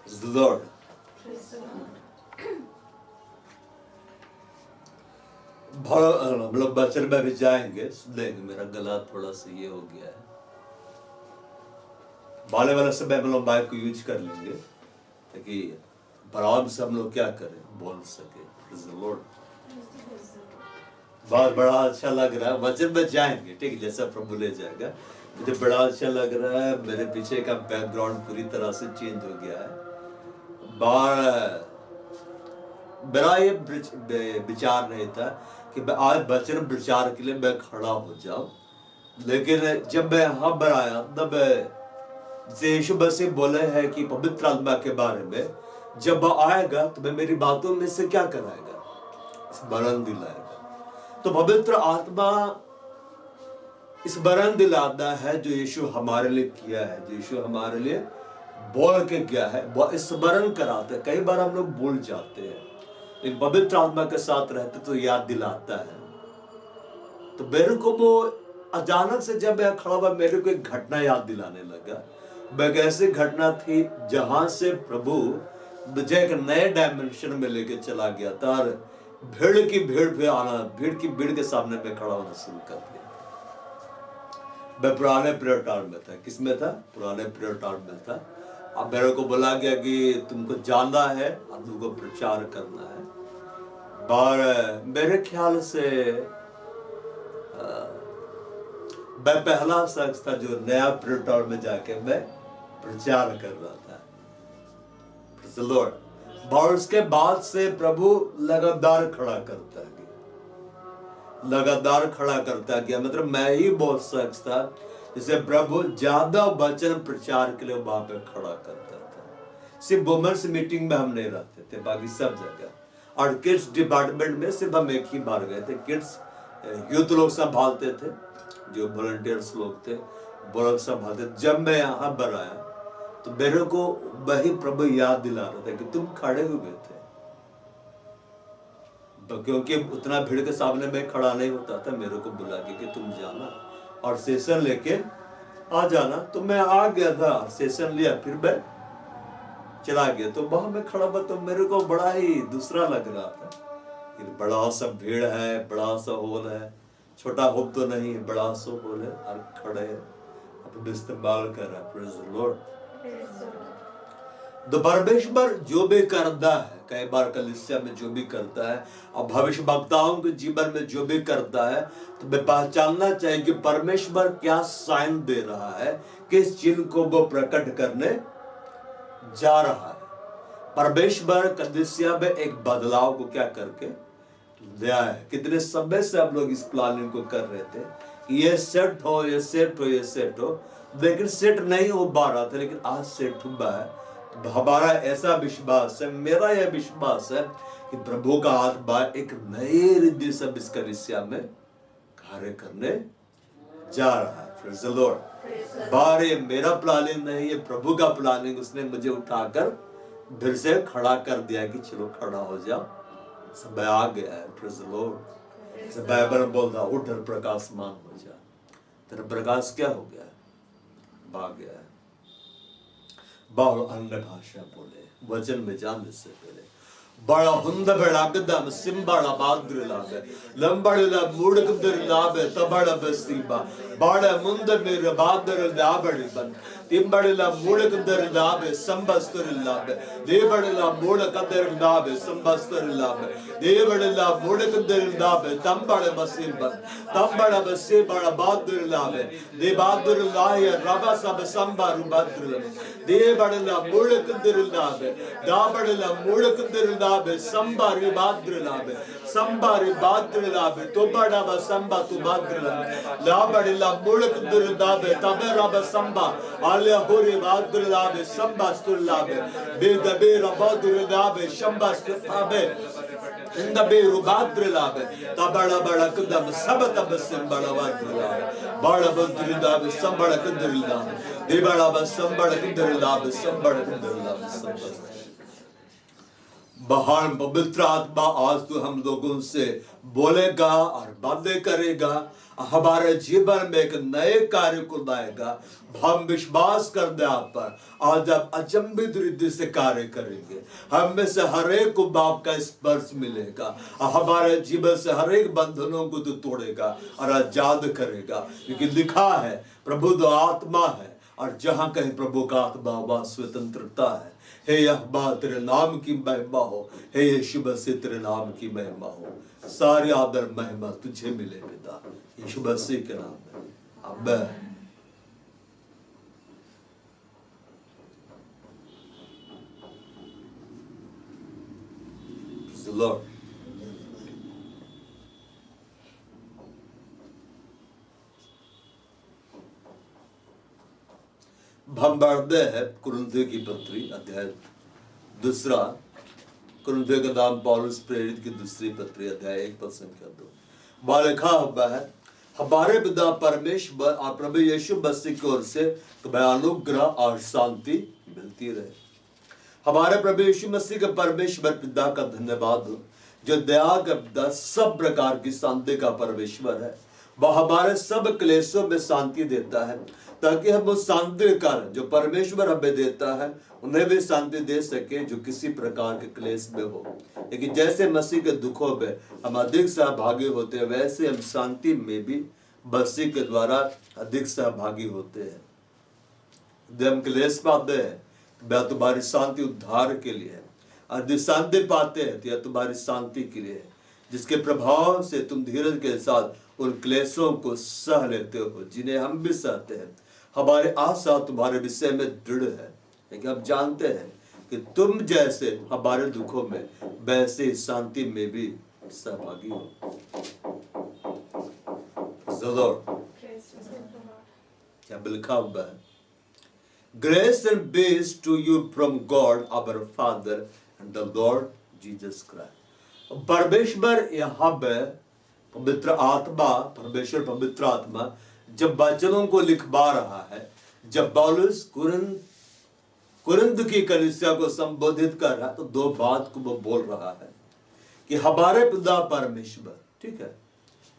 Praise the Lord. हम लोग बचन में भी जाएंगे, सुन लेंगे। मेरा गला थोड़ा सा ये हो गया है, बाले वाला समय हम लोग माइक को यूज कर लेंगे ताकि आराम से हम लोग क्या करें, बोल सके। Praise the Lord. बहुत बड़ा अच्छा लग रहा है, वचन में जाएंगे, ठीक है, जैसा प्रभु ले जाएगा। मुझे बड़ा अच्छा लग रहा है, मेरे पीछे का बैकग्राउंड पूरी तरह से चेंज हो गया है। मेरा ये विचार नहीं था कि मैं आज वचन प्रचार के लिए मैं खड़ा हो जाऊं, लेकिन जब मैं यहाँ पर आया तब यीशु मसीह बोले हैं कि पवित्र आत्मा के बारे में जब आएगा तो मैं मेरी बातों में से क्या कराएगा, स्मरण दिलाएगा। तो पवित्र आत्मा स्मरण दिलाता है जो यीशु हमारे लिए किया है, जो यीशु हमारे लिए बोल के गया है, वो स्मरण कराते हैं। कई बार हम लोग भूल जाते हैं, लेकिन पवित्र आत्मा के साथ रहते तो याद दिलाता है। तो मेरे को वो अचानक से जब मैं खड़ा हुआ, मेरे को एक घटना याद दिलाने लगा। वह ऐसी घटना थी जहां से प्रभु मुझे एक नए डायमेंशन में लेके चला गया था और भीड़ की भीड़ पे आना, भीड़ की भीड़ के सामने में खड़ा होना शुरू कर दिया। मैं पुराने पीरियड टाइम में था। किस में था? पुराने पीरियड टाइम में था। अब मेरे को बोला गया कि तुमको जानना है और तुमको प्रचार करना है। और मेरे ख्याल से मैं पहला शख्स था जो नया पीरियड टाइम में जाके मैं प्रचार कर रहा था। Praise the Lord. और उसके बाद से प्रभु लगातार खड़ा करता गया, लगातार खड़ा करता गया। मतलब मैं ही बहुत शख्स था जिसे प्रभु ज्यादा वचन प्रचार के लिए वहां पे खड़ा करता था। सिर्फ वुमेन्स मीटिंग में हम नहीं रहते थे, बाकी सब जगह। और किड्स डिपार्टमेंट में सिर्फ हम एक ही बार गए थे। किड्स यूथ लोग संभालते थे, जो वॉलंटियर्स लोग थे वो लोग संभालते। जब मैं यहाँ पर आया तो मेरे को वही प्रभु याद दिला रहा था कि तुम खड़े हुए थे, तो क्योंकि उतना भीड़ के सामने में खड़ा नहीं होता था। मेरे को बुला के कि तुम जाना और सेशन लेके आ जाना। तो मैं आ गया था, सेशन लिया, फिर मैं चला गया। तो वहां मैं खड़ा हुआ तो मेरे को बड़ा ही दूसरा लग रहा था कि बड़ा सा भीड़ है, बड़ा सा हॉल है, छोटा हॉल तो नहीं है, बड़ा सा हॉल है और खड़े अपने इस्तेमाल कर रहा है। Praise the Lord. तो परमेश्वर जो भी करता है, कई बार कलीसिया में जो भी करता है और भविष्य वक्ताओं के जीवन में जो भी करता है, तो मैं पहचानना चाहिए कि परमेश्वर क्या साइन दे रहा है, किस चिन्ह को वो प्रकट करने जा रहा है। परमेश्वर कलीसिया में एक बदलाव को क्या करके ले आया है। कितने समय से हम लोग इस प्लानिंग को कर रहे थे, ये सेट हो, ये सेट हो, ये सेट हो, लेकिन सेट नहीं हो पा रहा था। लेकिन आज सेट हुआ है। तो हमारा ऐसा विश्वास है, मेरा यह विश्वास है कि प्रभु का आत्मा एक नए रिद्धि से इस कलीसिया में कार्य करने जा रहा है। Praise the Lord. बारे मेरा प्लानिंग नहीं, ये प्रभु का प्लानिंग। उसने मुझे उठाकर फिर से खड़ा कर दिया कि चलो खड़ा हो जाओ, समय आ गया है। Praise the Lord. बाइबल बोलता उठ और प्रकाशमान हो जा। तेरा प्रकाश क्या हो गया? भाग गया है। बाल अन्य भाषा बोले, वचन में जाने से पहले बड़ा हुंद बेड़ागदम सिंबड़ा बाद्र लागे लंबड़ला मूड़कदर लाबे तबड़ा बसीबा बड़ा मुंद मेरे बादर लाबड़ी बन तिंबड़ला मूड़कदर लाबे संबस्तर लाबे देवड़ला मूड़कदर लाबे संबस्तर लाबे देवड़ला मूड़कदर लाबे तंबड़ बसीबा तंबड़ बसीबा बादर लाबे दे बादर लाय रबा सब संबारु बादर देवड़ला मूड़कदर लाबे दाबड़ला मूड़कदर लाबे संबारी बाद्र लाबे संबारी बाद्र लाबे तो बड़ा बा संबा तो बाद्र लाबे लाबड़ी ला मुड़क दुर लाबे तबे रब संबा आले होरी बाद्र लाबे संबा स्तुर लाबे बेदबे रबाद्र लाबे संबा स्तुर लाबे इंद बेरु बाद्र लाबे तबड़ा बड़ा कदम सब तब संबड़ा बाद्र लाबे बड़ा बाद्र लाबे संबड़ा कदर लाबे दे बड़ा बा संबड़ा कदर लाबे संबड़ा कदर लाबे संबा महान पवित्र आत्मा आज तो हम लोगों से बोलेगा और बातें करेगा हमारे जीवन में एक नए कार्य को लाएगा। हम विश्वास करते हैं आप पर, आज आप अचंभित रीति से कार्य करेंगे। हम में से हर एक को बाप का स्पर्श मिलेगा। हमारे जीवन से हर एक बंधनों को तो तोड़ेगा और आजाद करेगा, क्योंकि लिखा है प्रभु तो आत्मा है, और जहां कहीं प्रभु का आत्मा वहां स्वतंत्रता है। हे यहोवा तेरे नाम की महिमा हो, हे यीशु मसीह तेरे नाम की महिमा हो। सारी आदर महिमा तुझे मिले पिता, यीशु मसीह के नाम में आमीन। Lord, हम बढ़ते हैं कुरिन्थियों की पत्री अध्याय 2, कुरिन्थियों का नाम पौलुस प्रेरित की दूसरी पत्री अध्याय 1 पद संख्या 2। वहाँ लिखा हुआ है, हमारे पिता परमेश्वर और प्रभु यीशु मसीह की ओर से तुम्हें अनुग्रह और शांति मिलती रहे। हमारे प्रभु यीशु मसीह के परमेश्वर पिता का धन्यवाद हो, जो दया का पिता, सब प्रकार की शांति का परमेश्वर है। वह हमारे सब क्लेशों में शांति देता है, ताकि हम उस शांति का जो परमेश्वर हमें देता है उन्हें भी शांति दे सके जो किसी प्रकार के क्लेश में हो। लेकिन जैसे मसीह के दुखों में हम अधिक सहभागी होते हैं, वैसे हम शांति में भी मसीह के द्वारा अधिक सहभागी होते हैं। जब हम क्लेश पाते हैं वह तुम्हारी शांति उद्धार के लिए है, और यदि शांति पाते हैं तो यह तुम्हारी शांति के लिए है, जिसके प्रभाव से तुम धीरज के साथ उन क्लेशों को सह लेते हो जिन्हें हम भी सहते हैं। हमारी आशा तुम्हारे विषय में दृढ़ है, लेकिन हम जानते हैं कि तुम जैसे हमारे दुखों में वैसे ही शांति में भी सहभागी हो। क्या लिखा हुआ है? Grace and peace to you from God our Father and the Lord Jesus Christ। परमेश्वर यहाँ पे पवित्र आत्मा, परमेश्वर पवित्र आत्मा जब वचनों को लिखवा रहा है, जब पौलुस कुरिन्थ की कलीसिया को संबोधित कर रहा है, तो दो बात को वो बोल रहा है कि हमारे पिता परमेश्वर, ठीक है,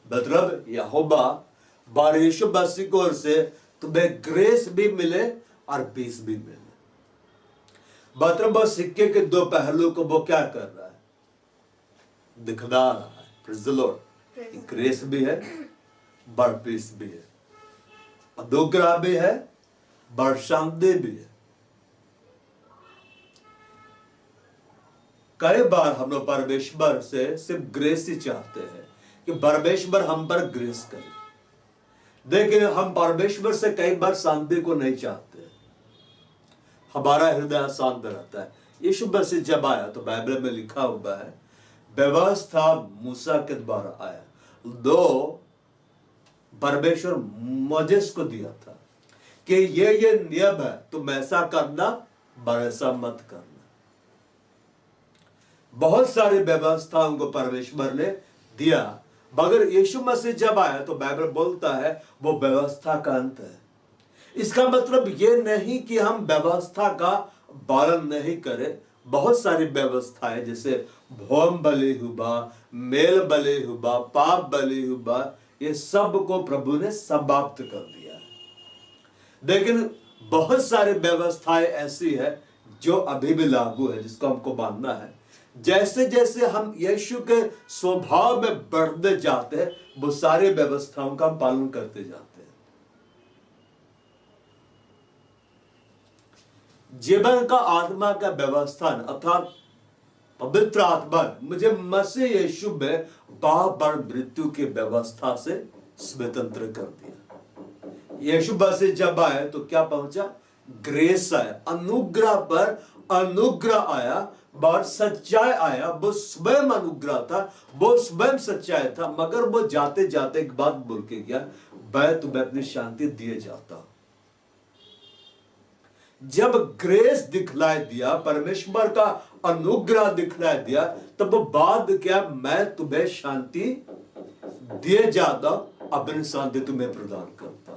मतलब यहोवा बार यीशु मसीह की ओर से तुम्हें ग्रेस भी मिले और पीस भी मिले। मतलब वो सिक्के के दो पहलू को वो क्या कर रहा है? दिखला रहा है। Praise the Lord. ग्रेस भी है, बड़ पीस भी है, अनुग्रह भी है, बड़ शांति भी है। कई बार हम लोग परमेश्वर से सिर्फ ग्रेस ही चाहते हैं कि परमेश्वर हम पर ग्रेस करे, लेकिन हम परमेश्वर से कई बार शांति को नहीं चाहते। हमारा हृदय शांत रहता है। यीशु मसीह जब आया तो बाइबल में लिखा हुआ है, व्यवस्था मूसा के द्वारा आया, दो परमेश्वर मोजेस को दिया था कि ये नियम है, तुम ऐसा करना, वैसा मत करना। बहुत सारी व्यवस्थाओं को परमेश्वर ने दिया, मगर यीशु मसीह जब आया तो बाइबल बोलता है वो व्यवस्था का अंत है। इसका मतलब ये नहीं कि हम व्यवस्था का पालन नहीं करें। बहुत सारी व्यवस्थाएं जैसे भोम बलि हुआ, मेल बलि हुआ, पाप बलि हुआ, ये सब को प्रभु ने समाप्त कर दिया है। लेकिन बहुत सारी व्यवस्थाएं ऐसी है जो अभी भी लागू है, जिसको हमको मानना है। जैसे जैसे हम यीशु के स्वभाव में बढ़ते जाते हैं, वो सारी व्यवस्थाओं का पालन करते जाते हैं। जीवन का आत्मा का व्यवस्थान अर्थात पवित्र आत्मा मुझे मसीह यीशु में बार मृत्यु की व्यवस्था से स्वतंत्र कर दिया। यीशु मसीह जब आए तो क्या पहुंचा? ग्रेस आया, अनुग्रह पर अनुग्रह आया, और सच्चाई आया। वो स्वयं अनुग्रह था, वो स्वयं सच्चाई था, मगर वो जाते जाते एक बात बोल के गया, मैं तुम्हें अपनी शांति दिए जाता हूं। जब ग्रेस दिखलाई दिया, परमेश्वर का अनुग्रह दिखलाई दिया, तब वो बात क्या, मैं तुम्हें शांति दिए जाता, अपनी शांति तुम्हें प्रदान करता।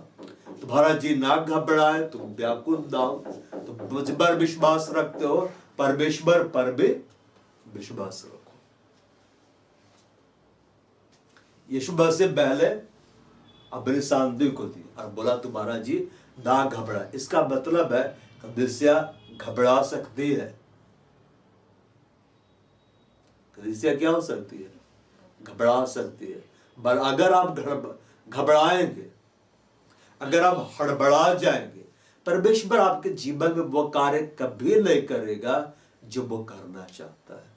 तुम्हारा जी ना घबराए, तुम व्याकुल ना हो, तुम मुझ पर विश्वास रखते हो, परमेश्वर पर भी विश्वास रखो। यीशु मसीह पहले अपनी शांति को दी और बोला तुम्हारा जी ना घबरा। इसका मतलब है कलीसिया घबरा सकती है। कलीसिया क्या हो सकती है? घबरा सकती है। पर अगर आप घबराएंगे, अगर आप हड़बड़ा जाएंगे, परमेश्वर आपके जीवन में वो कार्य कभी नहीं करेगा जो वो करना चाहता है।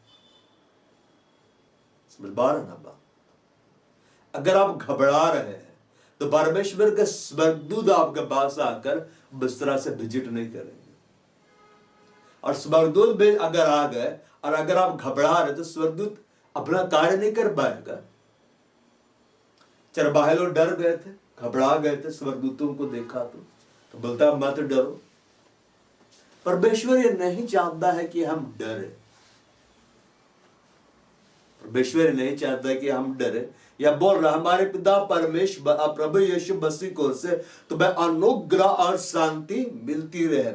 समझ पा रहे ना बात? अगर आप घबरा रहे हैं तो परमेश्वर के स्वर्गदूत आपके पास आकर बिस्तरा से विजिट नहीं करेंगे। और स्वर्गदूत भी अगर आ गए और अगर आप घबरा रहे तो स्वर्गदूत अपना कार्य नहीं कर पाएगा। चरवाहे लोग डर गए थे, घबरा गए थे, स्वर्गदूतों को देखा तो बोलता मत डरो। परमेश्वर ये नहीं चाहता है कि हम डरे। परमेश्वर नहीं चाहता है कि हम डरे। या बोल रहा हमारे पिता परमेश्वर प्रभु यीशु मसीह को से तुम्हें अनुग्रह और शांति मिलती रहे,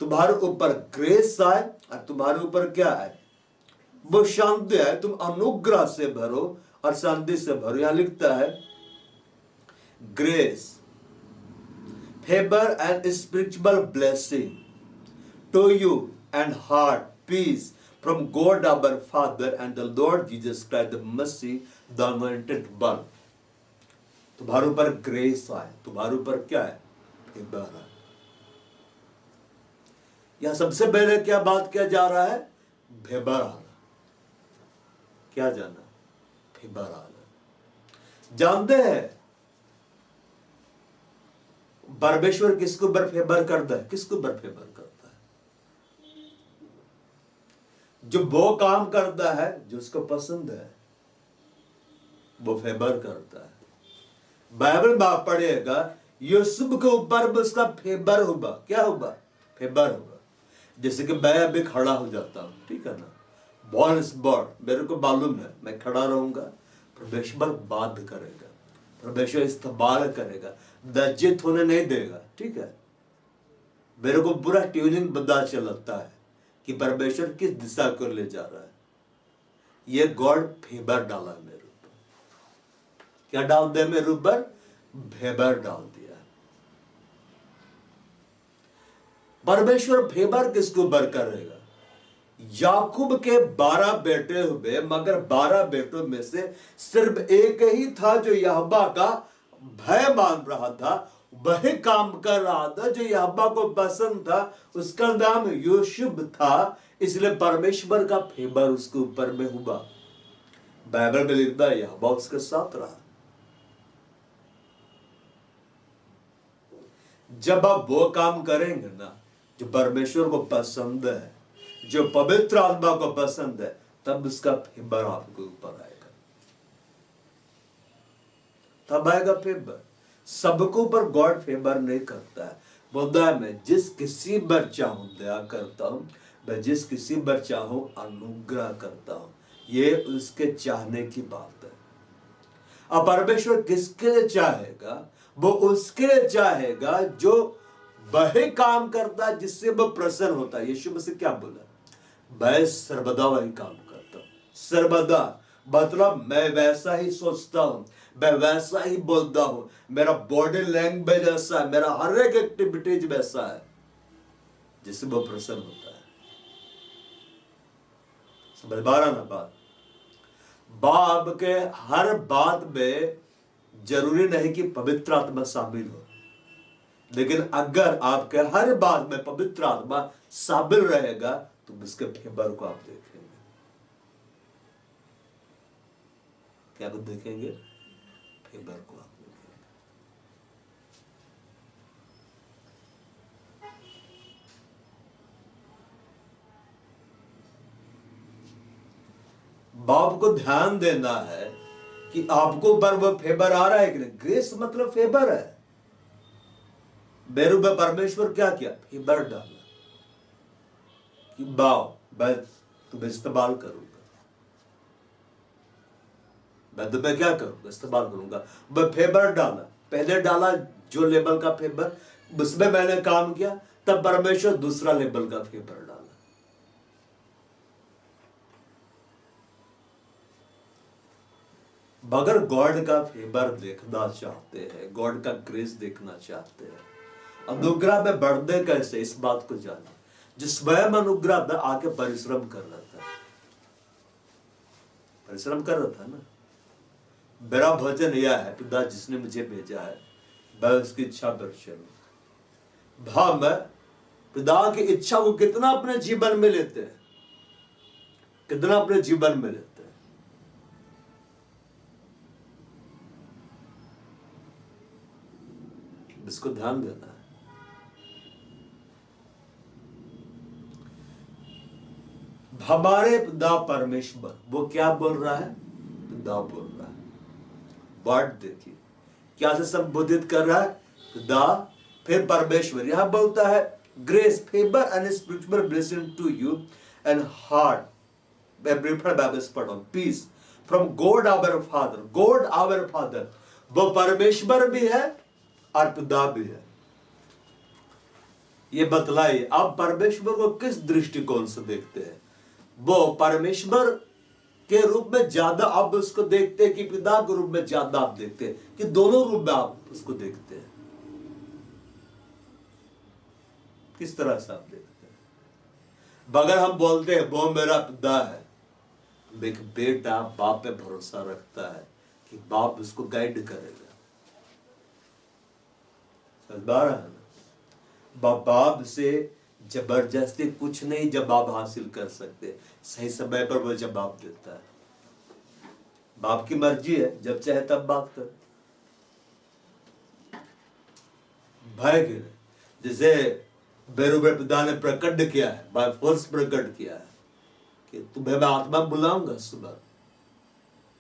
तुम्हारे ऊपर ग्रेस आए और तुम्हारे ऊपर क्या है? वो शांति है। तुम अनुग्रह से भरो और शांति से भरो। यहां लिखता है grace, favour and spiritual blessing to you and heart peace from God our Father and the Lord Jesus Christ the mercy the anointed one। तुम्हारे ऊपर ग्रेस आए, तुम्हारे ऊपर क्या है? फेवर आए। यहां सबसे पहले क्या बात किया जा रहा है? फेवर आना। क्या जाना? फेवर आना। जानते हैं परमेश्वर किसके ऊपर फेवर करता है? किसके ऊपर फेवर करता है? जो वो काम करता है जो उसको पसंद है, वो फेवर करता है। बाइबल में आप पढ़िएगा यूसुफ के ऊपर भी उसका फेवर होगा। क्या होगा? फेवर होगा। जैसे कि मैं अभी खड़ा हो जाता हूं, ठीक है ना, बॉल इज बॉल, मेरे को मालूम है मैं खड़ा रहूंगा, परमेश्वर बात करेगा, परमेश्वर इस्तेमाल करेगा, लज्जित होने नहीं देगा। ठीक है, मेरे को पूरा ट्यूनिंग पता चलता है कि परमेश्वर किस दिशा को ले जा रहा है। ये गॉड फेवर डाला मेरे ऊपर। क्या डाल दिया मेरे ऊपर? फेवर डाल दिया। परमेश्वर फेवर किसके ऊपर करेगा? याकूब के 12 बेटे हुए, मगर 12 बेटों में से सिर्फ एक ही था जो यहोवा का भय मान रहा था, वही काम कर रहा था जो यहोवा को पसंद था। उसका नाम यूसुफ था, इसलिए परमेश्वर का फेवर उसके ऊपर में हुआ। बाइबल में लिखता है यहोवा उसके साथ रहा। जब आप वो काम करेंगे ना जो परमेश्वर को पसंद है, जो पवित्र आत्मा को पसंद है, तब उसका फेवर आपके ऊपर आएगा। तब आएगा फेवर। सबको ऊपर गॉड फेवर नहीं करता है। बोलता है मैं जिस किसी पर चाहूं दया करता हूं, मैं जिस किसी पर चाहूं अनुग्रह करता हूं। ये उसके चाहने की बात है। अब परमेश्वर किसके लिए चाहेगा? वो उसके लिए चाहेगा जो वही काम करता है जिससे वो प्रसन्न होता है। यीशु मसीह क्या बोला? मैं सर्वदा वही काम करता हूं। सर्वदा मतलब मैं वैसा ही सोचता हूं, मैं वैसा ही बोलता हूं, मेरा बॉडी लैंग्वेज ऐसा है, मेरा हर एक एक्टिविटीज वैसा है जिससे वो प्रसन्न होता है। समझ पा रहा ना बात? बाप के हर बात में जरूरी नहीं कि पवित्र आत्मा शामिल हो, लेकिन अगर आपके हर बात में पवित्र आत्मा शामिल रहेगा तो उसके फेवर को आप देखेंगे। क्या कुछ देखेंगे? फेवर को आप देखेंगे। बाप को ध्यान देना है कि आपको ऊपर वो फेवर आ रहा है कि नहीं। ग्रेस मतलब फेवर है। मेरे ऊपर परमेश्वर क्या किया? फेवर डाला कि बाओ मैं तुम्हें इस्तेमाल करूंगा, मैं तुम्हें क्या करूंगा? इस्तेमाल करूंगा। मैं फेवर डाला, पहले डाला जो लेवल का फेवर, उसमें मैंने काम किया, तब परमेश्वर दूसरा लेवल का फेवर डाला। मगर गॉड का फेवर देखना चाहते हैं, गॉड का ग्रेस देखना चाहते हैं, अनुग्रह में बढ़ने कैसे, इस बात को जाने। जो स्वयं अनुग्रह में आके परिश्रम कर रहा था, परिश्रम कर रहा था ना। मेरा वचन यह है, पिता जिसने मुझे भेजा है मैं उसकी इच्छा पर चलूं। भाव में पिता की इच्छा को कितना अपने जीवन में लेते हैं, कितना अपने जीवन में लेते हैं। इसको ध्यान देना है। हमारे पिता परमेश्वर, वो क्या बोल रहा है, पिता बोल रहा है। वर्ड देखिए क्या से संबोधित कर रहा है, पिता फिर परमेश्वर। यहां बोलता है grace, favour and spiritual blessing to you and heart peace from God our father. God our father, वो परमेश्वर भी है और पिता भी है। ये बतलाइए आप परमेश्वर को किस दृष्टिकोण से देखते हैं। वो परमेश्वर के रूप में ज्यादा आप उसको देखते हैं कि पिता के रूप में ज्यादा आप देखते हैं, कि दोनों रूप में आप उसको देखते हैं, किस तरह से आप देखते हैं। अगर हम बोलते हैं वो मेरा पिता है, एक बेटा बाप पे भरोसा रखता है कि बाप उसको गाइड करेगा, समझ रहा है ना। बाप से जबरदस्ती कुछ नहीं जवाब हासिल कर सकते, सही समय पर वो जवाब देता है। बाप की मर्जी है, जब चाहे तब बात कर। भय के जैसे बेरूबे पिता ने प्रकट किया है, बाय फोर्स प्रकट किया है कि तुम्हें मैं आत्मा बुलाऊंगा सुबह,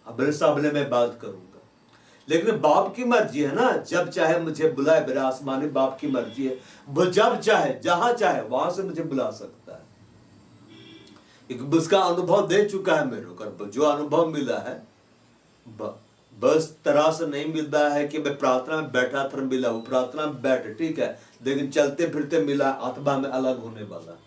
अबले साबले में बात करूंगा। लेकिन बाप की मर्जी है ना, जब चाहे मुझे बुलाए। मेरा आसमानी बाप की मर्जी है, वो जब चाहे जहां चाहे वहां से मुझे बुला सकता है। उसका अनुभव दे चुका है मेरे को, जो अनुभव मिला है बस तरह से नहीं मिलता है कि मैं प्रार्थना में बैठा था मिला, वो प्रार्थना में बैठे ठीक है, लेकिन चलते फिरते मिला, आत्मा में अलग होने वाला,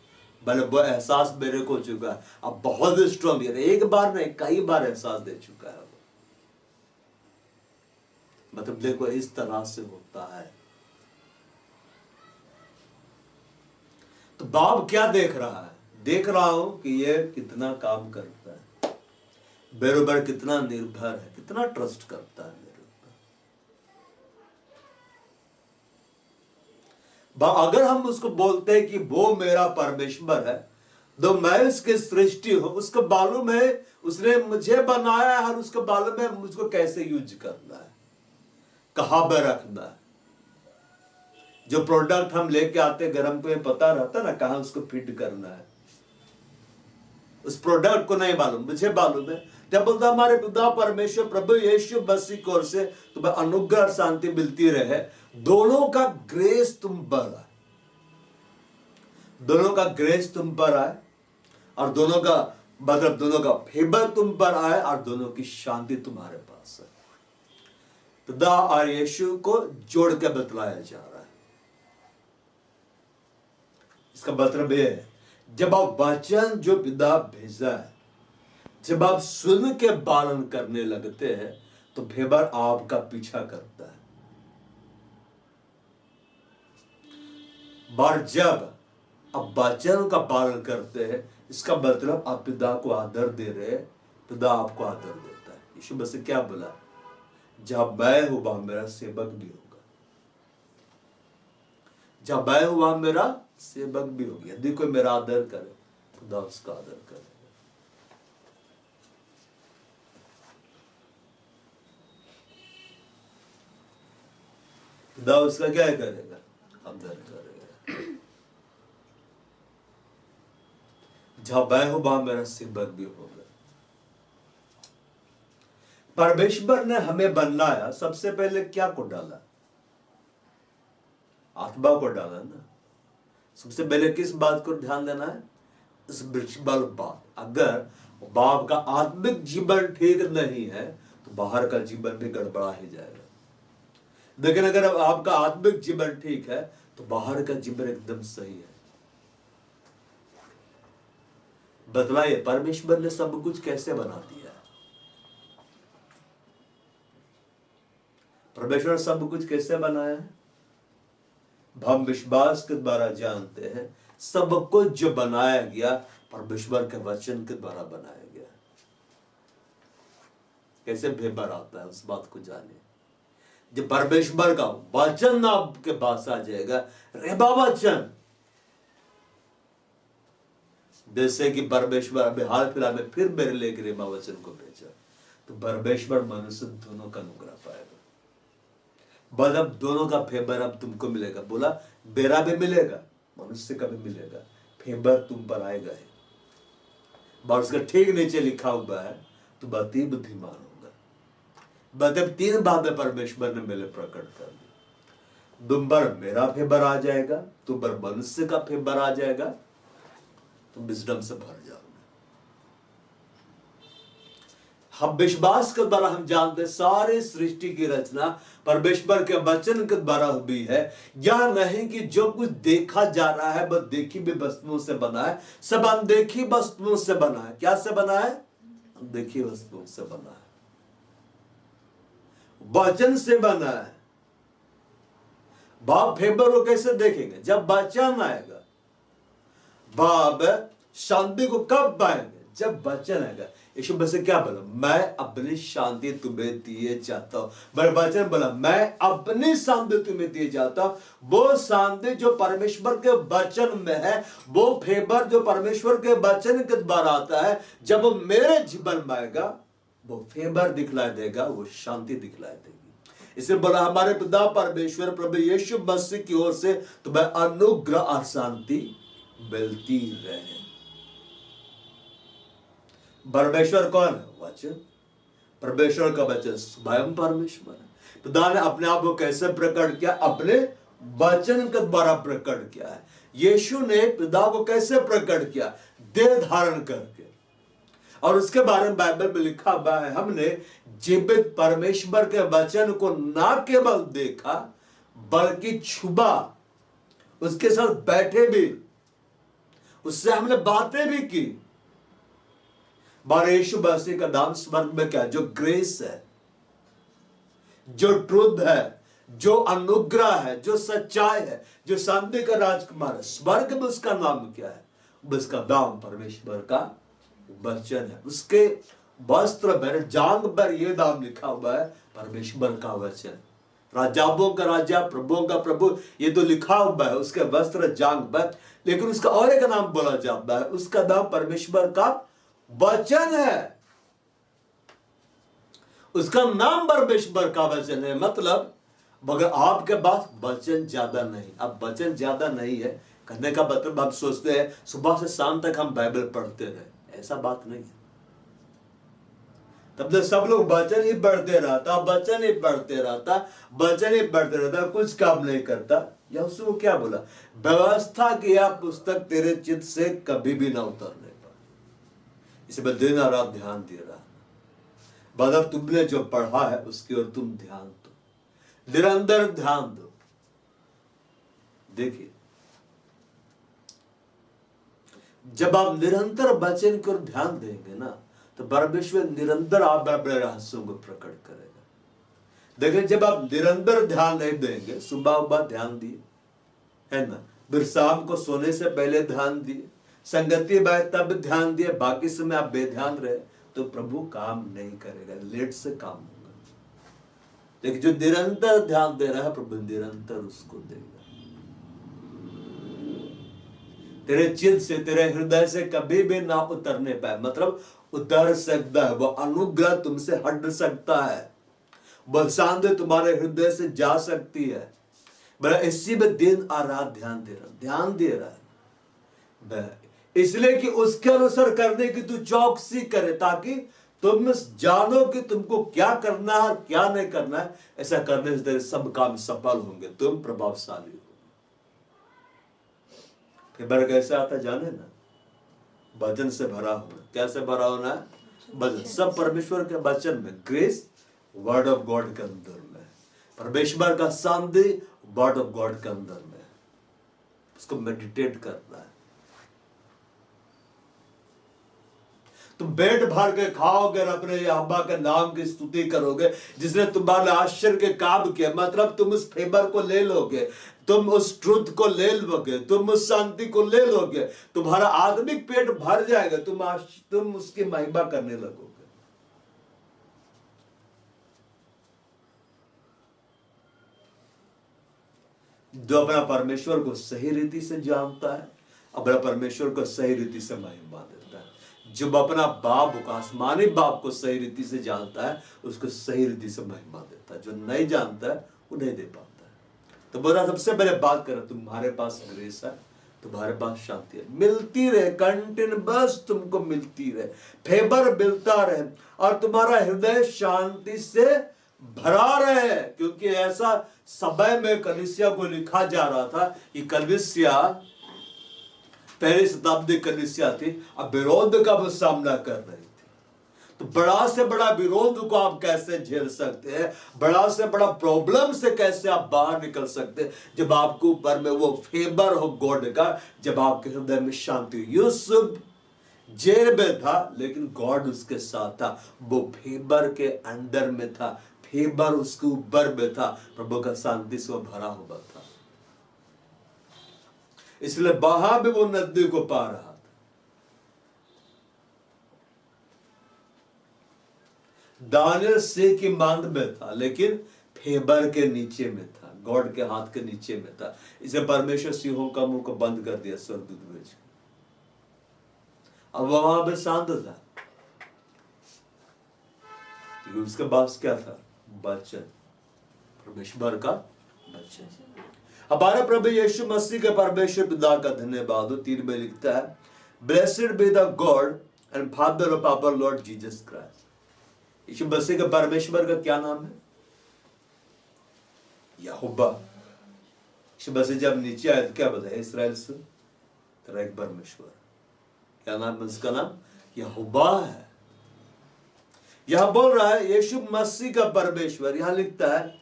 भले वो एहसास मेरे को चुका है। अब बहुत स्ट्रॉन्ग, एक बार नहीं कई बार एहसास दे चुका है। मतलब देखो इस तरह से होता है। तो बाप क्या देख रहा है, देख रहा हूं कि ये कितना काम करता है, मेरे ऊपर कितना निर्भर है, कितना ट्रस्ट करता है मेरे ऊपर। अगर हम उसको बोलते हैं कि वो मेरा परमेश्वर है, तो मैं उसकी सृष्टि हूं, उसको मालूम है उसने मुझे बनाया है और उसको मालूम है मुझको कैसे यूज करना है, कहां पर रखना है। जो प्रोडक्ट हम लेके आते घर, हमको ये पता रहता ना कहां उसको फिट करना है। उस प्रोडक्ट को नहीं मालूम, मुझे मालूम है। जब बोलता हमारे पिता परमेश्वर प्रभु यीशु मसीह की ओर से तुम्हें अनुग्रह और शांति मिलती रहे, दोनों का ग्रेस तुम पर आए, दोनों का ग्रेस तुम पर आए, और दोनों का मतलब दोनों का फेवर तुम पर आए, और दोनों की शांति तुम्हारे पास है। पिता और यीशु को जोड़ के बतलाया जा रहा है। इसका मतलब यह है जब आप वचन जो पिता भेजा है, जब आप सुन के पालन करने लगते हैं, तो फेवर आपका पीछा करता है। बार जब आप वचन का पालन करते हैं, इसका मतलब आप पिता को आदर दे रहे हैं, पिता आपको आदर देता है। यीशु मसीह क्या बोला, जहां मैं हूं वहां मेरा सेवक भी होगा, जहां मैं हूं वहां मेरा सेवक भी होगा। यदि कोई मेरा आदर करे, खुदा उसका आदर करेगा। खुदा उसका क्या करेगा, आदर करेगा। जहां मैं हूं वहां मेरा सेवक भी होगा। परमेश्वर ने हमें बनाया, सबसे पहले क्या को डाला, आत्मा को डाला ना। सबसे पहले किस बात को ध्यान देना है, स्पिरिचुअल बात। अगर बाप का आत्मिक जीवन ठीक नहीं है, तो बाहर का जीवन भी गड़बड़ा ही जाएगा। लेकिन अगर आपका आत्मिक जीवन ठीक है, तो बाहर का जीवन एकदम सही है। बतलाइए परमेश्वर ने सब कुछ कैसे बना दिया है। परमेश्वर सब कुछ कैसे बनाया है? हम विश्वास के द्वारा जानते हैं सब कुछ जो बनाया गया परमेश्वर के वचन के द्वारा बनाया गया। कैसे भेबर आता है उस बात को जाने। जब परमेश्वर का वचन आपके पास आ जाएगा, रेबा वचन, जैसे कि परमेश्वर अभी हाल फिलहाल में फिर मेरे लिए रेबा वचन को भेजा, तो परमेश्वर मनुष्य दोनों का अनुग्रह पाएगा। बस अब दोनों का फेवर अब तुमको मिलेगा। बोला बेरा भी मिलेगा, मनुष्य का भी मिलेगा, फेवर तुम पर आएगा ही। बस उसका ठीक नीचे लिखा हुआ है तुम अति बुद्धिमान होगा। मतलब 3 बातें परमेश्वर ने मेरे प्रकट कर दी। तुम पर मेरा फेवर आ जाएगा, तुम पर मनुष्य का फेवर आ जाएगा, तुम विजडम से भर जाओगे। हम विश्वास के द्वारा हम जानते सारी सृष्टि की रचना परमेश्वर के वचन के द्वारा हुई है। यह नहीं कि जो कुछ देखा जा रहा है वह देखी हुई वस्तुओं से बना है, सब अनदेखी वस्तुओं से बना है। क्या से बना है? अनदेखी वस्तुओं से बना है, वचन से बना है। बाप फेवर को कैसे देखेंगे? जब वचन आएगा। बाप शांति को कब पाएंगे? जब वचन आएगा। यीशु मसीह क्या बोला? मैं अपनी शांति तुम्हें दिए जाता हूं। बड़े वचन बोला मैं अपनी शांति तुम्हें दिए जाता हूं। वो शांति जो परमेश्वर के वचन में है, वो फेवर जो परमेश्वर के वचन के द्वारा आता है, जब वो मेरे जीवन में आएगा वो फेवर दिखलाई देगा, वो शांति दिखलाई देगी। इसलिए बोला हमारे पिता परमेश्वर प्रभु यीशु मसीह की ओर से तुम्हें अनुग्रह और शांति मिलती रहे। परमेश्वर कौन है? वचन। परमेश्वर का वचन स्वयं परमेश्वर है। पिता ने अपने आप को कैसे प्रकट किया? अपने वचन के द्वारा प्रकट किया है। यीशु ने पिता को कैसे प्रकट किया? देह धारण करके। और उसके बारे में बाइबल में लिखा हुआ है, हमने जीवित परमेश्वर के वचन को ना केवल देखा बल्कि छुआ, उसके साथ बैठे भी, उससे हमने बातें भी की। यीशु मसीह का नाम स्वर्ग में क्या? जो ग्रेस है, जो ट्रुथ है, जो अनुग्रह है, जो सच्चाई है, जो शांति का राजकुमार है, स्वर्ग में उसका नाम क्या है? उसका नाम परमेश्वर का वचन है। उसके वस्त्र पर, जांग पर यह नाम लिखा हुआ है, परमेश्वर का वचन। राजाओं का राजा, प्रभुओं का प्रभु, ये तो लिखा हुआ है उसके वस्त्र जांग पर, लेकिन उसका और एक नाम बोला जाता है, उसका नाम परमेश्वर का वचन है। उसका नाम परमेश्वर का वचन है। मतलब मगर आपके पास वचन ज्यादा नहीं, अब वचन ज्यादा नहीं है कहने का मतलब आप सोचते हैं सुबह से शाम तक हम बाइबल पढ़ते रहे, ऐसा बात नहीं है। तब तक सब लोग वचन ही पढ़ते रहता, वचन ही पढ़ते रहता, वचन ही पढ़ते रहता, कुछ काम नहीं करता। या उसको क्या बोला? व्यवस्था की यह पुस्तक तेरे चित्त से कभी भी ना उतरने पाए। इसे मैं दिन और रात ध्यान दे रहा। मतलब तुमने जो पढ़ा है उसकी ओर तुम ध्यान दो, निरंतर ध्यान दो। देखिए जब आप निरंतर वचन की ओर ध्यान देंगे ना, तो परमेश्वर निरंतर आप अपने रहस्यों को प्रकट करेगा। देखिए जब आप निरंतर ध्यान नहीं देंगे, सुबह ध्यान दिए है ना, फिर शाम को सोने से पहले ध्यान दिए, संगति बाय तब ध्यान दिए, बाकी समय आप बेध्यान रहे, तो प्रभु काम नहीं करेगा, लेट से काम होगा। लेकिन जो निरंतर ध्यान दे रहा है, प्रभु निरंतर उसको देगा। तेरे चित्त से, तेरे हृदय से कभी भी ना उतरने पाए, मतलब उतर सकता है, वो अनुग्रह तुमसे हट सकता है, वह शांति तुम्हारे हृदय से जा सकती है। बड़ा इसी में दिन और रात ध्यान दे रहा है, इसलिए कि उसके अनुसार करने की तू चौकसी करे, ताकि तुम जानो कि तुमको क्या करना है और क्या नहीं करना है। ऐसा करने से तेरे सब काम सफल होंगे, तुम प्रभावशाली हो। फिर कैसे आता जाने ना, वचन से भरा होना। कैसे भरा होना है? वचन, सब परमेश्वर के वचन में, ग्रेस वर्ड ऑफ गॉड के अंदर में, परमेश्वर का शांति वर्ड ऑफ गॉड के अंदर में, उसको मेडिटेट करना है। तुम पेट भर के खाओगे और अपने यहोवा के नाम की स्तुति करोगे जिसने तुम्हारे आश्चर्य के काम किया, मतलब तुम उस फेवर को ले लोगे, तुम उस ट्रुथ को ले लोगे, तुम उस शांति को ले लोगे, तुम्हारा आत्मिक पेट भर जाएगा, तुम उसकी महिमा करने लगोगे। जो अपना परमेश्वर को सही रीति से जानता है, अपना परमेश्वर को सही रीति से महिमा देता है। जो अपना बाप को, आसमानी बाप को सही रीति से जानता है, उसको सही रीति से महिमा देता है। जो नहीं जानता है वो नहीं दे पाता है। तो बोला सबसे पहले बात करें, तुम्हारे पास ग्रेस है, तुम्हारे पास शांति है, मिलती रहे, कंटिन्यूअस तुमको मिलती रहे, फेवर मिलता रहे और तुम्हारा हृदय शांति से भरा रहे। क्योंकि ऐसा समय में कलीसिया को लिखा जा रहा था कि कलीसिया पहली शताब्दी कलीसिया थी, अब विरोध का वो सामना कर रही थी। तो बड़ा से बड़ा विरोध को आप कैसे झेल सकते हैं, बड़ा से बड़ा प्रॉब्लम से कैसे आप बाहर निकल सकते हैं, जब आपके ऊपर में वो फेवर हो गॉड का, जब आपके हृदय में शांति। यूसुफ जेल में था लेकिन गॉड उसके साथ था, वो फेवर के अंडर में था, फेवर उसके ऊपर में था, प्रभु का शांति से वो भरा हुआ था, इसलिए वहां भी वो नदी को पा रहा था। दानियल से की मांद में था लेकिन फेवर के नीचे में था, गॉड के हाथ के नीचे में था। इसे परमेश्वर सिंहों का मुंह को बंद कर दिया स्वर्गदूत भेज के। अब वहां पे शांत था क्योंकि उसके पास क्या था? वचन, परमेश्वर का वचन। हमारे प्रभु यीशु मसीह के परमेश्वर पिता का धन्यवाद हो। 3 में लिखता है, blessed be the God and Father of our Lord Jesus Christ. यीशु मसीह के परमेश्वर का क्या नाम है? यहोवा। यीशु मसीह जब नीचे आए तो क्या बताया? इस्राएल से तेरा एक परमेश्वर, क्या नाम है उसका? नाम यहोवा है। यहां बोल रहा है यीशु मसीह का परमेश्वर, यहां लिखता है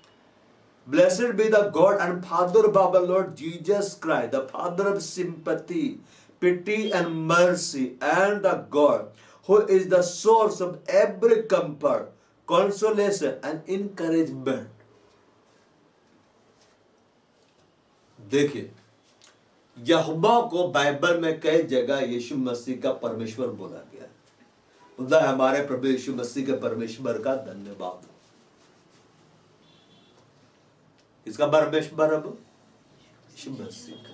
Blessed be the God and Father of our Lord Jesus Christ, the Father of sympathy, pity and mercy, and the God who is the source of every comfort, consolation and encouragement. देखिए, यहोवा को Bible में कई जगह यीशु मसीह का परमेश्वर बोला गया है। खुदा हमारे प्रभु यीशु मसीह के परमेश्वर का धन्यवाद हो। इसका परमेश्वर अब यीशु मसीह का,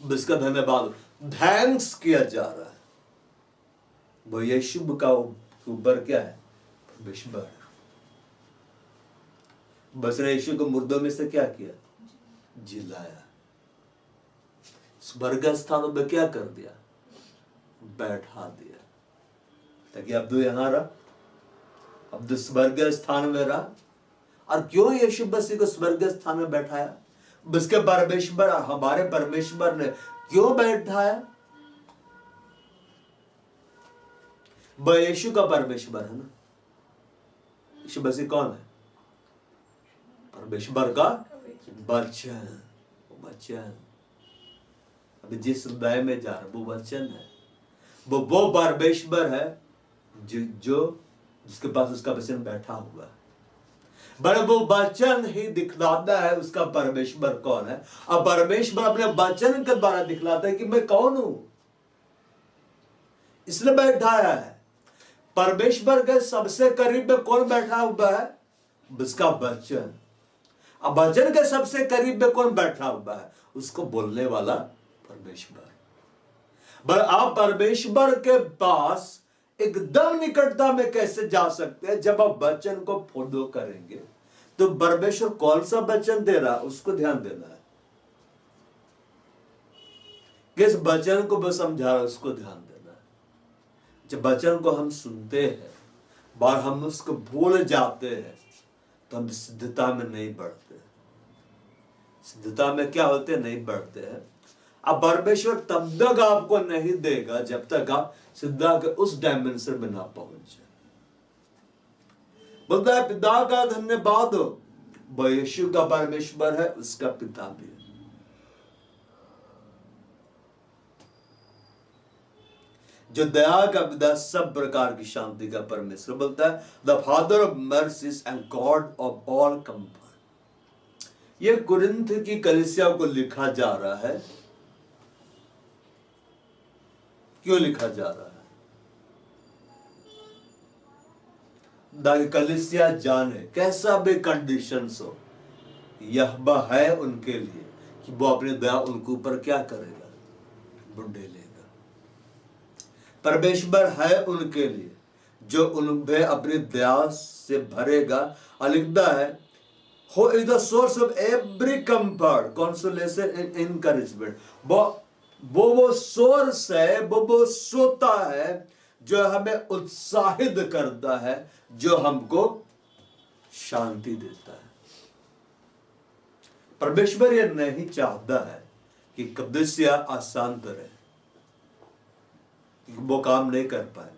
इसका धन्यवाद, थैंक्स किया जा रहा है। वो यीशु का ऊपर क्या है? परमेश्वर। बस ने यीशु को मुर्दों में से क्या किया? जिलाया। स्वर्ग स्थानों में क्या कर दिया? बैठा दिया, ताकि अब तो यहां रहा, अब तो स्वर्ग स्थान में रहा। और क्यों यीशु मसीह को स्वर्ग स्थान में बैठाया? उसके परमेश्वर, हमारे परमेश्वर ने क्यों बैठाया? वह यीशु का परमेश्वर है ना। यीशु मसीह कौन है? परमेश्वर का वचन। वचन अभी जिस हृदय में जा रहा वो वचन है, वो परमेश्वर है जो जिसके पास उसका वचन बैठा हुआ है। बड़े वो वचन ही दिखलाता है उसका परमेश्वर कौन है, और परमेश्वर अपने वचन के द्वारा दिखलाता है कि मैं कौन हूं, इसलिए बैठाया है। परमेश्वर के सबसे करीब में कौन बैठा हुआ है? उसका वचन। अब वचन के सबसे करीब में कौन बैठा हुआ है? उसको बोलने वाला परमेश्वर। पर आप परमेश्वर के पास एकदम निकटता में कैसे जा सकते हैं? जब आप वचन को फॉलो करेंगे तो परमेश्वर कौन सा वचन दे रहा है उसको ध्यान देना है, किस वचन को वो समझा रहा है उसको ध्यान देना है। जब वचन को हम सुनते हैं और हम उसको भूल जाते हैं तो हम सिद्धता में नहीं बढ़ते। सिद्धता में क्या होते? नहीं बढ़ते हैं। अब परमेश्वर तब तक आपको नहीं देगा जब तक आप सिद्धता के उस डायमेंशन में ना पहुंचे। बोलता है पिता का धन्यवाद हो, वह यीशु का परमेश्वर है, उसका पिता भी है। जो दया का पिता, सब प्रकार की शांति का परमेश्वर बोलता है, the father of mercies and God of all comfort. ये कुरिन्थ की कलीसिया को लिखा जा रहा है। क्यों लिखा जा रहा है? ताकि कलीसिया जाने कैसा भी कंडीशंस हो, यहोवा है उनके लिए कि वो अपनी दया उनके ऊपर क्या करेगा, बुंडेलेगा। परमेश्वर है उनके लिए जो उन्हें अपनी दया से भरेगा। और लिखता है, Who is the source of every comfort, consolation and encouragement। वो सोर्स है, वो सोता है जो हमें उत्साहित करता है, जो हमको शांति देता है। परमेश्वर ये नहीं चाहता है कि कलीसिया अशांत रहे, वो काम नहीं कर पाएगा।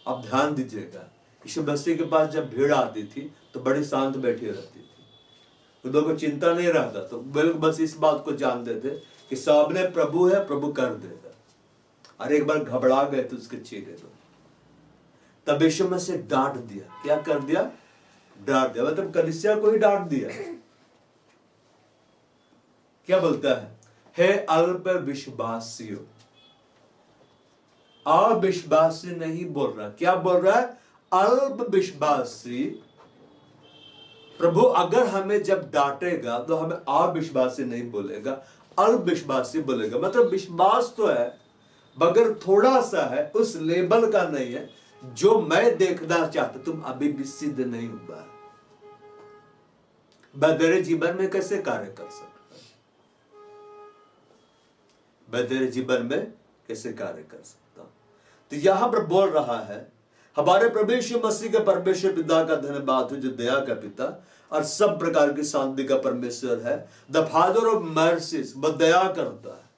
अब ध्यान दीजिएगा, यीशु मसीह के पास जब भीड़ आती थी तो बड़ी शांत बैठी रहती थी, उनको को चिंता नहीं रहता, तो बिल्कुल बस इस बात को जानते थे कि सामने प्रभु है, प्रभु कर देगा। और एक बार घबरा गए तो उसके चीरे दो। तब यीशु मसीह डांट दिया। क्या कर दिया? डांट दिया, मतलब कलीसिया को ही डांट दिया। क्या बोलता है? हे अल्प विश्वासियों। अविश्वासी नहीं बोल रहा, क्या बोल रहा है? अल्प विश्वासी। प्रभु अगर हमें जब डांटेगा तो हमें अविश्वासी नहीं बोलेगा, अल्प विश्वासी बोलेगा। मतलब विश्वास तो है मगर थोड़ा सा है, उस लेवल का नहीं है जो मैं देखना चाहता। तुम अभी भी सिद्ध नहीं हुआ, मैं तेरे जीवन में कैसे कार्य कर सकता हूं, मैं तेरे जीवन में कैसे कार्य कर सकता हूं। तो यहां पर बोल रहा है, हमारे प्रभु यीशु मसीह के परमेश्वर पिता का धन्यवाद हो जो दया का पिता और सब प्रकार की शांति का परमेश्वर है। द फादर ऑफ मर्सीज, वो दया करता है।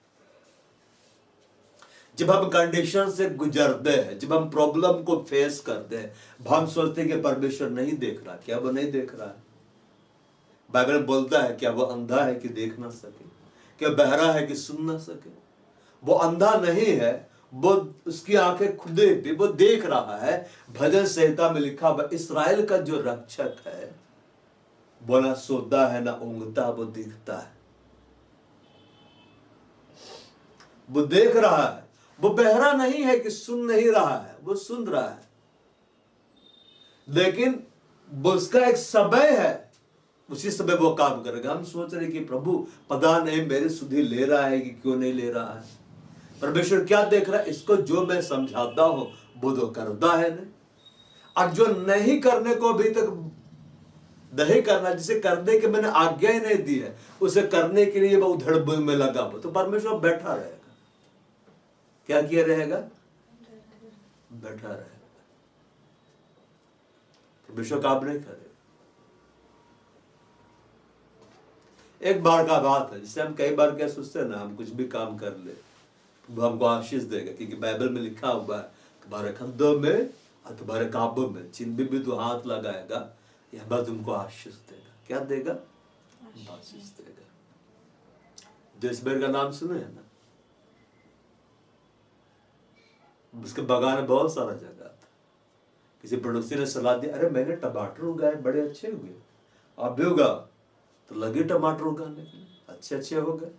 जब हम कंडीशन से गुजरते हैं, जब हम प्रॉब्लम को फेस करते हैं, हम सोचते हैं कि परमेश्वर नहीं देख रहा। क्या वो नहीं देख रहा है? बाइबल बोलता है, क्या वो अंधा है कि देख ना सके, क्या बहरा है कि सुन ना सके? वो अंधा नहीं है, वो उसकी आंखें खुले भी, वो देख रहा है। भजन संहिता में लिखा हुआ, इस्राएल का जो रक्षक है वो ना सोता है ना ऊँघता, वो दिखता है, वो देख रहा है। वो बहरा नहीं है कि सुन नहीं रहा है, वो सुन रहा है, लेकिन वो उसका एक समय है, उसी समय वो काम करेगा। हम सोच रहे कि प्रभु पता नहीं मेरी सुधि ले रहा है कि क्यों नहीं ले रहा है। परमेश्वर क्या देख रहा है? इसको जो मैं समझाता हूं वो तो करता है नहीं, और जो नहीं करने को अभी तक नहीं करना, जिसे करने के मैंने आज्ञा ही नहीं दी है, उसे करने के लिए वो उधड़ बुन में लगा हो, तो परमेश्वर बैठा रहेगा। क्या किया रहेगा? बैठा रहेगा। परमेश्वर काम नहीं करेगा। एक बार का बात है, जिससे हम कई बार क्या सोचते हैं ना, हम कुछ भी काम कर ले वो हमको आशीष देगा, क्योंकि बाइबल में लिखा हुआ है, तुम्हारे कंधों में और तुम्हारे काबों में चिन्ह भी तू हाथ लगाएगा, यह बात तुमको आशीष देगा। क्या देगा? आशीष देगा। जेसबेल का नाम सुने हैं ना? उसके बगान में बहुत सारा जगह था। किसी पड़ोसी ने सलाह दी, अरे मैंने टमाटर उगाए, बड़े अच्छे हुए, आप भी उगाओ। तो लगे टमाटर उगाने के लिए, अच्छे अच्छे हो गए,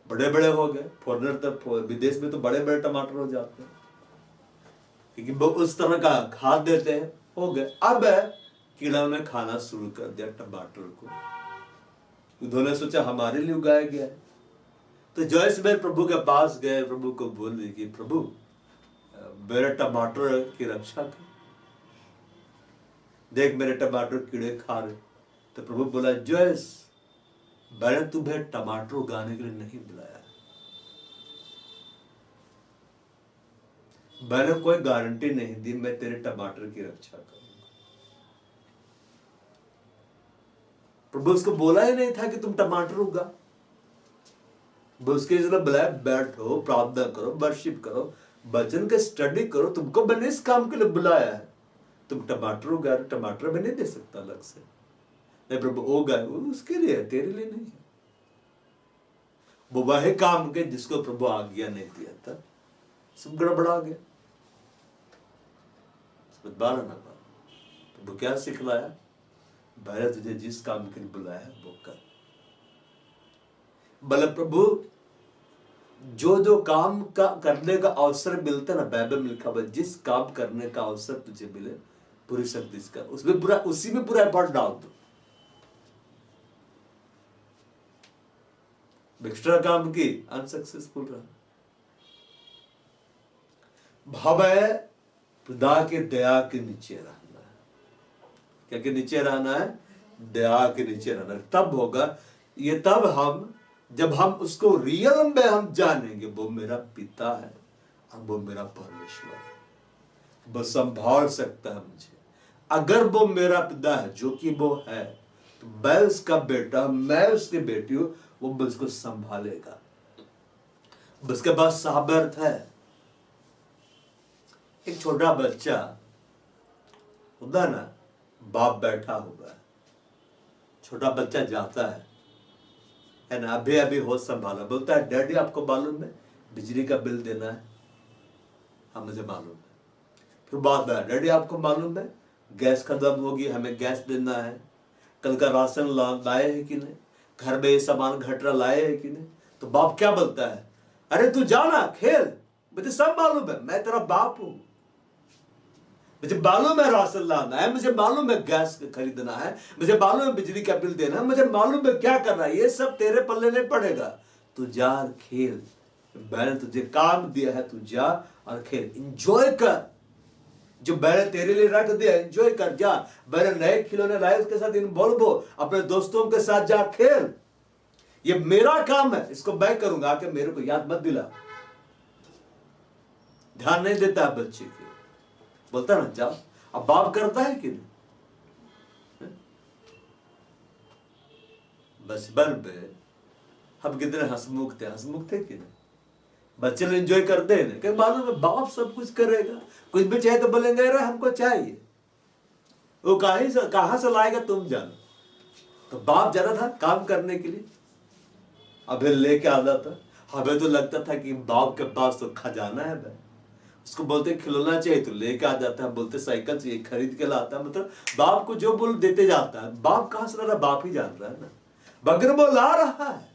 बड़े बड़े हो गए। फॉरनर तक विदेश में तो बड़े बड़े टमाटर हो जाते हैं, क्योंकि वो उस तरह का खाद देते हैं। हो गए। अब कीड़ा ने खाना शुरू कर दिया टमाटर को। उन्होंने सोचा हमारे लिए उगाया गया है। तो जॉयस में प्रभु के पास गए, प्रभु को बोले कि प्रभु मेरे टमाटर की रक्षा कर, देख मेरे टमाटर कीड़े खा रहे। तो प्रभु बोला, जॉयस मैंने तुम्हें टमाटर उगाने के लिए नहीं बुलाया, मैंने कोई गारंटी नहीं दी मैं तेरे टमाटर की रक्षा करूंगा। प्रभु उसको बोला ही नहीं था कि तुम टमाटर उगा। उसके इसलिए बुलाया, बैठो, प्रार्थना करो, वर्शिप करो, वचन के स्टडी करो, तुमको मैंने इस काम के लिए बुलाया है। तुम टमाटर उगा, टमाटर मैं नहीं दे सकता अलग से। नहीं प्रभु उगा, उसके लिए, तेरे लिए नहीं है। वो वह काम के जिसको प्रभु आज्ञा नहीं दिया था, सब गड़बड़ा गया। समझ पा रहा ना बात? प्रभु क्या सिखलाया? पहले तुझे जिस काम के लिए बुलाया है वो कर। भले प्रभु जो जो काम का करने का अवसर मिलता है ना, बाइबल में लिखा हुआ जिस काम करने का अवसर तुझे मिले पूरी शक्ति से कर, उसमें पूरा, उसी में पूरा एफर्ट डाल दो। एक्स्ट्रा काम की अनसक्सेसफुल रहा। भाव है खुदा के दया के नीचे रहना है। क्या के नीचे रहना है? दया के नीचे रहना। तब होगा ये, तब हम, जब हम उसको रियल में हम जानेंगे वो मेरा पिता है और वो मेरा परमेश्वर है, वो संभाल सकता है मुझे। अगर वो मेरा पिता है जो कि वो है, तो मैं उसका बेटा, मैं उसकी बेटी हूं, वो मुझको संभालेगा। उसके पास सामर्थ है। एक छोटा बच्चा होता ना, बाप बैठा हुआ है, छोटा बच्चा जाता है ना, अभी अभी होश संभाला, बोलता है डैडी आपको मालूम है बिजली का बिल देना है? हाँ मुझे मालूम है। फिर बात है, डैडी आपको मालूम है गैस खत्म होगी, हमें गैस देना है, कल का राशन लाए है कि नहीं, घर में ये सामान घटरा लाए है कि नहीं? तो बाप क्या बोलता है? अरे तू जाना खेल, मुझे सब मालूम है, मैं तेरा बाप हूं, मुझे मालूम है राशन लाना है, मुझे मालूम है गैस खरीदना है, मुझे मालूम है बिजली का बिल देना है, मुझे मालूम है क्या करना है, ये सब तेरे पल्ले नहीं पड़ेगा, तू जा और खेल, मैंने तुझे काम दिया है, तू जा और खेल, एंजॉय कर, जो मैंने तेरे लिए रख दिया एंजॉय कर, जा, मैंने नए खिलौने लाए उसके साथ इन्वॉल्व हो, अपने दोस्तों के साथ जा खेल, ये मेरा काम है, इसको मैं करूंगा, आके मेरे को याद मत दिला। ध्यान नहीं देता है बच्चे के, बोलता ना जाओ। अब बाप करता है कि नहीं? बचपन में हम कितने हंसमुख थे कि नहीं? बच्चे लोग एंजॉय करते हैं ना, मालूम है बाप सब कुछ करेगा, कुछ भी चाहे तो बोलेंगे अरे हमको चाहिए, वो कहां से लाएगा तुम जानो। तो बाप जाना था काम करने के लिए, अबे लेके आता था, हमें तो लगता था कि बाप के पास तो खजाना है भाई, उसको बोलते खिलौना चाहिए तो लेके आ जाता है, बोलते साइकिल चाहिए खरीद के लाता है, मतलब बाप को जो बोल देते जाता है। बाप कहां से ला रहा? बाप ही जान रहा है ना, मगर वो ला रहा है।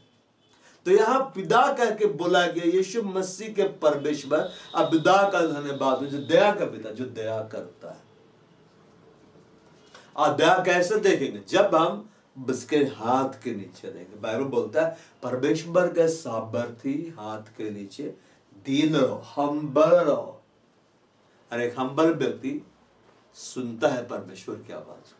तो यहां पिता कह के बोला गया, यीशु मसीह के परमेश्वर, अब पिता का धन्यवाद, जो दया का पिता, जो दया करता है। और दया कैसे देखेंगे? जब हम उसके हाथ के नीचे रहेंगे। बाइबल बोलता है परमेश्वर के सामर्थी हाथ के नीचे दीन रहो, हम्बल रहो। और एक हम्बल व्यक्ति सुनता है परमेश्वर की आवाज,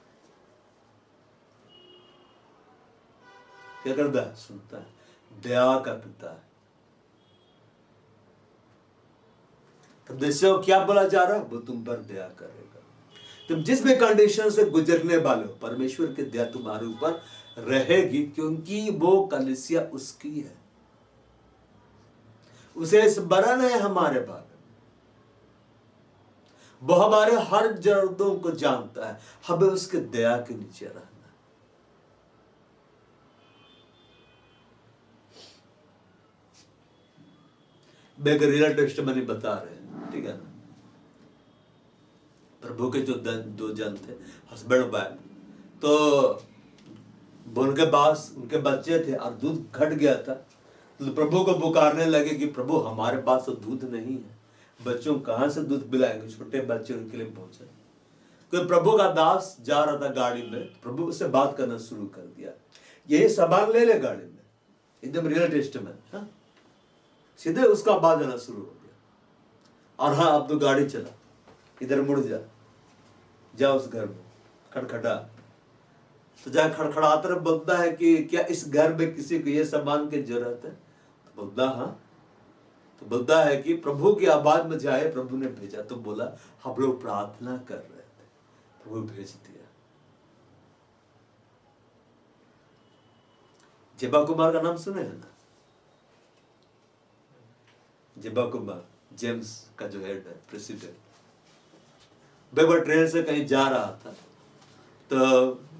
क्या करता है? सुनता है। दया का पिता है। तो देखो क्या बोला जा रहा है? वो तुम पर दया करेगा। तुम जिस भी कंडीशन से गुजरने वाले हो, परमेश्वर की दया तुम्हारे ऊपर रहेगी, क्योंकि वो कलीसिया उसकी है, उसे स्मरण है हमारे बारे में, वो हमारे हर जरूरतों को जानता है, हमें उसके दया के नीचे रहना। रियल टेस्टिमनी बता रहे हैं, ठीक है ना? प्रभु के जो दो जन थे, हस्बैंड वाइफ, तो उनके पास उनके बच्चे थे और दूध घट गया था, तो प्रभु को पुकारने लगे कि प्रभु हमारे पास तो दूध नहीं है, बच्चों कहां से दूध पिलाएंगे, छोटे बच्चे उनके लिए पहुंचे। कोई प्रभु का दास जा रहा था गाड़ी में, प्रभु उससे बात करना शुरू कर दिया, यही सामान ले ले गाड़ी में, एकदम रियल टेस्टिमनी। हाँ, सीधे उसका आवाज आना शुरू हो गया, और हाँ अब तो गाड़ी चला, इधर मुड़ जा उस घर में, खड़खड़ा। तो जहाँ खड़खड़ाते रहे, बोलता है कि क्या इस घर में किसी को ये सामान की जरूरत है? तो बोलता हाँ। तो बोलता है कि प्रभु की आवाज में जाए, प्रभु ने भेजा। तो बोला हम लोग प्रार्थना कर रहे थे, प्रभु भेज दिया। जेबा कुमार का नाम सुने हैं ना? जेबा कुमार, जेम्स का जो हेड है, प्रेसिडेंट, वो ट्रेन से कहीं जा रहा था, तो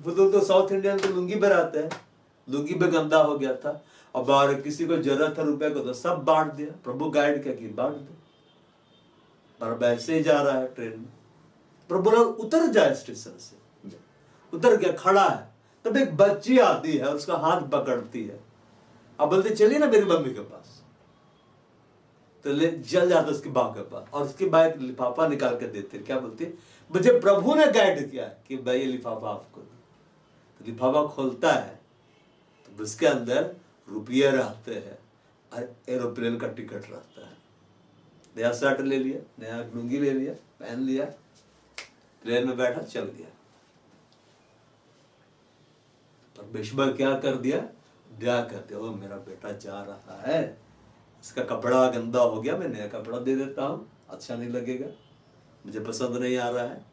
वो तो साउथ इंडियन तो लुंगी पर आते हैं, लुंगी भी गंदा हो गया था, और बाहर किसी को जरूरत था रुपए को तो सब बांट दिया। प्रभु गाइड क्या कि बांट दो, पर वैसे ही जा रहा है ट्रेन में। प्रभु बोला उतर जाए स्टेशन से, उतर गया, खड़ा है। तब एक बच्ची आती है, उसका हाथ पकड़ती है, अब बोलते चलिए ना मेरी मम्मी के पास, तो ले जल जाता उसकी माँ के पास, और उसके बाद लिफाफा निकाल के देते। क्या बोलते, मुझे प्रभु ने गाइड किया कि भाई ये लिफाफा आपको दो। तो लिफाफा खोलता है तो उसके अंदर रुपये रहते हैं और एरोप्लेन का टिकट रहता है। नया शर्ट ले लिया, नया लुंगी ले लिया, पहन लिया, ट्रेन में बैठा, चल गया। परमेश्वर क्या कर दिया, दया कर दिया, वो मेरा बेटा जा रहा है, इसका कपड़ा गंदा हो गया, मैं नया कपड़ा दे देता हूँ, अच्छा नहीं लगेगा, मुझे पसंद नहीं आ रहा है,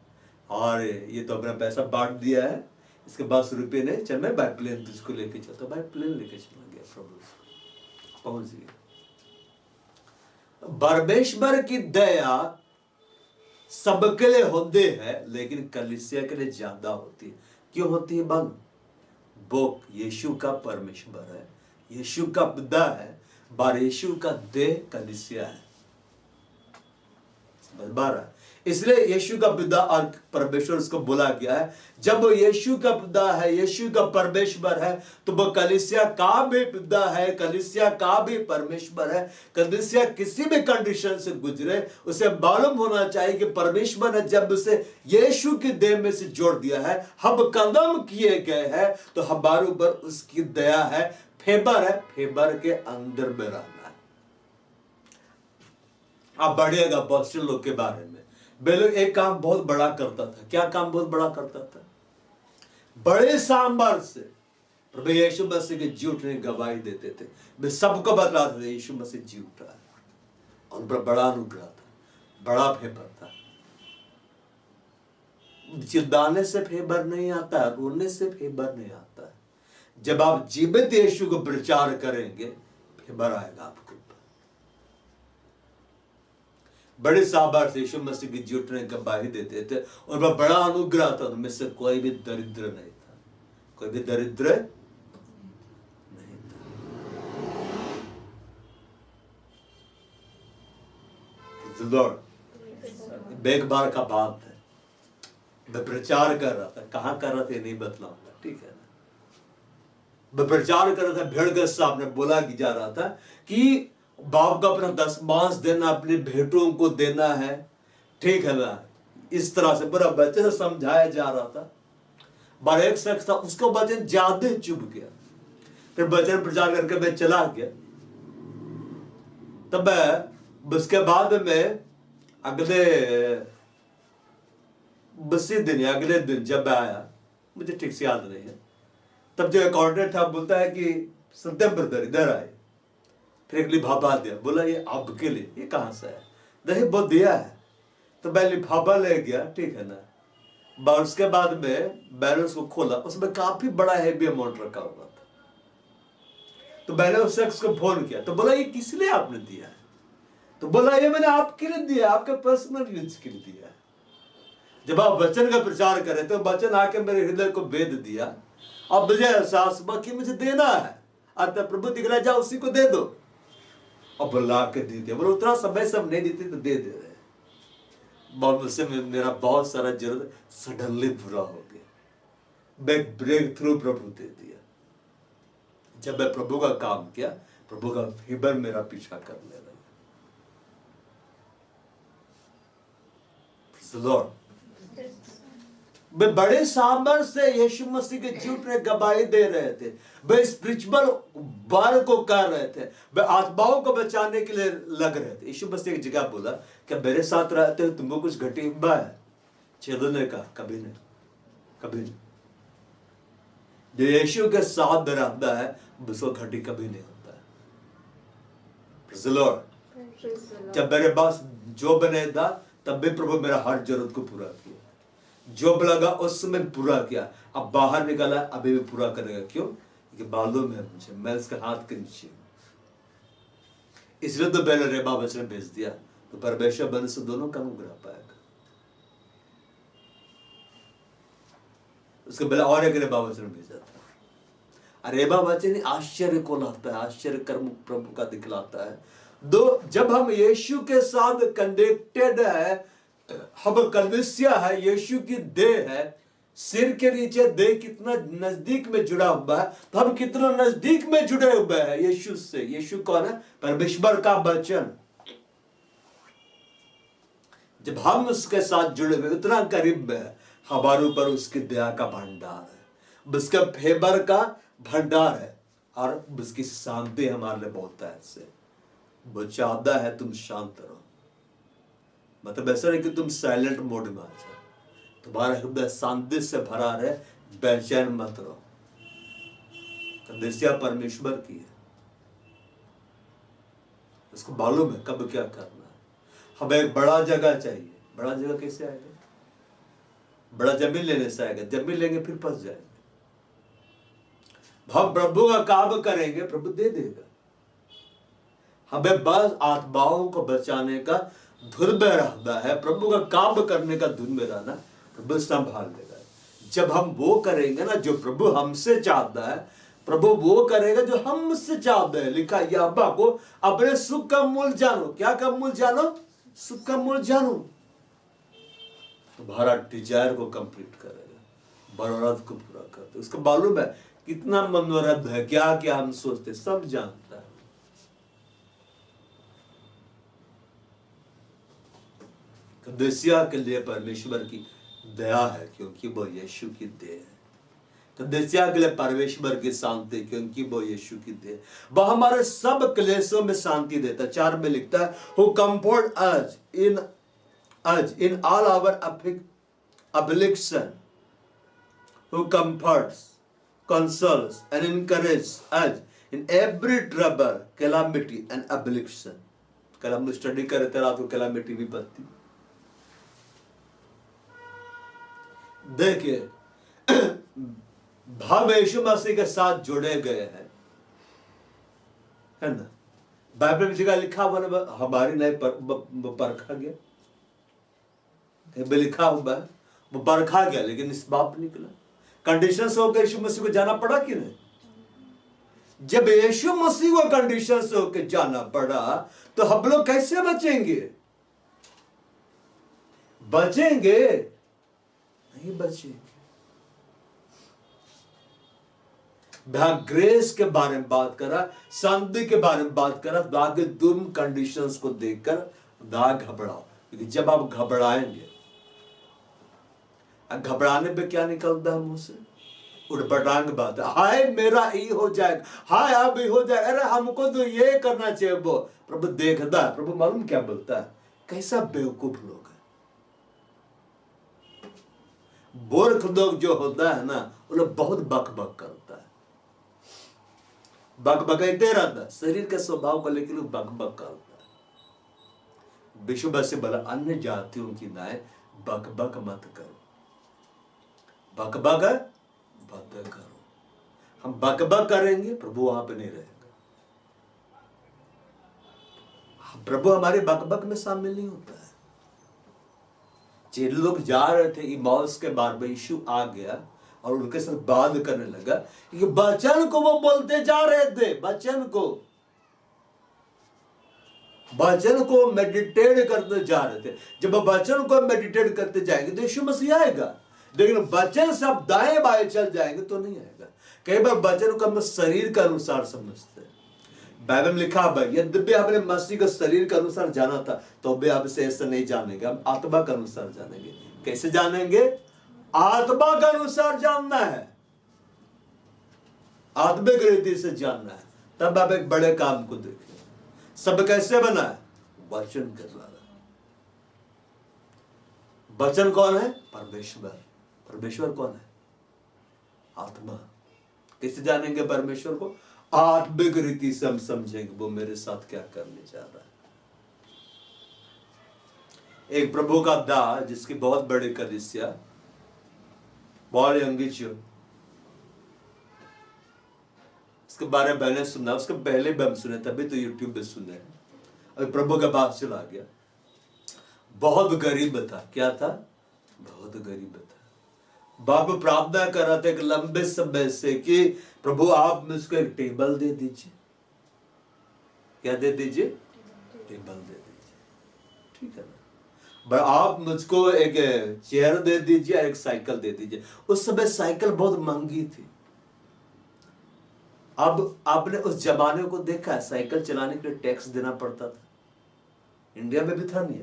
और ये तो अपना पैसा बांट दिया है, इसके पास रुपये नहीं, चल मैं बाय प्लेन तुझको लेके चलता। बाय प्लेन लेके चला गया, प्रभु पहुंच गया। परमेश्वर की दया सबके लिए होती है, लेकिन कलीसिया के लिए ज्यादा होती है। क्यों होती है बल? वो यीशु का परमेश्वर है, यीशु का पिता है, बार यीशु का देह कलीसिया है। बारह, इसलिए यीशु का पिता और परमेश्वर उसको बोला गया है। जब वो यीशु का पिता है, यीशु का परमेश्वर है, तो वो कलीसिया का भी पिता है, कलीसिया का भी परमेश्वर है। कलीसिया किसी भी कंडीशन से गुजरे, उसे मालूम होना चाहिए कि परमेश्वर ने जब उसे यीशु के देह में से जोड़ दिया है, हम कदम किए गए हैं, तो हमारे ऊपर उसकी दया है, फेवर है, फेवर के अंदर में रहना है। आप बढ़िएगा अपोस्टल लोग के बारे में। बेलो एक काम बहुत बड़ा करता था। क्या काम बहुत बड़ा करता था? बड़े सांबर से प्रभु यीशु मसीह के जी उठने की गवाही देते थे। वे सबको बतलाते थे यीशु मसीह जी उठा है, और उन पर बड़ा अनुग्रह था, बड़ा फेवर था। चिल्लाने से फेवर नहीं आता है, रोने से फेवर नहीं आता है। जब आप जीवित यीशु को प्रचार करेंगे, फेवर आएगा आपको। बड़े साहबार से यीशु मसीह की जी उठने की गवाही देते थे, और वह बड़ा अनुग्रह था। उनमें से कोई भी दरिद्र नहीं था, कोई भी दरिद्र नहीं था। एक बार का बात है, मैं प्रचार कर रहा था, कहाँ कर रहा था नहीं बतलाऊंगा, ठीक है ना। मैं प्रचार कर रहा था, भेड़गढ़ साहब ने बोला कि जा रहा था कि बाप का अपना 10 मांस देना, अपने भेंटों को देना है, ठीक है ना। इस तरह से पूरा बच्चे से समझाया जा रहा था। बार एक शख्स था, उसको वचन ज्यादा चुभ गया, फिर वचन प्रचार करके मैं चला गया। तब उसके बाद में अगले अगले दिन जब आया, मुझे ठीक से याद नहीं है, तब जो अकाउंटेंट था बोलता है कि सत्यम ब्रदर इधर आए। फिर एक लिफाफा दिया, बोला ये आपके लिए। ये कहाँ से है? नहीं वो दिया है। तो मैं लिफाफा ले गया, ठीक है ना। उसके बाद में मैंने उसको खोला, उसमें काफी बड़ा हैवी अमाउंट रखा हुआ था। तो मैंने उस शख्स को फोन किया, तो बोला ये किस लिए आपने दिया है? तो बोला ये मैंने आपके लिए दिया, आपके पर्सनल यूज के लिए दिया है। जब आप वचन का प्रचार करें तो वचन आके मेरे हृदय को भेद दिया, अब मुझे एहसास हुआ कि मुझे देना है, अतः प्रभु दिखला जाओ उसी को दे दो। अब बुला के दे दिया। बोले उतना समय सब नहीं देते तो दे दे रहे। मुझसे मेरा बहुत सारा जरूरत सडनली पूरा हो गया। मैं ब्रेक थ्रू प्रभु दे दिया। जब मैं प्रभु का काम किया, प्रभु का फेवर मेरा पीछा करने लगा। लॉर्ड, वे बड़े सामर से यीशु मसीह के जी उठने गवाही दे रहे थे। वे स्पिरिचुअल बार को कर रहे थे, वे आत्माओं को बचाने के लिए लग रहे थे। यीशु मसीह की जगह बोला, क्या मेरे साथ रहते हो तुमको कुछ घटी हुआ है? चलो ने कहा, कभी नहीं, कभी नहीं। जो यीशु के साथ रहता है उसको घटी कभी नहीं होता है। Praise the Lord. जब मेरे पास जो बने था तब भी प्रभु मेरा हर जरूरत को पूरा किया। जॉब लगा उस समय पूरा किया, अब बाहर निकला अभी भी पूरा करेगा। क्यों? क्योंकि बालों में मुझे, मैं उसके हाथ के नीचे, इसलिए तो पहले रेबा वचन भेज दिया, तो परमेश्वर बन से दोनों का अनुग्रह पाएगा। उसके पहले और एक रेबा वचन भेजा था, रेमा वचन आश्चर्य को लाता है, आश्चर्य कर्म प्रभु का दिखलाता है। दो, जब हम यीशु के साथ कनेक्टेड है, हम कलीसिया है, यीशु की देह है, सिर के नीचे देह कितना नजदीक में जुड़ा हुआ है, तो हम कितना नजदीक में जुड़े हुए हैं यीशु से। यीशु कौन है? परमेश्वर का वचन। जब हम उसके साथ जुड़े हुए, उतना करीब में है, हमारे ऊपर उसकी दया का भंडार है, उसका फेवर का भंडार है, और उसकी शांति हमारे लिए बहुत है। ऐसे वो चाहता है तुम शांत रहो, मतलब ऐसा नहीं कि तुम साइलेंट मोड में आ जाओ, तुम्हारा हृदय शांति से भरा रहे, बेचैन मत रहो। कलीसिया परमेश्वर की है, उसको मालूम है कब क्या करना है। हमें एक बड़ा जगह चाहिए। बड़ा जगह कैसे आएगा? बड़ा जमीन लेने से आएगा, जमीन लेंगे फिर फंस जाएंगे। हम प्रभु का काम करेंगे, प्रभु दे देगा। हमें बस आत्माओं को बचाने का धुन में रहना है, प्रभु का काम करने का धुन में रहना, प्रभु संभाल लेगा। जब हम वो करेंगे ना जो प्रभु हमसे चाहता है, प्रभु वो करेगा जो हमसे चाहता है। लिखा यहोवा को अपने सुख का मूल जानो। क्या का मूल जानो? सुख का मूल जानो। तुम्हारा डिजायर को कंप्लीट करेगा, मनोरथ को पूरा करते। उसको मालूम है कितना मनोरथ है, क्या क्या हम सोचते, सब जानता है। कलीसिया के लिए परमेश्वर की दया है, क्योंकि वो यीशु की देह है। कलीसिया के लिए परमेश्वर की शांति, क्योंकि वो यीशु की देह। वह हमारे सब क्लेशों में शांति देता है। 4 में लिखता है, who comfort us in all our affliction, who comforts, consoles, and encourages us in every trouble, calamity, and affliction. कल हम स्टडी कर रहे थे रात को, कैलामिटी भी पत्ती। देखिए, हम यीशु मसीह के साथ जुड़े गए हैं, है ना। बाइबल में जगह लिखा हुआ ना, हमारी नहीं परखा गया, लिखा हुआ है वो परखा गया, लेकिन इस बाप निकला। कंडीशन से होकर यीशु मसीह को जाना पड़ा कि नहीं? जब यीशु मसीह को कंडीशन से होकर जाना पड़ा, तो हम लोग कैसे बचेंगे? बचेंगे नहीं, बचेंगे। ग्रेस के बारे में बात करा, शांति के बारे में बात करा, तो आगे तुम कंडीशंस को देखकर ना घबराओ, क्योंकि जब आप घबराएंगे, घबराने पे क्या निकलता है मुंह से? उड़पटांग बात है, हाय मेरा ये हो जाएगा, हाय अब ये हो जाएगा, अरे हमको तो ये करना चाहिए। वो प्रभु देखता है। प्रभु मालूम क्या बोलता है? कैसा बेवकूफ लोग है। मूर्ख लोग जो होता है ना, वो लोग बहुत बक बक करता है, बक बकते रहता है, शरीर के स्वभाव को लेकर लोग बक बक करता है। विश्व से बोला, अन्य जातियों की नाय बक बक मत करो, बक बक मत करो। हम बक बक करेंगे, प्रभु वहां पे नहीं रहेगा। प्रभु हमारे बक बक में शामिल नहीं होता है। जे लोग जा रहे थे इमाउस के बार में, यीशु आ गया और उनके साथ बात करने लगा, क्योंकि वचन को वो बोलते जा रहे थे, वचन को मेडिटेट करते जा रहे थे। जब वचन को मेडिटेट करते जाएंगे तो यीशु मसीह आएगा, लेकिन वचन सब दाएं बाएं चल जाएंगे तो नहीं आएगा। कई बार वचन को हम शरीर के अनुसार समझते हैं। बाइबल में लिखा है, यद्यपि हमने मसीह को शरीर के अनुसार जाना था, तो भी अब से ऐसा नहीं जानेंगे, हम आत्मा के अनुसार जानेंगे। कैसे जानेंगे? आत्मा के अनुसार जानना है, आत्मिक रीति से जानना है, तब आप एक बड़े काम को देखें। सब कैसे बना है? वचन के द्वारा। वचन कौन है? परमेश्वर। परमेश्वर कौन है? आत्मा। कैसे जानेंगे परमेश्वर को? आत्मिक रीति से हम समझेंगे वो मेरे साथ क्या करने जा रहा है। एक प्रभु का दास, जिसकी बहुत बड़ी कलीसिया, बहुत यंगिचो, उसके बारे में मैंने सुना, उसके पहले भी हम सुने, तभी तो यूट्यूब पे सुने। अभी प्रभु के पास चला गया। बहुत गरीब था। क्या था? बहुत गरीब था। बाप प्रार्थना कर रहा था एक लंबे समय से कि प्रभु आप मुझको एक टेबल दे दीजिए। क्या दे दीजिए? टेबल दे दीजिए, ठीक है ना। पर आप मुझको एक चेयर दे दीजिए, एक साइकिल दे दीजिए। उस समय साइकिल बहुत महंगी थी। अब आपने उस जमाने को देखा है, साइकिल चलाने के लिए टैक्स देना पड़ता था। इंडिया में भी था नहीं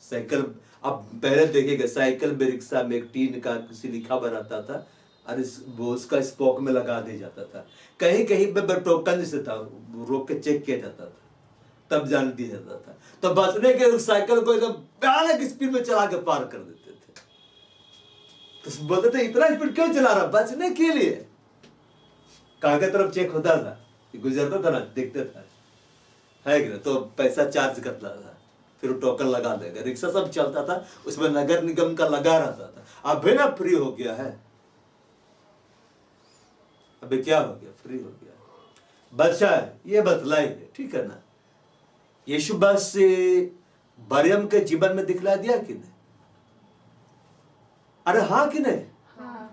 साइकिल। अब पहले देखिएगा साइकिल में, रिक्शा में एक टीन का किसी लिखा हुआ रहता था और वो उसका स्पोक में लगा दिया जाता था। कहीं कहीं पे टोकन से था, रोक के चेक किया जाता था, तब जाने दिया जाता था। तो बचने के उस साइकिल को एकदम भयानक स्पीड में चला के पार कर देते थे। तो बोलते थे इतना स्पीड क्यों चला रहा? बचने के लिए। कहाँ की तरफ चेक होता था, गुजरता था ना, देखते था है कि ना, तो पैसा चार्ज करता था, फिर टोकन लगा देगा। रिक्शा सब चलता था, उसमें नगर निगम का लगा रहता था। अभी ना फ्री हो गया है, अभी क्या हो गया? फ्री हो गया। बच्चा है ये बतलाई है, ठीक है ना। यीशु बस से मरियम के जीवन में दिखला दिया कि नहीं? अरे हाँ कि नहीं? हाँ।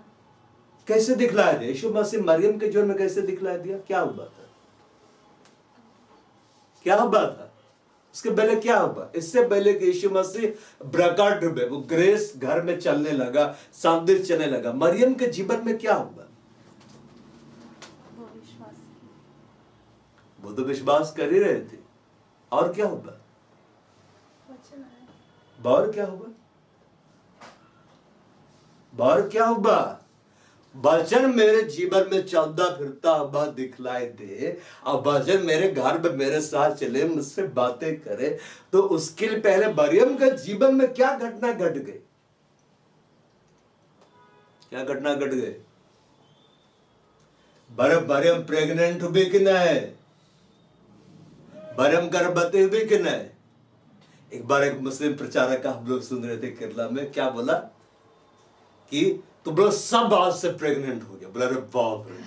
कैसे दिखलाया दिया? यीशु मसीह मरियम के जीवन में कैसे दिखलाया दिया? क्या हुआ था? क्या हुआ था? उसके पहले क्या हुआ? इससे पहले कि यीशु मसीह प्रकट हुए, वो ग्रेस घर में चलने लगा, संदेश चलने लगा। मरियम के जीवन में क्या हुआ? वो तो विश्वास कर ही रहे थे। और क्या हुआ? और क्या हुआ? और क्या हुआ? वचन मेरे जीवन में चलता फिरता हुआ दिखलाई दे, और वचन मेरे घर में मेरे साथ चले, मुझसे बातें करे, तो उसके लिए पहले मरियम के जीवन में क्या घटना घट गई? क्या घटना घट गई? मरियम प्रेग्नेंट हुई कि नहीं? मरियम गर्भवती हुई कि नहीं? एक बार एक मुस्लिम प्रचारक का हम लोग सुन रहे थे केरला में, क्या बोला कि तुम लोग सब बात से प्रेग्नेंट हो गया। बोला अरे बाप रे।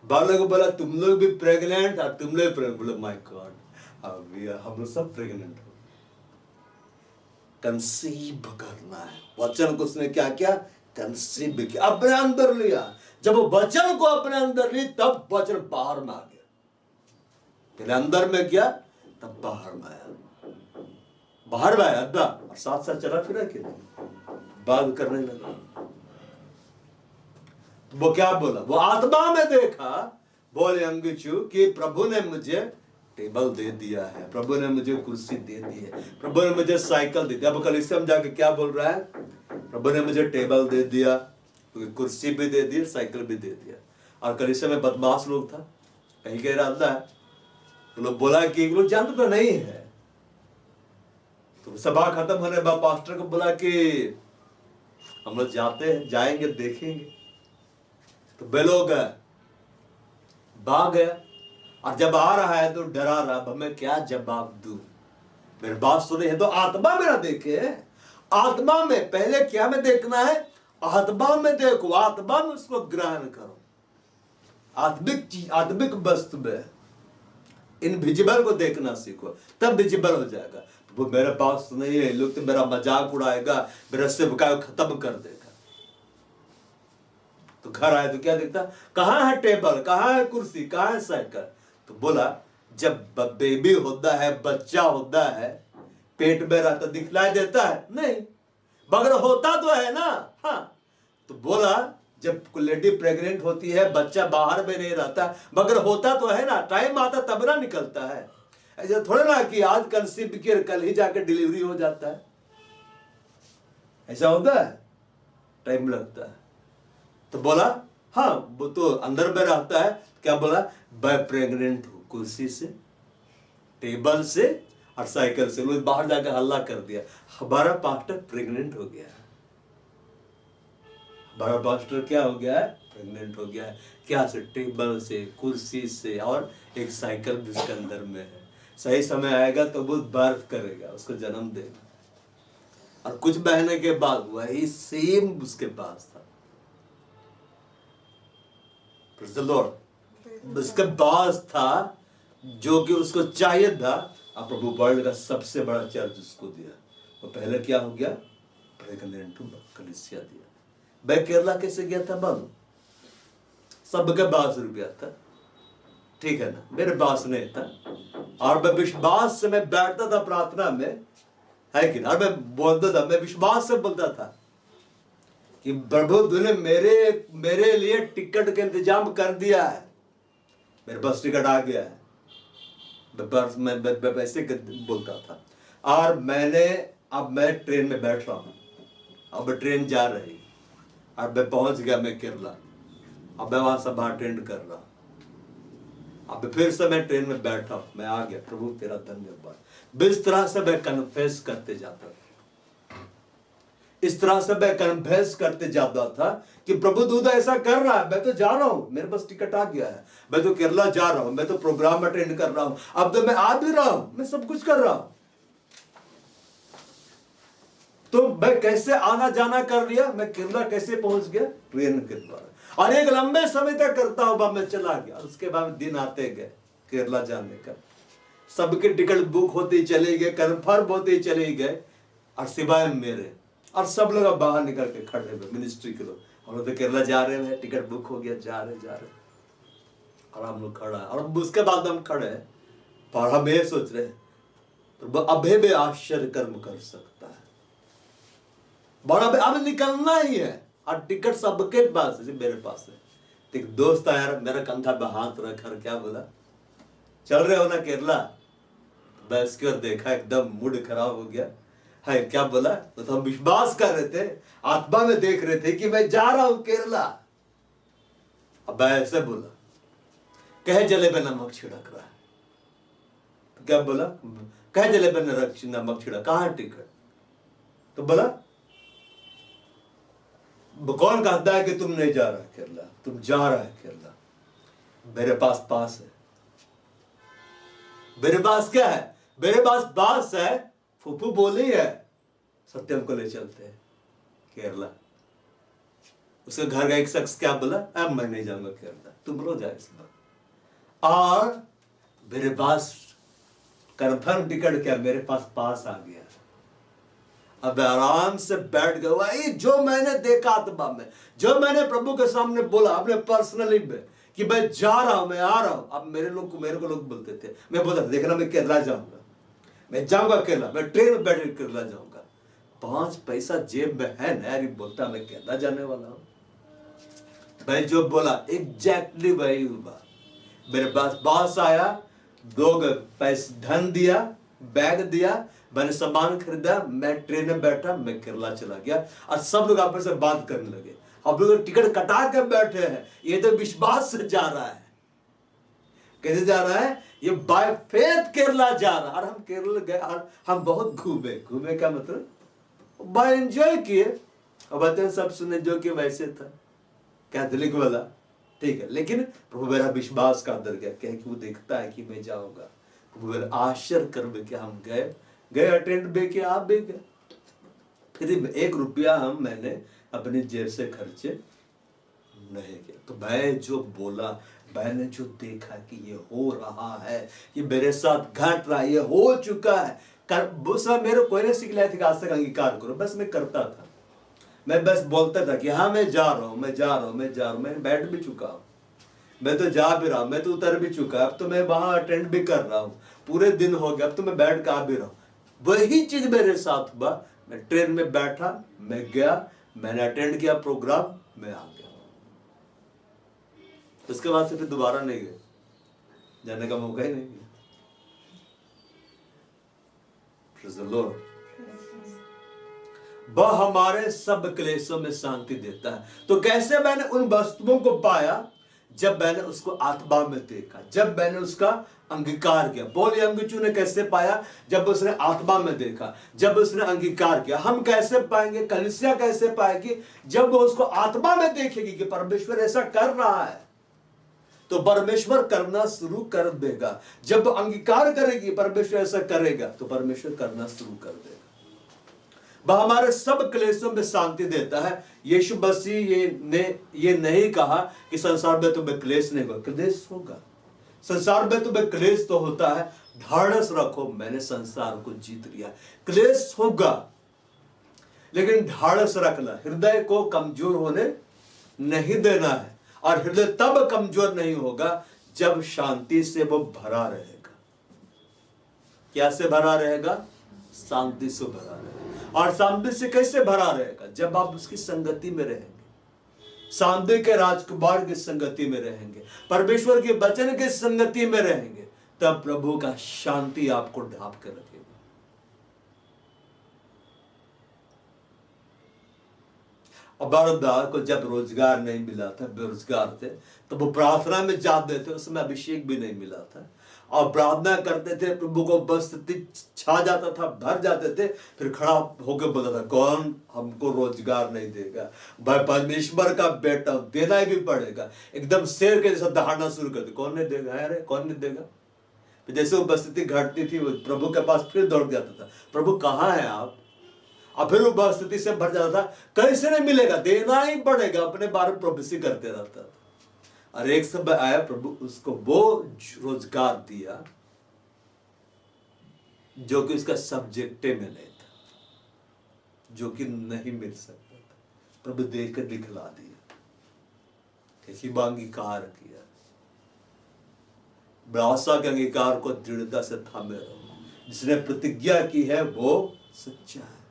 बालों को बोला तुम लोग भी प्रेग्नेंट, और तुम लोग प्रेग्नेंट। बोले माय गॉड, हम लोग सब प्रेग्नेंट हो। कंसीव करना है, वचन को उसने क्या किया? कंसीव किया, अपने अंदर लिया। जब वो वचन को अपने अंदर ली, तब वचन बाहर में आ गया। पहले अंदर में गया, तब बाहर में आया। बाहर में आया अद्दा, और साथ साथ चला फिरा के बात करने लगा। वो क्या बोला? वो आत्मा में देखा, बोले अंगुचू कि प्रभु ने मुझे टेबल दे दिया है, प्रभु ने मुझे कुर्सी दे दी है, प्रभु ने मुझे साइकिल दे दिया। अब कल इससे हम जाके क्या बोल रहा है? प्रभु ने मुझे टेबल दे दिया, कुर्सी भी दे दी, साइकिल भी दे दिया। और कल इससे में बदमाश लोग था, कहीं कह रहा है, तो लोग बोला कि लोग जानते तो नहीं है। तो सभा खत्म होने बाद पास्टर को बोला कि हम लोग जाते हैं, जाएंगे, देखेंगे। तो वे लोग भाग गया, और जब आ रहा है तो डरा रहा, अब मैं क्या जवाब दूं? मेरी बात सुने है तो आत्मा में ना देखे। आत्मा में पहले क्या में देखना है? आत्मा में देखो, आत्मा में उसको ग्रहण करो। आत्मिक चीज, आत्मिक वस्तु में इनविजिबल को देखना सीखो, तब विजिबल हो जाएगा। वो मेरे पास नहीं है, लोग तो मेरा मजाक उड़ाएगा, मेरा सेवकाई खत्म कर देगा। तो घर आए तो क्या देखता? कहाँ है टेबल, कहाँ है कुर्सी, कहाँ है साइकिल? तो बोला जब बेबी होता है, बच्चा होता है, पेट में रहता, दिखलाई देता है नहीं, मगर होता तो है ना। हाँ, तो बोला जब लेडी प्रेग्नेंट होती है, बच्चा बाहर में नहीं रहता, मगर होता तो है ना, टाइम आता तब ना निकलता है। ऐसा थोड़ा ना कि आज कंसीव किया, कल ही जाकर डिलीवरी हो जाता है। ऐसा होता है, टाइम लगता है। तो बोला हाँ, वो तो अंदर में रहता है। क्या बोला? मैं प्रेग्नेंट हूं, कुर्सी से, टेबल से और साइकिल से। लोग बाहर जाकर हल्ला कर दिया, हमारा पास्टर प्रेग्नेंट हो गया है। हमारा पास्टर क्या हो गया है? प्रेग्नेंट हो गया है। क्या से? टेबल से, कुर्सी से, और एक साइकिल भी उसके अंदर में है। सही समय आएगा तो वो बर्थ करेगा, उसको जन्म देगा। और कुछ महीने के बाद वही सेम उसके पास था। उसके पास था जो कि उसको चाहिए था। अब प्रभु वर्ल्ड का सबसे बड़ा चर्च उसको दिया। वो पहले क्या हो गया? प्रेग्नेंट कलीसिया दिया। मैं केरला कैसे गया था मालूम? सबके पास रुपया था, ठीक है ना, मेरे पास नहीं था। और मैं विश्वास से मैं बैठता था प्रार्थना में, है कि ना, और मैं बोलता था, मैं विश्वास से बोलता था कि प्रभु तूने मेरे लिए टिकट का इंतजाम कर दिया है, मेरे पास टिकट आ गया है। मैं वैसे बोलता था। और अब मैं ट्रेन में बैठ रहा हूँ, अब ट्रेन जा रही, अब मैं पहुंच गया मैं केरला, अब मैं वहां सभा अटेंड कर रहा, अब फिर से मैं ट्रेन में बैठा हूं, मैं आ गया, प्रभु तेरा धन्यवाद। इस तरह से मैं कन्फेस करते जाता था, इस तरह से मैं कन्फेस करते जाता था कि प्रभु तू तो ऐसा कर रहा है, मैं तो जा रहा हूं, मेरे पास टिकट आ गया है, मैं तो केरला जा रहा हूं, मैं तो प्रोग्राम अटेंड कर रहा हूं, अब तो मैं आ भी रहा हूं, मैं सब कुछ कर रहा हूं। तो मैं कैसे आना जाना कर लिया, मैं केरला कैसे पहुंच गया? ट्रेन के द्वारा। और एक लंबे समय तक करता हुआ मैं चला गया। उसके बाद दिन आते गए केरला जाने का, सबके टिकट बुक होते ही चले गए, कन्फर्म होते ही चले गए, और सिवाय मेरे। और सब लोग बाहर निकल के खड़े हुए, मिनिस्ट्री के लोग, हम लोग तो केरला जा रहे हैं, टिकट बुक हो गया, जा रहे। और हम लोग खड़ा है, और उसके बाद हम खड़े हैं, और हम ये सोच रहे हैं अभी भी आश्चर्य कर्म कर सकता है, बड़ा अब निकलना ही है, और टिकट सबके पास है, मेरे पास है। एक दोस्त आया, मेरा कंधा पे हाथ रखकर क्या बोला, चल रहे हो ना केरला? मैं इसकी ओर देखा, एकदम मूड खराब हो गया है। क्या बोला? तो हम विश्वास कर रहे थे, आत्मा में देख रहे थे कि मैं जा रहा हूं केरला। अब मैं ऐसे बोला, कहे जले पे नमक छिड़क रहा है। तो क्या बोला? कहे जले पे नमक छिड़क, कहां टिकट? तो बोला, कौन कहता है कि तुम नहीं जा रहा है केरला? तुम जा रहा है केरला, मेरे पास है। मेरे पास क्या है? मेरे पास है, फूफू बोली है, सत्यम को ले चलते हैं केरला। उसके घर का एक शख्स क्या बोला, अब मैं नहीं जाऊंगा केरला, तुम लोग जाए इस बार। और मेरे पास कन्फर्म टिकट क्या, मेरे पास आ गया। अब आराम से बैठ गए, वही जो मैंने देखा आत्मा में, जो मैंने प्रभु के सामने बोला अपने पर्सनली में कि मैं जा रहा हूं, मैं आ रहा हूं। अब मेरे को लोग बोलते थे, मैं बोलता देखना मैं केरला जाऊंगा, मैं जाऊंगा केरला, मैं ट्रेन में बैठ कर केरला जाऊंगा। 5 पैसा जेब में है ना यार, बोलता मैं केरला जाने वाला हूं। मैं जो बोला एग्जैक्टली वही हुआ। मेरे पास बॉस आया, 2 पैसे धन दिया, बैग दिया, मैंने सामान खरीदा, मैं ट्रेन में बैठा, मैं केरला चला गया। और सब लोग आपस में बात करने लगे, अब लोग टिकट कटा कर बैठे हैं, ये तो विश्वास से जा रहा है। कैसे जा रहा है? ये बाय फेथ केरला जा रहा है। और हम केरला गए और हम बहुत घूमे का मतलब बाय एंजॉय किए। अब बातें सब सुने जो कि वैसे था कैथोलिक वाला, ठीक है, लेकिन प्रभु मेरा विश्वास का अंदर गया, कह कि वो देखता है कि मैं जाऊंगा। प्रभु मेरा आश्चर्य कर्म के हम गए अटेंड भी किया, आप भी गए। फिर 1 रुपया मैंने अपनी जेब से खर्चे नहीं किया। तो मैं जो बोला, मैंने जो देखा कि ये हो रहा है, ये मेरे साथ घट रहा है, ये हो चुका है। मेरे कोई नहीं सिखलाया था कि आज तक अंगीकार करो, बस मैं करता था। मैं बस बोलता था कि हाँ मैं जा रहा हूँ, मैं बैठ भी चुका हूँ, मैं तो जा भी रहा हूँ, मैं तो उतर भी चुका, अब तो मैं वहां अटेंड भी कर रहा हूँ, पूरे दिन हो गया, अब तो मैं बैठ कर आ भी रहा हूँ। वही चीज मेरे साथ हुआ। मैं ट्रेन में बैठा, मैं गया, मैंने अटेंड किया प्रोग्राम, मैं आ गया। उसके बाद से फिर दोबारा नहीं गए, जाने का मौका ही नहीं मिला। Praise the Lord। वह हमारे सब क्लेशों में शांति देता है। तो कैसे मैंने उन वस्तुओं को पाया? जब मैंने उसको आत्मा में देखा, जब मैंने उसका अंगीकार किया। पौल यंगचू ने कैसे पाया? जब उसने आत्मा में देखा, जब उसने अंगीकार किया। हम कैसे पाएंगे? कलीसिया कैसे पाएगी? जब वो उसको आत्मा में देखेगी कि परमेश्वर ऐसा कर रहा है, तो परमेश्वर करना शुरू कर देगा। जब अंगीकार करेगी परमेश्वर ऐसा करेगा, तो परमेश्वर करना शुरू कर देगा। वह हमारे सब क्लेशों में शांति देता है। यीशु मसीह ये नहीं कहा कि संसार में तुम्हें क्लेश नहीं होगा, क्लेश होगा। संसार में तुम्हें क्लेश तो होता है, ढाढ़स रखो, मैंने संसार को जीत लिया। क्लेश होगा, लेकिन ढाढ़स रखना, हृदय को कमजोर होने नहीं देना है। और हृदय तब कमजोर नहीं होगा जब शांति से वो भरा रहेगा। क्या से भरा रहेगा? शांति से भरा रहेगा। और शांति से कैसे भरा रहेगा? जब आप उसकी संगति में रहेंगे, शांति के राजकुमार की संगति में रहेंगे, परमेश्वर के वचन की संगति में रहेंगे, तब प्रभु का शांति आपको ढांप के रखेगा। अबरदार को जब रोजगार नहीं मिला था, बेरोजगार थे, तो वो प्रार्थना में जाते थे, उसमें अभिषेक भी नहीं मिला था, और प्रार्थना करते थे, प्रभु को बस छा जाता था, भर जाते थे, फिर खड़ा होकर बोलता था, कौन हमको रोजगार नहीं देगा? भाई परमेश्वर का बेटा, देना ही भी पड़ेगा। एकदम शेर के जैसा दहाड़ना शुरू कर दे, कौन नहीं देगा? अरे कौन नहीं देगा? जैसे उपस्थिति घटती थी, वो प्रभु के पास फिर दौड़ जाता था, प्रभु कहाँ है आप? और फिर उपस्थिति से भर जाता था, कैसे नहीं मिलेगा? देना ही पड़ेगा। अपने बारे में प्रोफेसी करते रहता था। और एक समय आया, प्रभु उसको वो रोजगार दिया जो कि उसका सब्जेक्टे में नहीं था, जो कि नहीं मिल सकता था। प्रभु देकर दिखला दिया, कैसी अंगीकार किया। आशा के अंगीकार को दृढ़ता से थामे रहो, जिसने प्रतिज्ञा की है वो सच्चा है।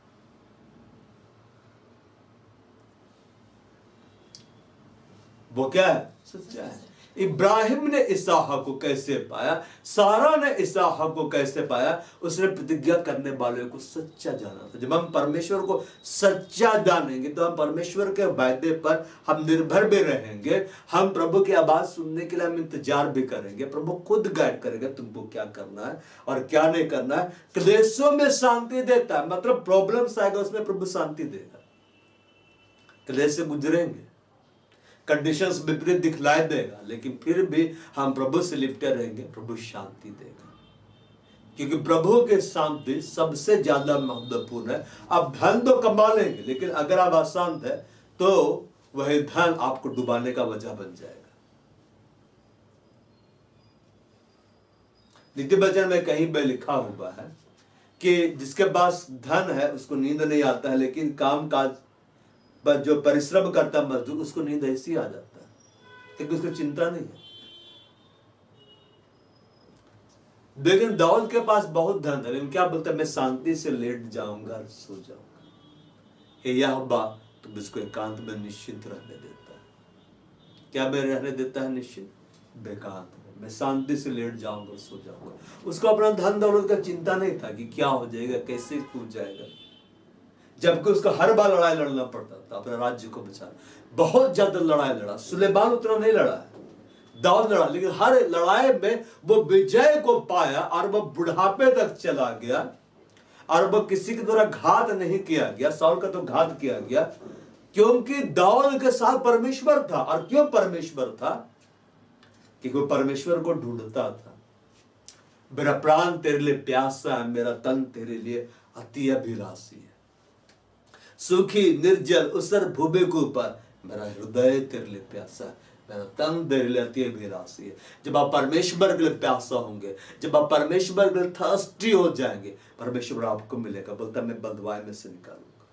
वो क्या है? सच्चा है। इब्राहिम ने इसहाक को कैसे पाया? सारा ने इसहाक को कैसे पाया? उसने प्रतिज्ञा करने वाले को सच्चा जाना था। जब हम परमेश्वर को सच्चा जानेंगे तो हम परमेश्वर के वायदे पर हम निर्भर भी रहेंगे। हम प्रभु की आवाज सुनने के लिए हम इंतजार भी करेंगे। प्रभु खुद गाइड करेगा तुमको क्या करना है और क्या नहीं करना है। क्लेशों में शांति देता है, मतलब प्रॉब्लम्स आएगा उसमें प्रभु शांति देगा। क्लेश से गुजरेंगे, कंडीशंस विपरीत दिखलाई देगा, लेकिन फिर भी हम प्रभु से लिपटे रहेंगे, प्रभु शांति देगा। क्योंकि प्रभु के शांति सबसे ज्यादा महत्वपूर्ण है। आप धन तो कमा लेंगे, लेकिन अगर आप अशांत है तो वह धन आपको डुबाने का वजह बन जाएगा। नीति वचन में कहीं पे लिखा हुआ है कि जिसके पास धन है उसको नींद नहीं आता है, लेकिन काम काज पर जो परिश्रम करता मजदूर उसको नींद ऐसी आ जाता है, क्योंकि उसको चिंता नहीं है। लेकिन दाऊद के पास बहुत धन है, लेकिन क्या बोलता है? मैं शांति से लेट जाऊंगा, सो जाऊंगा। हे यहोवा, तुम इसको एकांत में निश्चिंत रहने देता है। क्या मैं रहने देता है? निश्चिंत, बेकांत में। मैं शांति से लेट जाऊंगा, सो जाऊंगा। उसको अपना धन दौलत का चिंता नहीं था कि क्या हो जाएगा, कैसे टूट जाएगा, जबकि उसको हर बार लड़ाई लड़ना पड़ता था अपने राज्य को बचाना। बहुत ज्यादा लड़ाई लड़ा। सुलेमान उतना नहीं लड़ा है, दाऊद लड़ा, लेकिन हर लड़ाई में वो विजय को पाया और वो बुढ़ापे तक चला गया। और वो किसी के द्वारा घात नहीं किया गया। साउल का तो घात किया गया, क्योंकि दाऊद के साथ परमेश्वर था। और क्यों परमेश्वर था? क्योंकि वो परमेश्वर को ढूंढता था। मेरा प्राण तेरे लिए प्यासा है, मेरा तन तेरे लिए अति अभिलाषी है। सूखी निर्जल उसर भूमि के ऊपर मेरा हृदय तेरे लिए प्यासा है, मेरा तन तेरे लिए अति अभिलाषी है। जब आप परमेश्वर के लिए प्यासा होंगे, जब आप परमेश्वर के लिए थर्स्टी हो जाएंगे, परमेश्वर आपको मिलेगा। बोलता मैं बंधुआई में से निकालूंगा।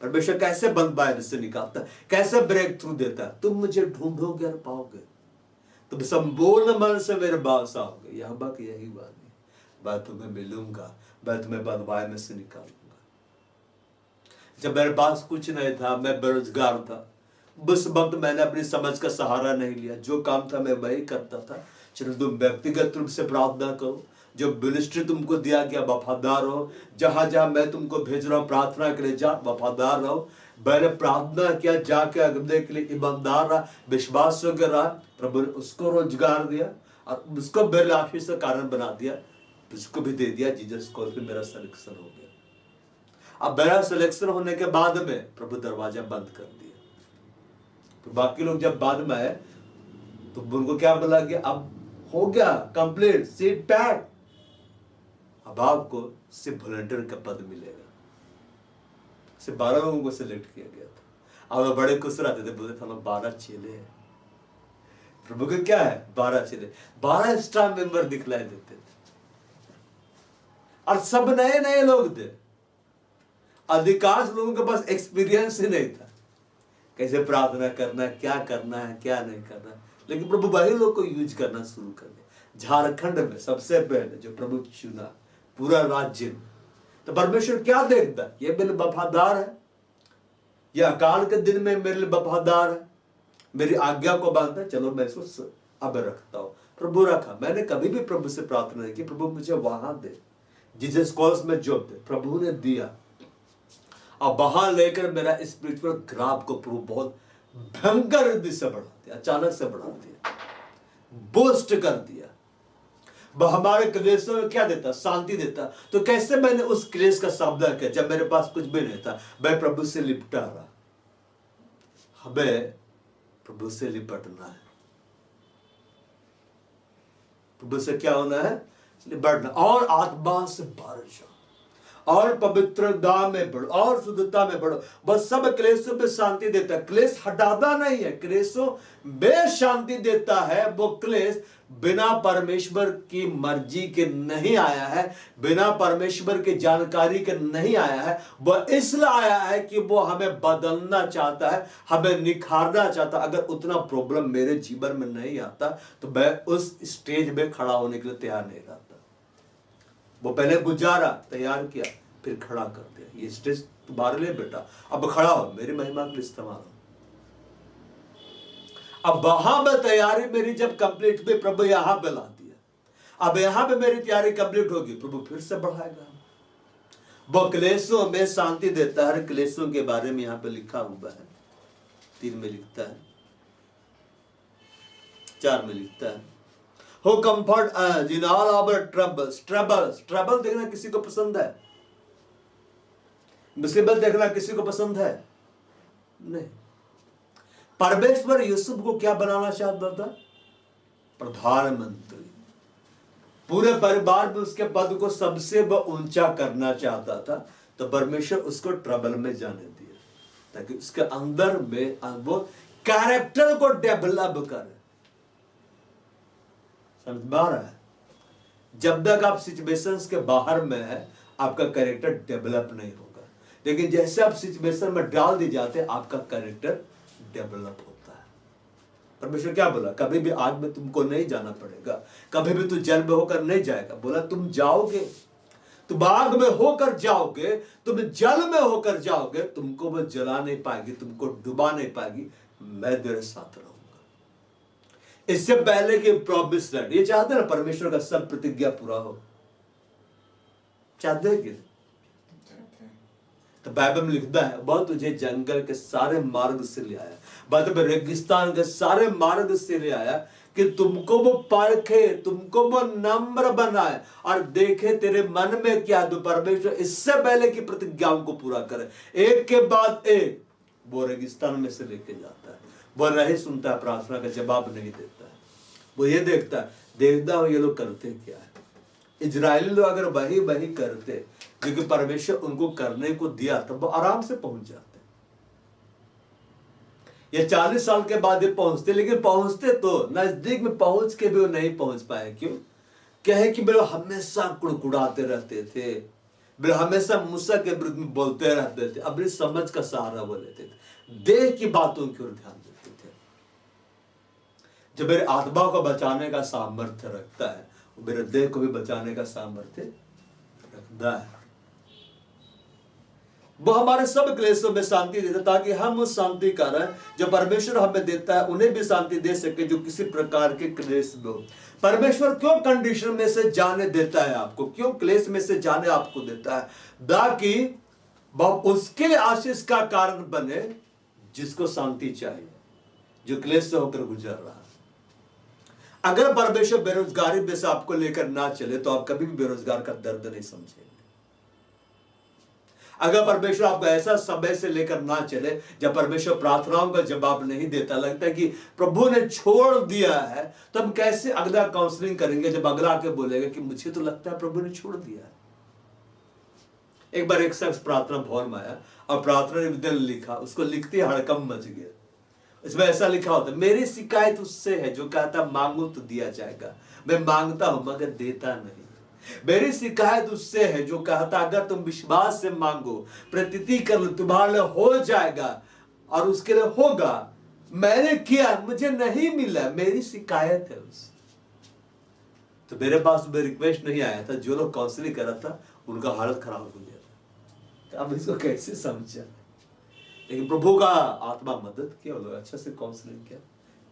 परमेश्वर कैसे बंधुआई में से निकालता है, कैसे ब्रेक थ्रू देता है? तुम मुझे ढूंढोगे और पाओगे, तुम संपूर्ण मन से मेरे पास आओगे। यहोवा की यही वाणी है, मैं तुम्हें मिलूंगा, मैं तुम्हें बंधुआई में से निकालूंगा। जब मेरे पास कुछ नहीं था, मैं बेरोजगार था, उस वक्त मैंने अपनी समझ का सहारा नहीं लिया। जो काम था मैं वही करता था। चलो तुम व्यक्तिगत रूप से प्रार्थना करो, जो मिनिस्ट्री तुमको दिया गया वफादार रहो। जहां जहां मैं तुमको भेज रहा हूँ प्रार्थना के लिए जा, वफादार रहो। मैंने प्रार्थना किया, जाके अगले के लिए ईमानदार रहा, विश्वास योग्य रहा। प्रभु ने उसको रोजगार दिया और उसको मेरे आशीष का कारण बना दिया, उसको भी दे दिया। जीसस कॉल पे मेरा सिलेक्शन हो गया। अब मेरा सिलेक्शन होने के बाद में प्रभु दरवाजा बंद कर दिया। तो बाकी लोग जब बाद में आए तो उनको क्या बोला गया? अब हो गया कंप्लीट, सीट पैक। अब आपको सिर्फ वॉलंटियर का पद मिलेगा। सिर्फ 12 लोगों को सिलेक्ट किया गया था। अब बड़े खुश रहते थे, बोलते थे 12 चेले हैं। प्रभु के क्या है? 12 चेले, 12 स्टाफ मेंबर दिखलाई देते थे और सब नए नए लोग थे। अधिकांश लोगों के पास एक्सपीरियंस ही नहीं था कैसे प्रार्थना करना है, क्या करना है, क्या नहीं करना। लेकिन प्रभु वही लोग को यूज करना शुरू कर दिया। झारखंड में सबसे पहले जो प्रभु चुना पूरा राज्य में, तो परमेश्वर क्या देखता, ये मेरे वफादार है, ये अकाल के दिन में मेरे लिए वफादार है, मेरी आज्ञा को बांधता है, चलो मैं इसको अब रखता हूं। प्रभु रखा। मैंने कभी भी प्रभु से प्रार्थना नहीं की प्रभु मुझे वहां दे, जीसस कॉल्स में जॉब दे, प्रभु ने दिया। अब वहां लेकर मेरा स्पिरिचुअल ग्राफ को प्रभु बहुत भयंकर रीति से बढ़ा दिया, अचानक से बढ़ा दिया, बूस्ट कर दिया। वह हमारे क्लेशों में क्या देता, शांति देता। तो कैसे मैंने उस क्लेश का सामना किया जब मेरे पास कुछ भी नहीं था, मैं प्रभु से लिपटा रहा। हमें प्रभु से लिपटना है, प्रभु से क्या होना है, लिपटना। और आत्मा से भर जाओ और पवित्रता में बढ़ो और शुद्धता में बढ़ो। बस सब क्लेशों में शांति देता है। क्लेश हटाता नहीं है, क्लेशों में शांति देता है। वो क्लेश बिना परमेश्वर की मर्जी के नहीं आया है, बिना परमेश्वर की जानकारी के नहीं आया है। वह इसलिए आया है कि वो हमें बदलना चाहता है, हमें निखारना चाहता है। अगर उतना प्रॉब्लम मेरे जीवन में नहीं आता तो मैं उस स्टेज में खड़ा होने के लिए तैयार नहीं रहता। वो पहले गुजारा, तैयार किया, फिर खड़ा कर दिया। ये स्टेज तुम्हारे लिए बेटा, अब खड़ा हो, मेरी महिमा के लिए इस्तेमाल हो। अब वहां पे तैयारी मेरी जब कंप्लीट हुई, प्रभु यहां पे ला दिया। अब यहां पे मेरी तैयारी कंप्लीट होगी, प्रभु फिर से बढ़ाएगा। वो क्लेशों में शांति देता है। क्लेशों के बारे में यहां पे लिखा हुआ है, 3 में लिखता है, 4 में लिखता है, हो comfort us in all our troubles. Trouble देखना किसी को पसंद है? मुसीबत देखना किसी को पसंद है? नहीं। परमेश्वर यूसुफ को क्या बनाना चाहता था? प्रधानमंत्री। पूरे परिवार में उसके पद को सबसे ऊंचा करना चाहता था। तो परमेश्वर उसको ट्रबल में जाने दिया ताकि उसके अंदर में वो कैरेक्टर को डेवलप करे। समझ में आ रहा है? जब तक आप सिचुएशंस के बाहर में है, आपका कैरेक्टर डेवलप नहीं होगा। लेकिन जैसे आप सिचुएशन में डाल दी जाते हैं, आपका कैरेक्टर डेवलप होता है। परमेश्वर क्या बोला? कभी भी आग में तुमको नहीं जाना पड़ेगा, कभी भी तू जल में होकर नहीं जाएगा। बोला तुम जाओगे, तुम आग में होकर जाओगे, तुम जल में होकर जाओगे, तुमको वो जला नहीं पाएगी, तुमको डुबा नहीं पाएगी, मैं तेरे साथ रहूंगा। इससे पहले कि प्रॉमिस लैंड, ये चाहते ना परमेश्वर का सब प्रतिज्ञा पूरा हो? चाहते हैं कि? तो बाइबल में लिखता है, वह तुझे जंगल के सारे मार्ग से ले आया, मतलब रेगिस्तान के सारे मार्ग से ले आया कि तुमको वो परखे, तुमको वो नम्र बनाए और देखे तेरे मन में क्या। तो परमेश्वर इससे पहले कि प्रतिज्ञाओं को पूरा करे, एक के बाद एक वो रेगिस्तान में से लेके जाता है। वो नहीं सुनता है, प्रार्थना का जवाब नहीं देता है। वो ये देखता हो ये लोग करते क्या है। इजरायली लोग अगर वही करते क्योंकि परमेश्वर उनको करने को दिया, तब वो आराम से पहुंच जाते। ये 40 साल के बाद ये पहुंचते, लेकिन पहुंचते तो नजदीक में पहुंच के भी वो नहीं पहुंच पाए। क्यों? क्या है कि वे हमेशा कुड़कुड़ाते रहते थे, वे हमेशा मूसा के विरुद्ध में बोलते रहते थे, अपनी समझ का सहारा वो लेते थे, देह की बातों की ओर ध्यान देते थे। जब मेरे आत्मा को बचाने का सामर्थ्य रखता है, वो मेरे देह को भी बचाने का सामर्थ्य रखता है। वो हमारे सब क्लेशों में शांति देता ताकि हम उस शांति कारण जो परमेश्वर हमें देता है उन्हें भी शांति दे सके जो किसी प्रकार के क्लेश में हो। परमेश्वर क्यों कंडीशन में से जाने देता है आपको, क्यों क्लेश में से जाने आपको देता है? ताकि वह उसके आशीष का कारण बने जिसको शांति चाहिए, जो क्लेश से होकर गुजर रहा है। अगर परमेश्वर बेरोजगारी में से आपको लेकर ना चले तो आप कभी भी बेरोजगार का दर्द नहीं समझेंगे। अगर परमेश्वर आपको ऐसा समय से लेकर ना चले जब परमेश्वर प्रार्थनाओं का जवाब नहीं देता, लगता है कि प्रभु ने छोड़ दिया है, तो हम कैसे अगला काउंसलिंग करेंगे जब अगला आके बोलेगा कि मुझे तो लगता है प्रभु ने छोड़ दिया है। एक बार एक शख्स प्रार्थना भवन में आया और प्रार्थना निवेदन लिखा, उसको लिखते हड़कंप मच गया। इसमें ऐसा लिखा होता, मेरी शिकायत उससे है जो कहता मांगो तो दिया जाएगा, मैं मांगता हूं मगर देता नहीं। मेरी शिकायत उससे है जो कहता अगर तुम विश्वास से मांगो, प्रतीति कर लो, तुम्हारे लिए हो जाएगा, और उसके लिए होगा। मैंने किया, मुझे नहीं मिला, मेरी शिकायत है उससे। तो मेरे पास में रिक्वेस्ट नहीं आया था, जो लोग काउंसलिंग कर रहा था उनका हालत खराब हो गया था। तो अब इसको कैसे समझा? लेकिन प्रभु का आत्मा मदद किया, लोग अच्छा से काउंसलिंग किया,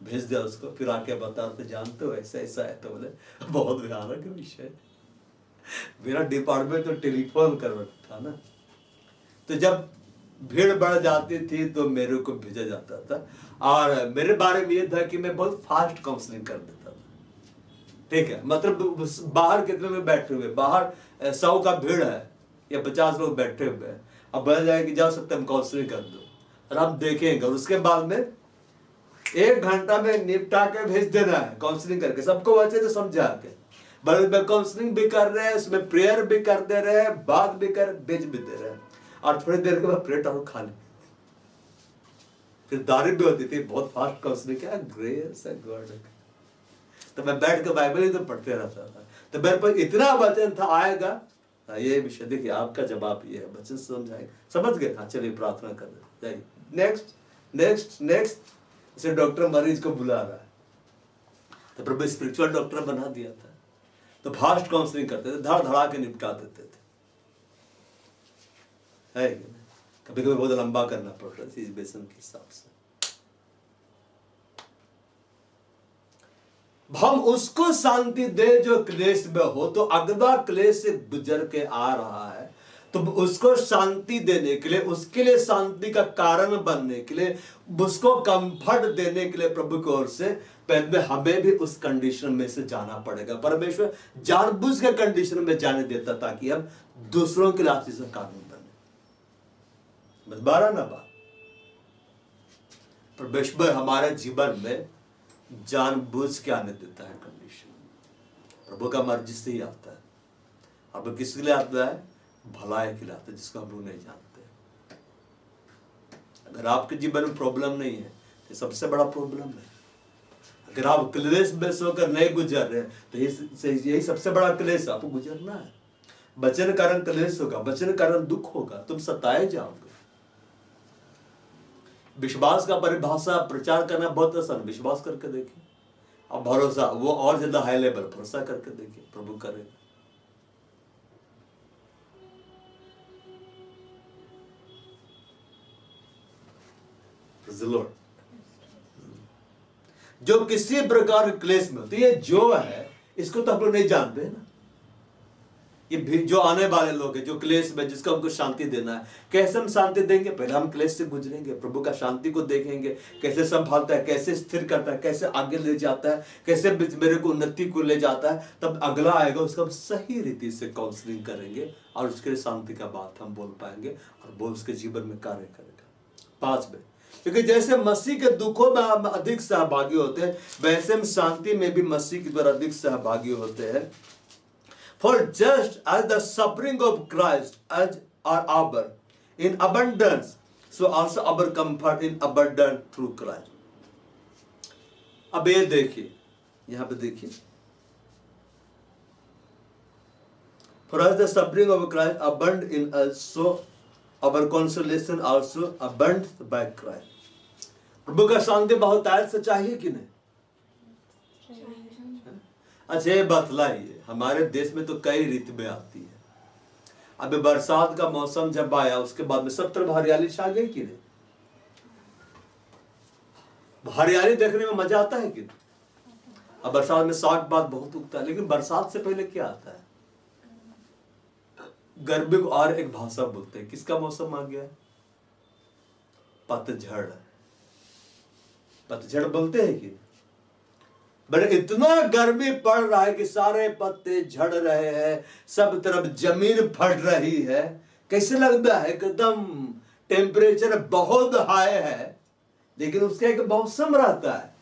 भेज दिया उसको। फिर आके बता, तो जानते हो ऐसा ऐसा है। तो बोले बहुत भयानक विषय। मेरा डिपार्टमेंट तो टेलीफोन कर था ना, तो जब भीड़ बढ़ जाती थी तो मेरे को भेजा जाता था, और मेरे बारे में ये था कि मैं बहुत फास्ट काउंसलिंग कर देता था। ठीक है, मतलब बाहर कितने में बैठे हुए, बाहर 100 का भीड़ है या 50 लोग बैठे हुए हैं, अब बोला जाए कि जा सकते हम काउंसलिंग कर दो, और हम देखेंगे, और उसके बाद में 1 घंटा में निपटा के भेज देना है काउंसलिंग करके, सबको अच्छे से समझा के। बल्कि काउंसलिंग भी कर रहे हैं, उसमें प्रेयर भी कर दे रहे हैं, बात भी कर, भेज भी दे रहे हैं, और थोड़ी देर के बाद प्लेट और खा ले। फिर दारू भी होती थी, बहुत फास्ट काउंसलिंग। क्या ग्रेस है गॉड। तो मैं बैठ के बाइबल ही तो पढ़ते रहता था। तो मेरे पर इतना वचन था आएगा, ये विषय देखिए, आपका जवाब ये है, वचन समझाएगा, समझ गए। हाँ चलिए प्रार्थना कर रहे, नेक्स्ट नेक्स्ट नेक्स्ट। इसे डॉक्टर मरीज को बुला रहा है, तो प्रभु स्पिरिचुअल डॉक्टर बना दिया था, तो फास्ट काउंसलिंग करते थे, धड़ धड़ा के निपटा देते थे। है कभी कभी बहुत लंबा करना पड़ता है इस बेसन के हिसाब से। हम उसको शांति दे जो क्लेश में हो, तो अगला क्लेश से गुजर के आ रहा है, तो उसको शांति देने के लिए, उसके लिए शांति का कारण बनने के लिए, उसको कंफर्ट देने के लिए प्रभु की ओर से पहले हमें भी उस कंडीशन में से जाना पड़ेगा। परमेश्वर जानबूझ के कंडीशन में जाने देता ताकि हम दूसरों के लिए आशीष का कारण बने। बस 12 ना बात। परमेश्वर हमारे जीवन में जानबूझ के आने देता है कंडीशन, प्रभु का मर्जी से ही आता है। अब किसके लिए आता है? भलाई के लिए आता है, जिसको हम लोग नहीं जानते। अगर आपके जीवन में प्रॉब्लम नहीं है तो सबसे बड़ा प्रॉब्लम है। अगर आप क्लेश में होकर नहीं गुजर रहे तो यही सबसे बड़ा क्लेश आपको गुजरना है। वचन कारण क्लेश होगा, वचन कारण दुख होगा, तुम सताए जाओगे। विश्वास का परिभाषा प्रचार करना बहुत आसान, विश्वास करके देखिए। अब भरोसा वो और ज्यादा हाई लेवल, भरोसा करके देखिए, प्रभु करेगा। जो किसी प्रकार के क्लेश में, तो ये जो है इसको तो हम लोग नहीं जानते ना। ये जो आने वाले लोग हैं जो क्लेश में, जिसको हमको शांति देना है, कैसे हम शांति देंगे? पहले हम क्लेश से गुजरेंगे, प्रभु का शांति को देखेंगे, कैसे संभालता है, कैसे स्थिर करता है, कैसे आगे ले जाता है, कैसे मेरे को उन्नति को ले जाता है। तब अगला आएगा, उसका हम सही रीति से काउंसलिंग करेंगे और उसके लिए शांति का बात हम बोल पाएंगे और वो उसके जीवन में कार्य करेगा। 5 में, क्योंकि जैसे मसीह के दुखों में हम अधिक सहभागी होते हैं, वैसे हम शांति में भी मसीह के द्वारा अधिक सहभागी होते हैं। For just as the suffering of Christ as are our in abundance, so also our comfort in abundance through Christ. अब ये देखिए, यहाँ पे देखिए, For as the suffering of Christ abund in us, so our consolation also abund by Christ. प्रभु का शांति बहुत oil से चाहिए कि नहीं? अच्छा ये बतलाइए, हमारे देश में तो कई ऋतुएं आती है। अभी बरसात का मौसम जब आया उसके बाद में सब तरफ हरियाली छा गई कि नहीं? हरियाली देखने में मजा आता है कि नहीं? अब बरसात में साग पात बहुत उगता है, लेकिन बरसात से पहले क्या आता है? गर्मी को और एक भाषा बोलते हैं। किसका मौसम आ गया है? पतझड़। पतझड़ बोलते हैं कि बड़े इतना गर्मी पड़ रहा है कि सारे पत्ते झड़ रहे हैं, सब तरफ जमीन फट रही है। कैसे लगता है? एकदम टेम्परेचर बहुत हाई है, लेकिन उसका एक मौसम रहता है।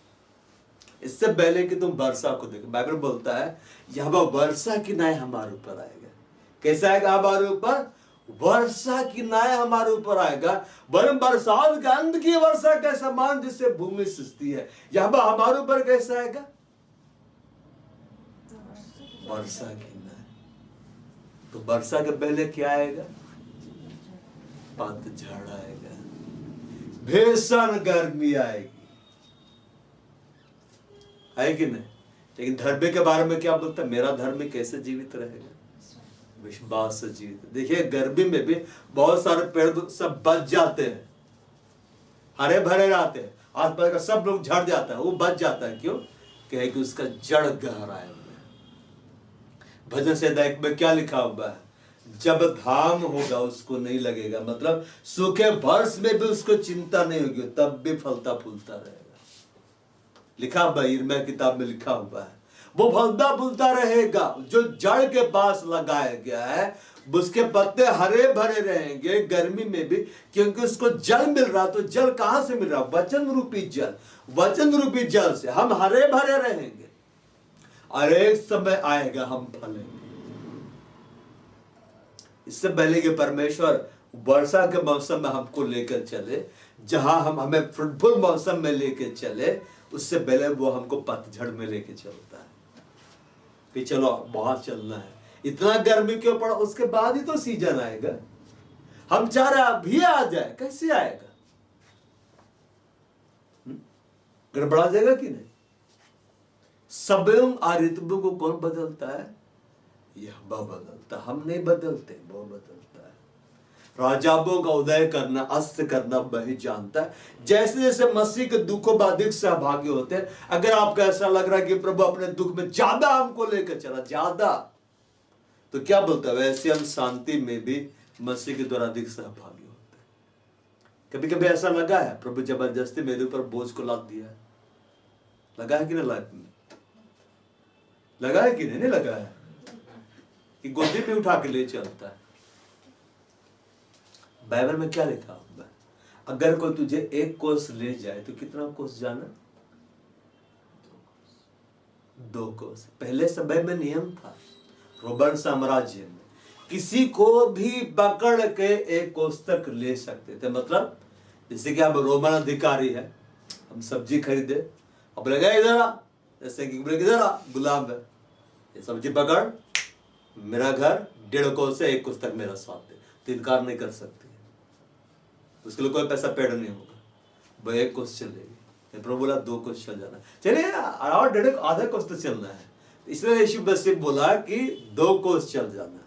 इससे पहले कि तुम वर्षा को देखो, बाइबल बोलता है यह वर्षा की नाय हमारे ऊपर आएगा। कैसा आएगा हमारे ऊपर? वर्षा की नाय हमारे ऊपर आएगा। वरन बरसात के अंत की वर्षा के समान जिससे भूमि सिंचती है, यह हमारे ऊपर कैसा आएगा? वर्षा की नाय। तो वर्षा के पहले क्या आएगा? पतझड़ आएगा, भीषण गर्मी आएगी, है कि नहीं? लेकिन धर्मी के बारे में क्या बोलता है? मेरा धर्मी कैसे जीवित रहेगा? विश्वास से जीवित। देखिए गर्मी में भी बहुत सारे पेड़ सब बच जाते हैं, हरे भरे रहते हैं, आसपास का सब लोग झड़ जाता है, वो बच जाता है। क्यों? कि उसका जड़ गहरा है। भजन संहिता में क्या लिखा हुआ है? जब धाम होगा उसको नहीं लगेगा, मतलब सूखे वर्ष में भी उसको चिंता नहीं होगी, तब भी फलता फूलता रहेगा। लिखा हुआ यिर्मयाह किताब में लिखा हुआ है, वो फलता फूलता रहेगा जो जड़ के पास लगाया गया है, उसके पत्ते हरे भरे रहेंगे गर्मी में भी, क्योंकि उसको जल मिल रहा। तो जल कहां से मिल रहा? वचन रूपी जल। वचन रूपी जल से हम हरे भरे रहेंगे और एक समय आएगा हम फलेंगे। इससे पहले कि परमेश्वर वर्षा के मौसम में हमको लेकर चले, जहां हम हमें फ्रूटफुल मौसम में लेकर चले, उससे पहले वो हमको पतझड़ में लेके चलता है कि चलो बहुत चलना है। इतना गर्मी क्यों पड़ा? उसके बाद ही तो सीजन आएगा। हम चाह रहे अभी आ जाए, कैसे आएगा? गड़बड़ा जाएगा कि नहीं? समय और ऋतु को कौन बदलता है? यहोवा बदलता, हम नहीं बदलते, वो बदलता है। राजाओं का उदय करना, अस्त करना वही जानता है। जैसे जैसे मसीह के दुखों में अधिक सहभागी होते हैं, अगर आपको ऐसा लग रहा है कि प्रभु अपने दुख में ज्यादा हमको लेकर चला, ज्यादा, तो क्या बोलता है? वैसे हम शांति में भी मसीह के द्वारा अधिक सहभागी होते हैं। कभी कभी ऐसा लगा है प्रभु जबरदस्ती मेरे ऊपर बोझ को लाद दिया है? लगा है कि नहीं? लाइफ में लगा है कि नहीं लगा है? कि गोदी पे उठा के ले चलता है। बाइबल में क्या लिखा हुआ है? अगर कोई तुझे एक कोस ले जाए तो कितना कोस जाना? 2 कोस। पहले समय में नियम था, रोमन साम्राज्य में किसी को भी पकड़ के 1 कोस तक ले सकते थे। मतलब जैसे कि हम रोमन अधिकारी है, हम सब्जी खरीदे, अब लगा इधर आ, जैसे कि इधर आ, गुलाम है, ये सब्जी पकड़, मेरा घर 1.5 कोस से 1 कोस तक मेरा साथ दे, तो इनकार नहीं कर सकती। उसके लिए कोई पैसा पेड़ नहीं होगा, वो 1 कोस चलेगी। प्रभु बोला 2 कोस चल जाना, चलिए और 1.5 आधा कोस तो चलना है। इसलिए यीशु मसीह बोला कि 2 कोस चल जाना।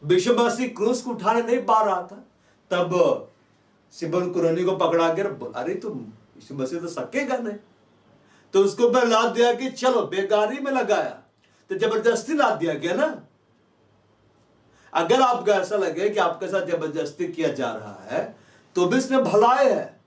यीशु मसीह क्रूस को उठाने नहीं पा रहा था, तब सिमोन कुरेनी को पकड़ा कर, अरे तुम यीशु मसीह तो सकेगा नहीं, तो उसको ऊपर लाद दिया कि चलो, बेगारी में लगाया, तो जबरदस्ती लाद दिया गया ना। अगर आपको ऐसा लगे कि आपके साथ जबरदस्ती किया जा रहा है, तो भी इसमें भलाई है।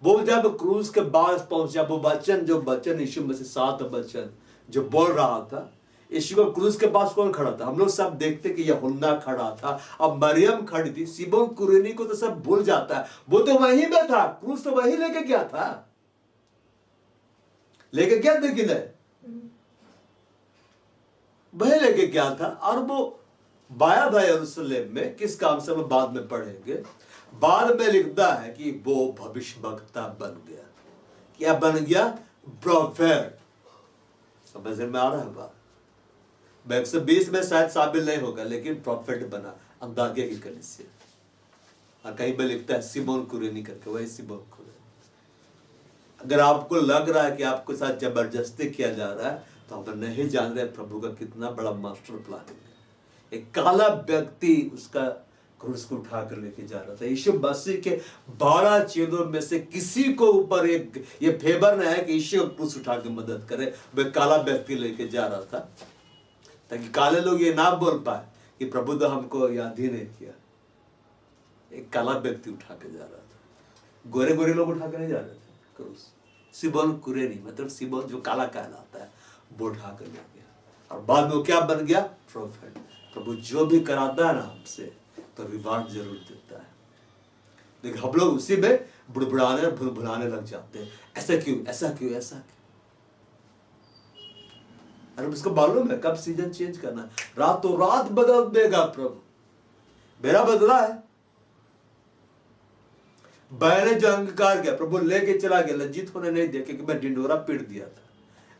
वो जब क्रूस के पास पहुंचा, वो वचन, जो वचन यीशु मसीह 7 वचन जो बोल रहा था, यीशु को क्रूस के पास कौन खड़ा था? हम लोग सब देखते कि यूहन्ना खड़ा था, अब मरियम खड़ी थी। सिमोन कुरेनी को तो सब भूल जाता है, वो तो वहीं पे था, क्रूस तो वहीं लेके गया था, लेके क्या थे कि नहीं, वहीं लेके गया था। और वो बाया था यरूशलेम में, किस काम से, वो बाद में पढ़ेंगे। बाद में लिखता है कि वो भविष्यवक्ता बन गया। क्या बन गया? प्रोफेट। समझ में आ रहा है बात? 120 में शायद शामिल नहीं होगा, लेकिन प्रोफेट बना अंताकिया की कलीसिया। और कहीं पे लिखता है सिमोन कुरेनी करके, वही सिमोन कुरेनी। अगर आपको लग रहा है कि आपके साथ जबरदस्ती किया जा रहा है, तो आप नहीं जान रहे प्रभु का कितना बड़ा मास्टर प्लानिंग है। एक काला व्यक्ति उसका क्रूस को उठा कर लेके जा रहा था। यीशु मसीह के 12 चेलों में से किसी को ऊपर एक ये फेवर नहीं है कि यीशु क्रूस उठा के मदद करे। वह काला व्यक्ति लेके जा रहा था, ताकि काले लोग ये ना बोल पाए कि प्रभु तो हमको याद ही नहीं किया। एक काला व्यक्ति उठा के जा रहा था, गोरे गोरे लोग उठा के नहीं जा रहे थे क्रूस। सिमोन कुरेनी, मतलब सिमोन जो काला कहलाता है, वो उठा कर ले गया। और बाद में क्या बन गया? प्रोफेट। प्रभु जो भी कराता है ना हमसे, तो रिवार्ड जरूर देता है। लेकिन हम लोग उसी में बुड़बुड़ाने और भुलभुलाने लग जाते हैं, ऐसा क्यों, ऐसा क्यों, ऐसा क्यों। अरे उसको मालूम है कब सीजन चेंज करना है, रातों रात बदल देगा प्रभु। मेरा बदला है। मैंने जो अंगीकार किया, प्रभु लेके चला गया, लज्जित होने नहीं दिया, क्योंकि मैं ढिंडोरा पीट दिया था।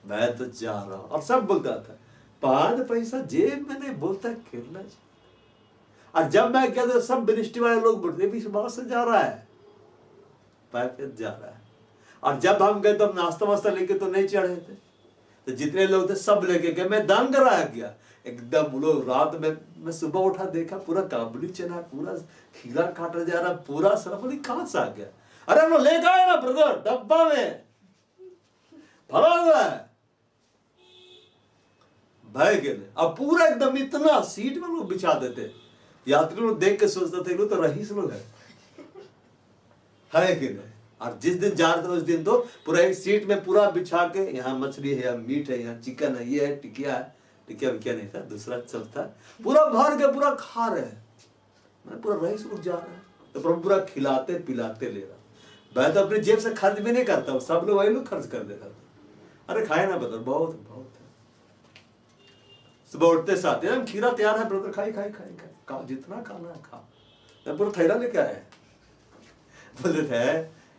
मैं तो जा रहा हूं, और सब बोलता था 5 पैसा जेब में नहीं, बोलता केरला। और जब मैं कहता सब मिनिस्ट्री वाले लोग बोलते भी वहां से जा रहा है, पैदल जा रहा है। और जब हम गए तो हम नाश्ता वास्ता लेके तो नहीं चढ़े थे, तो जितने लोग थे सब लेके गए। मैं दान कराया गया एकदम। वो लोग रात में, मैं सुबह उठा देखा पूरा काबुली चना, पूरा खीरा काटा जा रहा, पूरा सरफ। कहां से आ गया? अरे वो लेके आए ना ब्रदर, डब्बा में भरा हुआ है भाई के लिए। अब पूरा एकदम इतना सीट में लोग बिछा देते, यात्री लोग देख के सोचते थे लोग तो रईस लोग है कि नहीं। और जिस दिन जा रहे थे उस दिन तो पूरा एक सीट में पूरा बिछा के, यहाँ मछली है, यहाँ मीट है, यहाँ चिकन है, ये है, टिकिया है। टिकिया विकिया नहीं था, दूसरा सब था। पूरा भर के पूरा खा रहे हैं। मैं पूरा रईस लोग जा रहा है तो प्रभु पूरा खिलाते पिलाते ले रहा। मैं तो अपनी जेब से खर्च भी नहीं करता, सब लोग वही लोग खर्च कर देता था। अरे खाए ना ब्रदर, बहुत बहुत है। सुबह उठते साथ हम खीरा तैयार है ब्रदर, खाई खाई खाई खाई खा, जितना खाना है खा। मैं पूरा थैला लेके आया, बोलते थे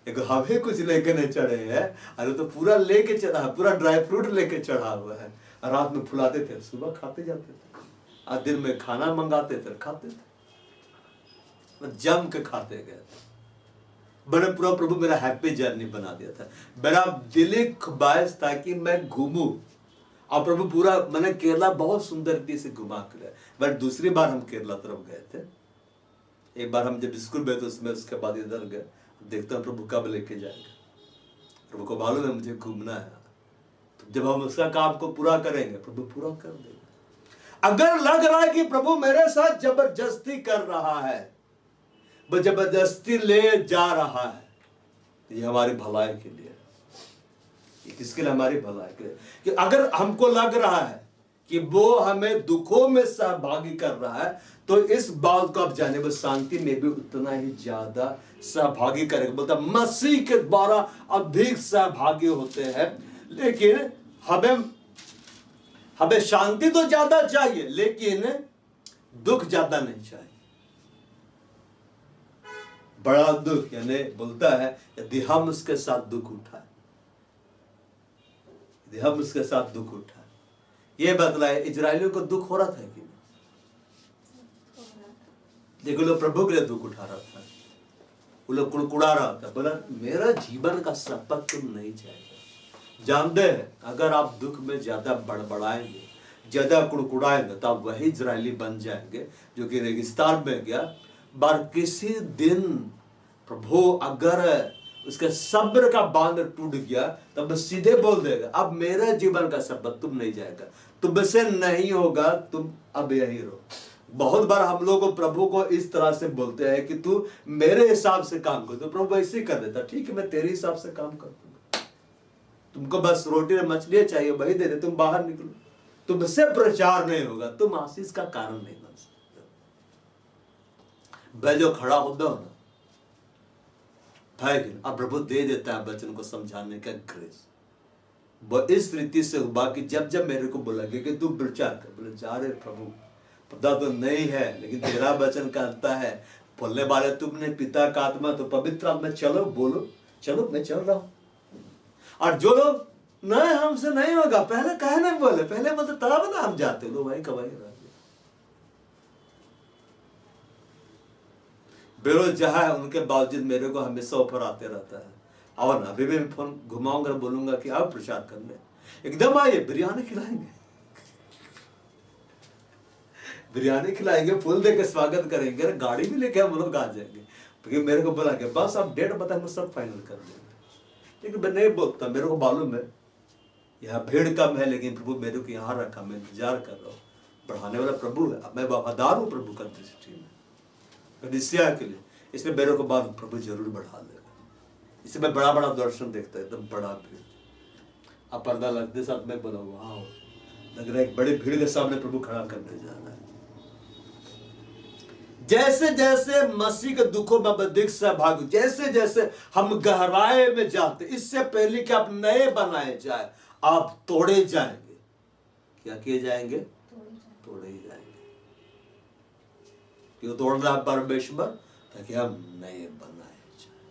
एक हमें कुछ लेके नहीं चढ़े हैं। अरे तो पूरा लेके चढ़ा, पूरा ड्राई फ्रूट लेके चढ़ा हुआ है। रात में फुलाते थे, सुबह खाते जाते थे। आज दिन में खाना मंगाते थे, खाते थे, जम के खाते गए। बड़े पूरा प्रभु मेरा हैप्पी जर्नी बना दिया था। मेरा दिली ख्वाहिश था कि मैं घूमूं। और प्रभु पूरा, मैंने केरला बहुत सुंदर रीति से घुमा कर। बट दूसरी बार हम केरला तरफ गए थे। एक बार हम जब स्कूल में थे उसमें, उसके बाद इधर गए। देखते हैं प्रभु कब लेके जाएगा। प्रभु को मालूम है मुझे घूमना है, तो जब हम उसका काम को पूरा करेंगे प्रभु पूरा कर देगा। अगर लग रहा है कि प्रभु मेरे साथ जबरदस्ती कर रहा है, वो जबरदस्ती ले जा रहा है, ये हमारी भलाई के लिए, ये किसके लिए? हमारी भलाई के लिए। कि अगर हमको लग रहा है कि वो हमें दुखों में सहभागी कर रहा है, तो इस बात को आप जाने, वो शांति में भी उतना ही ज्यादा सहभागी करेगा। बोलता मसीह के द्वारा अधिक सहभागी होते हैं। लेकिन हमें शांति तो ज्यादा चाहिए, लेकिन दुख ज्यादा नहीं चाहिए। बड़ा दुख, यानी बोलता है यदि हम उसके साथ दुख उठाए, यदि हम उसके साथ दुख उठाए। ये बतलाए इजरायलियों को दुख हो रहा था कि देखो, लोग प्रभु के लिए दुख उठा रहा था। वो लोग कुड़कुड़ा रहा था, बोला मेरा जीवन का सपथ तुम नहीं जाएगा। जानते हैं अगर आप दुख में ज्यादा बड़बड़ाएंगे, ज्यादा कुड़कुड़ाएंगे, तो आप वही इजरायली बन जाएंगे जो कि रेगिस्तान में गया। बार किसी दिन प्रभु अगर उसके सब्र का बांध टूट गया, तब सीधे बोल देगा अब मेरा जीवन का सपथ तुम नहीं जाएगा, तुमसे नहीं होगा, तुम अब यहीं रहो। बहुत बार हम लोग प्रभु को इस तरह से बोलते हैं कि तू मेरे हिसाब से काम कर, तो प्रभु ऐसे ही कर देता, ठीक है मैं तेरे हिसाब से काम कर दूंगा, तुमको बस रोटी और मछलियां चाहिए वही दे दे, तुम बाहर निकलो, तुमसे प्रचार नहीं होगा, तुम आशीष का कारण नहीं बन सकते। वह जो खड़ा होता हो ना भाई, अब प्रभु दे देता है वचन को समझाने का ग्रेस। वो इस रीति से हुआ कि जब जब मेरे को बोला कि तू प्रचार कर, बोले जा रहे प्रभु पता तो नहीं है, लेकिन तेरा वचन कहता है, बोलने वाले तुमने पिता का आत्मा तो पवित्र आत्मा, चलो बोलो, चलो मैं चल रहा हूं। और जो लोग नहीं हमसे नहीं होगा, पहले कहे नहीं बोले, पहले बोलते तब ना हम जाते, लो भाई कवाई रह बेरोजगार है, उनके बावजूद मेरे को हमेशा ऑफर आते रहता है। और अभी भी मैं फोन घुमाऊंगा, बोलूंगा कि आप प्रचार करने, एकदम आइए, बिरयानी खिलाएंगे, बिरयानी खिलाएंगे, फूल देकर स्वागत करेंगे, गाड़ी भी लेके हम लोग आ जाएंगे। क्योंकि मेरे को बोला कि बस आप डेट बता, हम सब फाइनल कर देंगे। लेकिन मैं नहीं बोलता, मेरे को मालूम है यहाँ भीड़ कम है, लेकिन प्रभु मेरे को यहाँ रखा, मैं इंतजार कर रहा हूँ। बढ़ाने वाला प्रभु है, मैं वफादार हूँ प्रभु का दृष्टि में, कलीसिया के लिए। इसलिए मेरे को बाद प्रभु जरूर बढ़ा देगा। इसलिए मैं बड़ा बड़ा दर्शन देखता है, एकदम बड़ा भीड़। अब पर्दा लगते साथ मैं बोला वाह, लग रहा है एक बड़ी भीड़ के सामने प्रभु खड़ा करने जा रहा है। जैसे जैसे मसीह के दुखों में अधिक सहभागी, जैसे जैसे हम गहराई में जाते, इससे पहले कि आप नए बनाए जाए, आप तोड़े जाएंगे। क्या किए जाएंगे? तोड़े ही जाएंगे। क्यों तोड़ रहा है परमेश्वर? ताकि हम नए बनाए जाए।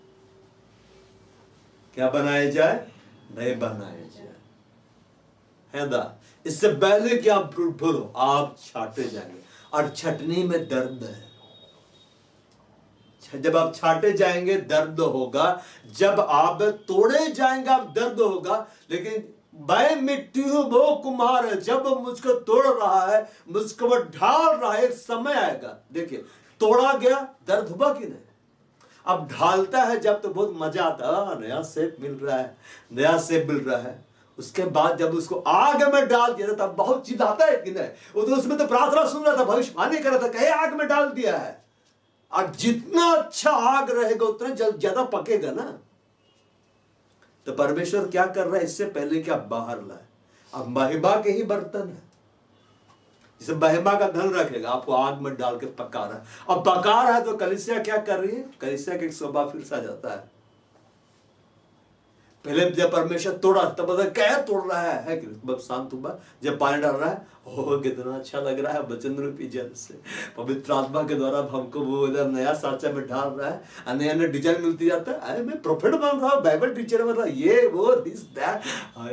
क्या बनाए जाए? नए बनाए जाए। है ना। इससे पहले कि आप बोलो आप छाटे जाएंगे, और छटनी में दर्द है। जब आप छाटे जाएंगे दर्द होगा, जब आप तोड़े जाएंगे आप दर्द होगा। लेकिन मैं मिट्टी हूं, वो कुम्हार है, जब मुझको तोड़ रहा है, मुझको वो ढाल रहा है, एक समय आएगा। देखिए तोड़ा गया दर्द हुआ कि नहीं। अब ढालता है जब तो बहुत मजा आता है, नया सेब मिल रहा है, नया सेब मिल रहा है। उसके बाद जब उसको आग में डाल दिया तब बहुत चिल्लाता है कि नहीं। वो तो उसमें तो प्रार्थना सुन रहा था, भविष्यवाणी कर रहा था, कहे आग में डाल दिया है। और जितना अच्छा आग रहेगा उतना ज्यादा पकेगा ना। तो परमेश्वर क्या कर रहा है, इससे पहले कि आप बाहर लाए, अब महिमा के ही बर्तन है, जिसे महिमा का धन रखेगा, आपको आग में डाल के पका रहा है। अब पका रहा है तो कलीसिया क्या कर रही है, कलीसिया का एक स्वभाव फिर से आ जाता है। पहले जब परमेश्वर तोड़ा तब पता क्या तोड़ रहा है कि बस शांत हुआ। जब पानी डाल रहा है, ओह कितना अच्छा लग रहा है, वचन रूपी जल से पवित्र आत्मा के द्वारा हमको वो इधर नया साचा में डाल रहा है, नया नया डिजाइन मिलती जाता है। अरे मैं प्रोफेट बन रहा हूँ, बाइबल टीचर बन रहा हूँ, ये वो this that.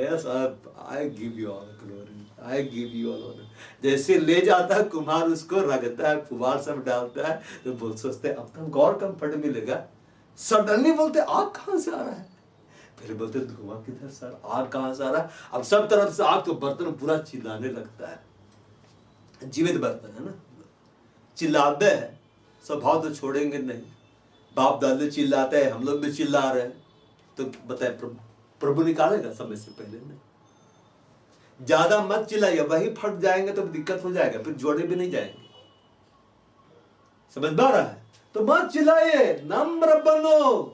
Yes I give you all glory, I give you all honour. जैसे ले जाता है कुम्हार, उसको रगड़ता है, कुम्हार सब डालता है, तो बोल सोचते अब तो हमको और कंफर्ट मिलेगा। सडनली बोलते आग कहाँ से आ रहा है, फिर बोलते धुआं किधर सर, आग कहां से आ रहा है। अब सब तरफ से आग, तो बर्तन पूरा चिल्लाने लगता है। जीवित बर्तन है ना, चिल्लाते हैं, स्वभाव तो छोड़ेंगे नहीं। बाप दादे चिल्लाते हैं, हम लोग भी चिल्ला रहे हैं, तो बताए प्रभु निकालेगा समय से पहले नहीं। ज्यादा मत चिल्लाइए, वही फट जाएंगे तो दिक्कत हो जाएगा, फिर जोड़े भी नहीं जाएंगे। समझ पा रहा है, तो मत चिल्लाइए, नम्र बनो।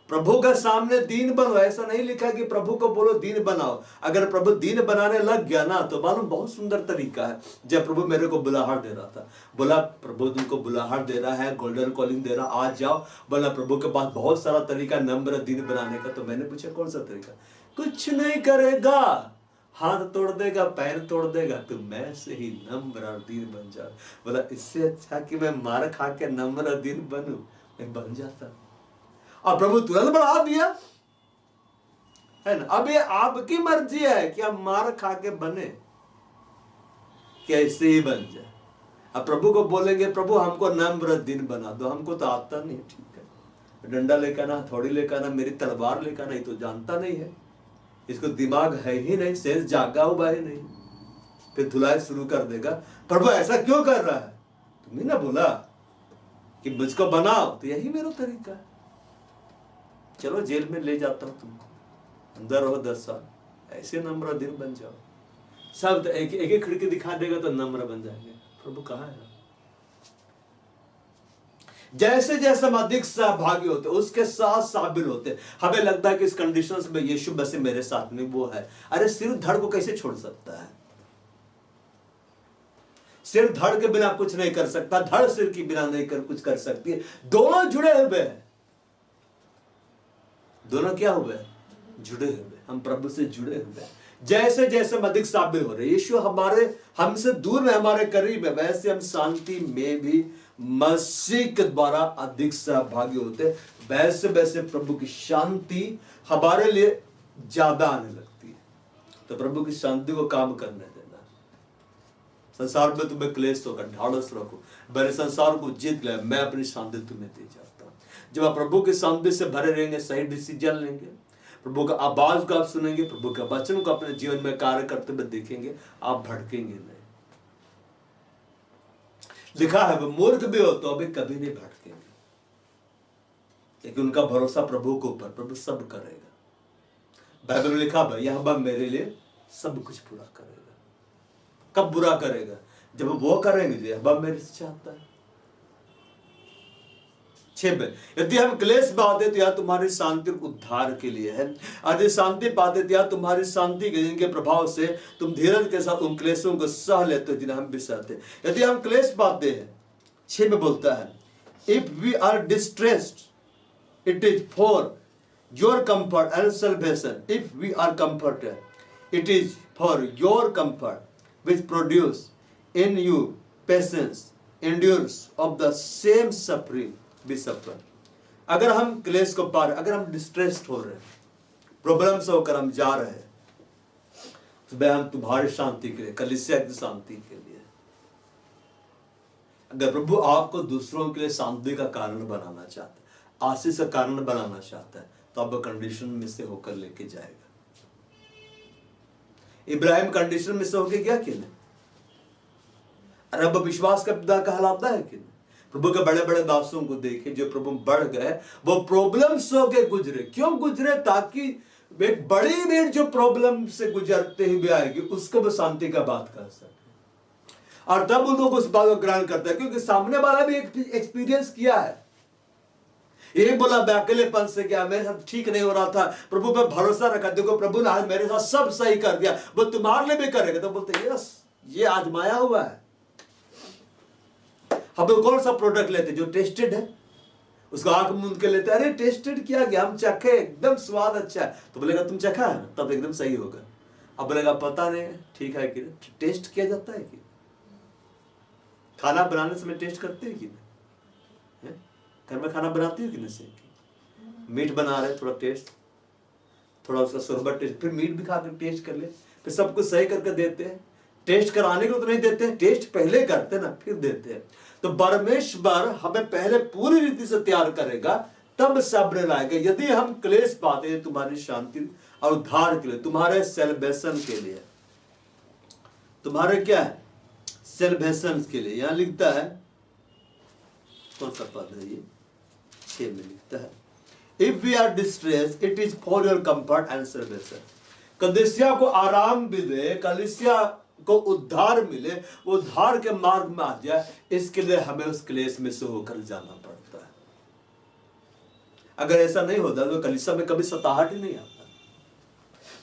प्रभु के सामने दीन बनो। ऐसा नहीं लिखा कि प्रभु को बोलो दीन बनाओ। अगर प्रभु दीन बनाने लग गया ना, तो मालूम बहुत सुंदर तरीका है। जब प्रभु मेरे को बुलाहट दे रहा था, बोला प्रभु तुमको बुलाहट दे रहा है, गोल्डन कॉलिंग दे रहा, आज जाओ। बोला प्रभु के पास बहुत सारा तरीका नम्र दीन बनाने का। तो मैंने पूछा कौन सा तरीका। कुछ नहीं करेगा, हाथ तोड़ देगा, पैर तोड़ देगा, तो मैं से ही नम्र और दीन बन जाओ। बोला इससे अच्छा कि मैं मार खा के नम्र और दीन बनूं, मैं बन जाता। और प्रभु तुरंत बढ़ा दिया, है ना। अब ये आपकी मर्जी है कि आप मार खा के बने, कैसे ही बन जाए। अब प्रभु को बोलेंगे प्रभु हमको नम्र दिन बना दो, हमको तो आता नहीं। ठीक है, डंडा लेकर ना, हथौड़ी लेकर ना, मेरी तलवार लेकर नहीं, तो जानता नहीं है, इसको दिमाग है ही नहीं, सेंस जागा हुआ ही नहीं। फिर धुलाई शुरू कर देगा, प्रभु ऐसा क्यों कर रहा है, तुमने ना बोला कि मुझको बनाओ, तो यही मेरा तरीका है। चलो जेल में ले जाता हूं तुमको, अंदर रहो 10 साल, ऐसे नम्र दिन बन जाओ। सब एक एक खिड़की दिखा देगा तो नम्र बन जाएंगे। प्रभु कहाँ है। जैसे जैसे हम अधिक सहभागी होते उसके साथ शामिल होते, हमें लगता है कि इस कंडीशंस में यीशु मसीह मेरे साथ में वो है। अरे सिर धड़ को कैसे छोड़ सकता है। सिर धड़ के बिना कुछ नहीं कर सकता, धड़ सिर के बिना नहीं कर कुछ कर सकती है। दोनों जुड़े हुए हैं। दोनों क्या हुए, जुड़े हुए। हम प्रभु से जुड़े हुए। जैसे जैसे हम अधिक शामिल हो रहे, यीशु हमारे हमसे दूर में हमारे करीब है, वैसे हम शांति में भी मसीह के द्वारा अधिक सहभागी होते। वैसे वैसे प्रभु की शांति हमारे लिए ज्यादा आने लगती है। तो प्रभु की शांति को काम करने देना। संसार में तुम्हें क्लेश होगा, ढाढ़स रखो, मेरे संसार को जीत ले, मैं अपनी शांति तुम्हें दे जाता हूं। जब आप प्रभु की शांति से भरे रहेंगे, सही डिसीजन लेंगे, प्रभु का आवाज को आप सुनेंगे, प्रभु के वचन को अपने जीवन में कार्य करते हुए देखेंगे, आप भटकेंगे नहीं। लिखा है वो मूर्ख भी हो तो अभी कभी नहीं भटकेंगे, लेकिन उनका भरोसा प्रभु के ऊपर, प्रभु सब करेगा। बाइबल में लिखा है यहोवा मेरे लिए सब कुछ पूरा करेगा। कब बुरा करेगा, जब वो करेंगे जो यहोवा मेरे से चाहता है। 6 यदि हम क्लेश पाते तो या तुम्हारी शांति उद्धार के लिए है, यदि शांति पाते तो या तुम्हारी शांति के जिनके प्रभाव से तुम धीरज के साथ उन क्लेशों को सह लेते हो जिन्हें हम भी सहते। यदि हम क्लेश पाते हैं, 6 में बोलता है if we are distressed it is for your comfort and salvation. If we are comforted it is for your comfort which produce in you patience endurance of the same suffering भी सफर। अगर हम क्लेश को पार, अगर हम distressed हो रहे हैं, प्रॉब्लम से होकर हम जा रहे हैं, तो वह हम तुम्हारी शांति के लिए, कलीसिया की शांति के लिए। अगर प्रभु आपको दूसरों के लिए शांति का कारण बनाना चाहता है, आशीष का कारण बनाना चाहता है, तो आप कंडीशन में से होकर लेके जाएगा। इब्राहिम कंडीशन में से होके गया कि नहीं? अरे अब विश्वास का पिता कहलाता है कि नहीं? प्रभु के बड़े बड़े दासों को देखे जो प्रभु बढ़ गए, वो प्रॉब्लम्स होके गुजरे। क्यों गुजरे? ताकि एक बड़ी भीड़ जो प्रॉब्लम से गुजरते हुए आएगी उसको वो शांति का बात कर सके, और तब उन लोग उस बात को ग्रहण करता है, क्योंकि सामने वाला भी एक एक्सपीरियंस किया है। ये बोला मैं अकेलेपन से गया, मेरे साथ ठीक नहीं हो रहा था, प्रभु पे भरोसा रखा, देखो प्रभु ने आज मेरे साथ सब सही कर दिया, वो तुम्हारे लिए भी करेगा। तो बोलते यस, ये आजमाया हुआ है। हम लोग कौन सा प्रोडक्ट लेते जो टेस्टेड है, उसको आंख मूंद के लेते, अरे टेस्टेड किया गया, हम चखे, एकदम स्वाद अच्छा है। तो बोलेगा तुम चखा है, तब एकदम सही होगा। अब बोलेगा पता नहीं ठीक है कि टेस्ट किया जाता है कि खाना बनाने समय टेस्ट करते हैं कि नहीं? घर में खाना बनाती हो कि नहीं? मीट बना रहे, थोड़ा टेस्ट, थोड़ा उसका शोरबा टेस्ट, फिर मीट भी खा कर टेस्ट कर ले, फिर सब कुछ सही करके देते हैं। टेस्ट कराने को तो नहीं देते, टेस्ट पहले करते ना फिर देते हैं। तो परमेश्वर हमें पहले पूरी रीति से तैयार करेगा, तब सब्र लाएगा। यदि हम क्लेश पाते हैं तुम्हारी शांति और उद्धार के लिए, तुम्हारे सेलिब्रेशन के लिए, तुम्हारे क्या है सेलिब्रेशन के लिए। यहां लिखता है, कौन सा पद है ये? 6 में लिखता है, if we are distress it is for your comfort and celebration. कलीसिया को आराम मिले, कलीसिया को उद्धार मिले, वो उद्धार के मार्ग में आ जाए, इसके लिए हमें उस क्लेश में से होकर जाना पड़ता है। अगर ऐसा नहीं होता तो कलीसिया में कभी सताहट ही नहीं आता।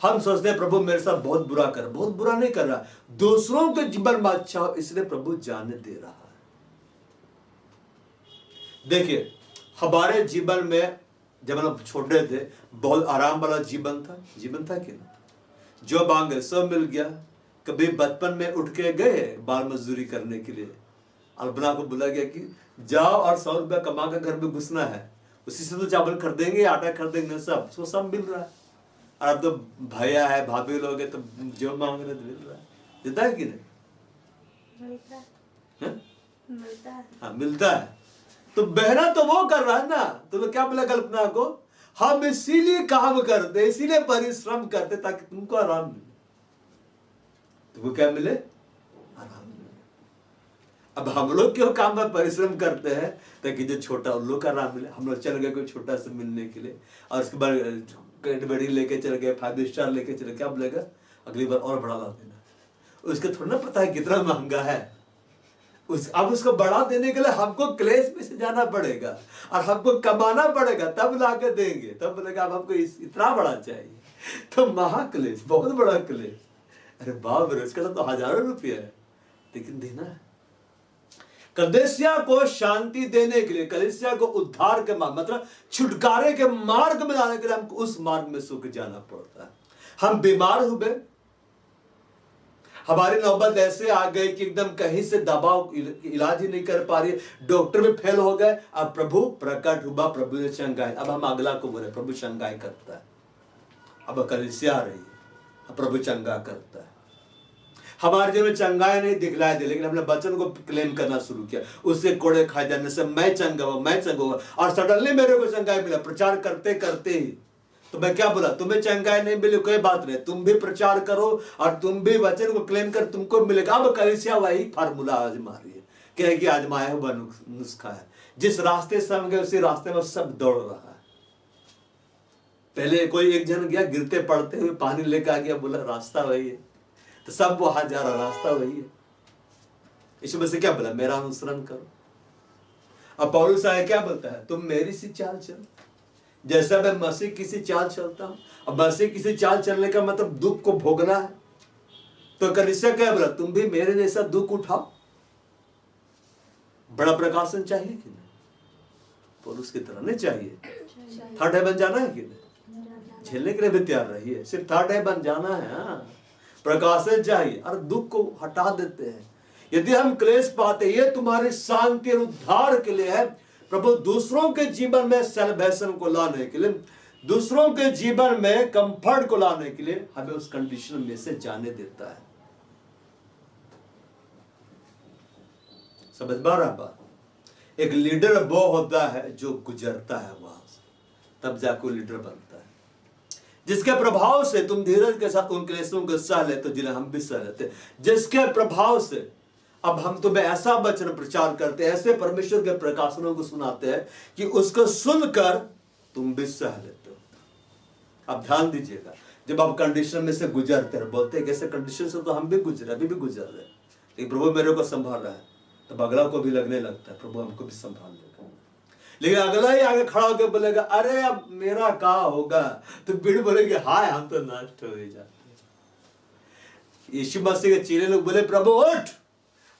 हम सोचते हैं प्रभु मेरे साथ बहुत बुरा कर, बहुत बुरा नहीं कर रहा, दूसरों के जीवन में अच्छा हो इसलिए प्रभु जाने दे रहा है। देखिए हमारे जीवन में जब हम छोटे थे बहुत आराम वाला जीवन था कि नहीं? जो मांगे सब मिल गया। कभी बचपन में उठ के गए बाल मजदूरी करने के लिए, अल्पना को बोला गया कि जाओ और 100 रुपया कमा कर घर में घुसना है, उसी से तो चावल खरीदेंगे, आटा खरीदेंगे, सब मिल रहा है। और अब तो भैया है, भाभी लोग है, तो जो मांग रहे मिल रहा है। देता है कि नहीं? मिलता है। तो बहना तो वो कर रहा है ना। तो क्या बोला कल्पना को, हम इसीलिए काम करते, इसीलिए परिश्रम करते ताकि तुमको आराम मिले। तुमको क्या मिले? आराम मिले। अब हम लोग क्यों काम में परिश्रम करते हैं? ताकि जो छोटा उन लोग का आराम मिले। हम लोग चल गए कोई छोटा से मिलने के लिए, और उसके बाद कैडबरी लेके चल गए, 5 स्टार लेके चले, क्या बोलेगा अगली बार और बढ़ा देना। उसको थोड़ा ना पता है कितना महंगा है। अब उसको बढ़ा देने के लिए हमको क्लेश में से जाना पड़ेगा और हमको कमाना पड़ेगा, तब ला के देंगे। तब बोलेगा अब हमको इतना बड़ा चाहिए, तो महाक्लेश, बहुत बड़ा क्लेश। अरे बाप रे, उसका तो हजारों रुपया है, लेकिन देना है। कलीसिया को शांति देने के लिए, कलीसिया को उद्धार के मार्ग मतलब छुटकारे के मार्ग में जाने के लिए हमको उस मार्ग में सुख जाना पड़ता है। हम बीमार हुए, हमारी नौबत ऐसे आ गई कि एकदम कहीं से दबाव इलाज ही नहीं कर पा रही, डॉक्टर भी फेल हो गए। अब प्रभु प्रकट हुआ, प्रभु ने चंगाई। अब हम अगला को बोले प्रभु चंगाई करता है। अब कलीसिया आ रही है, अब प्रभु चंगा करता है। हमारे जीवन में चंगाई नहीं दिखलाई दे, लेकिन हमने वचन को क्लेम करना शुरू किया। उससे कोड़े खाए जाने से मैं चंगा हुआ, मैं चंगा हुआ, और सडनली मेरे को चंगाई मिला। प्रचार करते करते ही तो मैं क्या बोला, तुम्हें चंगाई नहीं मिली कोई बात नहीं, तुम भी प्रचार करो और तुम भी वचन को क्लेम कर, तुमको मिलेगा। अब कलीसिया वही फार्मूला आजमा रही है, कहे कि आजमाया हुआ नुस्खा है। जिस रास्ते से हम गए उसी रास्ते में सब दौड़ रहा है। पहले कोई एक जन गया गिरते पड़ते हुए, पानी लेकर आ गया, बोला रास्ता वही है, तो सब वहां जा रहा, रास्ता वही है। इस वजह से क्या बोला, मेरा अनुसरण करो। अब पौलुस आया क्या बोलता है, तुम मेरी सी चाल चलो जैसा मैं मसीह किसी चाल चलता हूं। अब मसीह किसी चाल चलने का मतलब दुख को भोगना है। तो कलीसिया क्या बोला, तुम भी मेरे जैसा दुख उठाओ। बड़ा प्रकाशन चाहिए कि नहीं? पौलुस की तरह नहीं चाहिए। थर्ड हेवन जाना है कि नहीं? झेलने के लिए भी तैयार रहिए, सिर्फ थर्ड हेवन जाना है। हाँ, प्रकाशन चाहिए और दुख को हटा देते हैं। यदि हम क्लेश पाते, ये तुम्हारी शांति और उद्धार के लिए है। प्रभु दूसरों के जीवन में सेलिब्रेशन को लाने के लिए दूसरों के जीवन में कंफर्ट को लाने के लिए हमें उस कंडीशन में से जाने देता है। समझ पा रहा बात? एक लीडर वो होता है जो गुजरता है वहां से, तब जाकर लीडर बनता है, जिसके प्रभाव से तुम धीरज के साथ उन क्लेशों को सह लेते जिन्हें हम भी सह लेते, जिसके प्रभाव से अब हम तुम्हें ऐसा वचन प्रचार करते हैं, ऐसे परमेश्वर के प्रकाशनों को सुनाते हैं कि उसको सुनकर तुम भी सह लेते हो। अब ध्यान दीजिएगा, जब आप कंडीशन में से गुजरते हैं, बोलते हैं कैसे कंडीशन से तो हम भी गुजरे, अभी भी गुजर रहे, लेकिन प्रभु मेरे को संभाल रहा है, तब अगला को भी लगने लगता है प्रभु हमको भी संभाल लेगा। लेकिन अगला ही आगे खड़ा होकर बोलेगा अरे अब मेरा क्या होगा, तो भीड़ बोलेगी हाय हम तो नष्ट हो जाते। यीशु मसीह के चेले लोग बोले प्रभु उठ,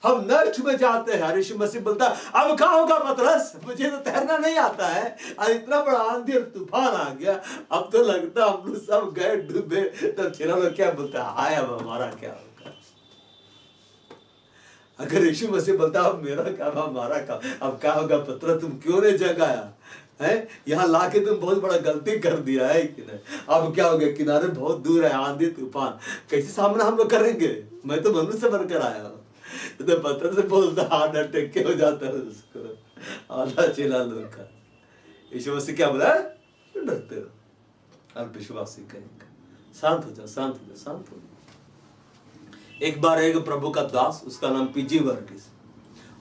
हम नष्ट में जाते हैं। यीशु मसीह बोलता अब क्या होगा पतरस, मुझे तो तैरना नहीं आता है और इतना बड़ा आंधी और तूफान आ गया, अब तो लगता हम लोग सब गए डूबे। तब चेला लोग क्या बोलता है हाय अब हमारा क्या होगा। अगर यीशु मसीह बोलता अब मेरा क्या हमारा क्या, अब क्या होगा पतरस, तुम क्यों नहीं जगाया है, यहाँ लाके तुम बहुत बड़ा गलती कर दिया है कि नहीं, अब क्या हो गया, किनारे बहुत दूर है, आंधी तूफान कैसे सामना हम लोग करेंगे, मैं तो मनुष्य बनकर आया हूँ। तो पतरस से बोलता हाथ टेक के हो जाता है उसको आधा चेला लोग का। यीशु मसीह क्या बोला, डरते हो और विश्वासी कहेंगे, शांत हो जाओ शांत हो जाओ शांत हो जाओ। एक बार एक प्रभु का दास, उसका नाम पीजी वर्गीस,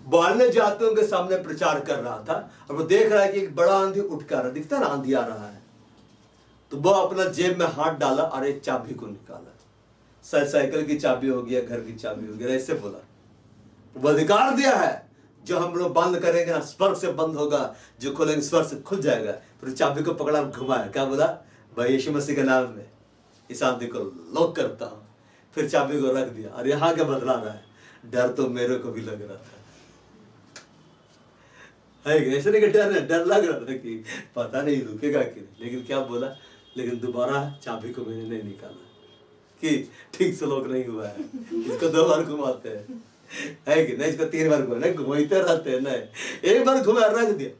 बालने जातियों के सामने प्रचार कर रहा था और वो देख रहा है कि एक बड़ा आंधी उठ कर दिखता ना, आंधी आ रहा है, तो वो अपना जेब में हाथ डाला और एक चाबी को निकाला, साइकिल की चाबी हो गया, घर की चाबी हो गया, ऐसे बोला वो अधिकार दिया है, जो हम लोग बंद करेंगे ना स्पर्श से बंद होगा, जो खोलेंगे स्पर्श से खुल जाएगा। फिर चाबी को पकड़ा घुमाया, क्या बोला, भाई यीशु मसीह के नाम में इस आंधी को लॉक करता हूं। फिर चाबी को रख दिया और यहाँ क्या बदला रहा है, डर तो मेरे को भी लग रहा था, है ऐसे नहीं कि डर लग रहा था कि पता नहीं रुकेगा कि नहीं, लेकिन क्या बोला, लेकिन दोबारा चाबी को मैंने नहीं निकाला कि ठीक से लॉक नहीं हुआ है, इसको 2 बार घुमाते हैं, है कि नहीं, इसको 3 बार घुमाते रहते हैं, नहीं एक बार घुमा रख दिया।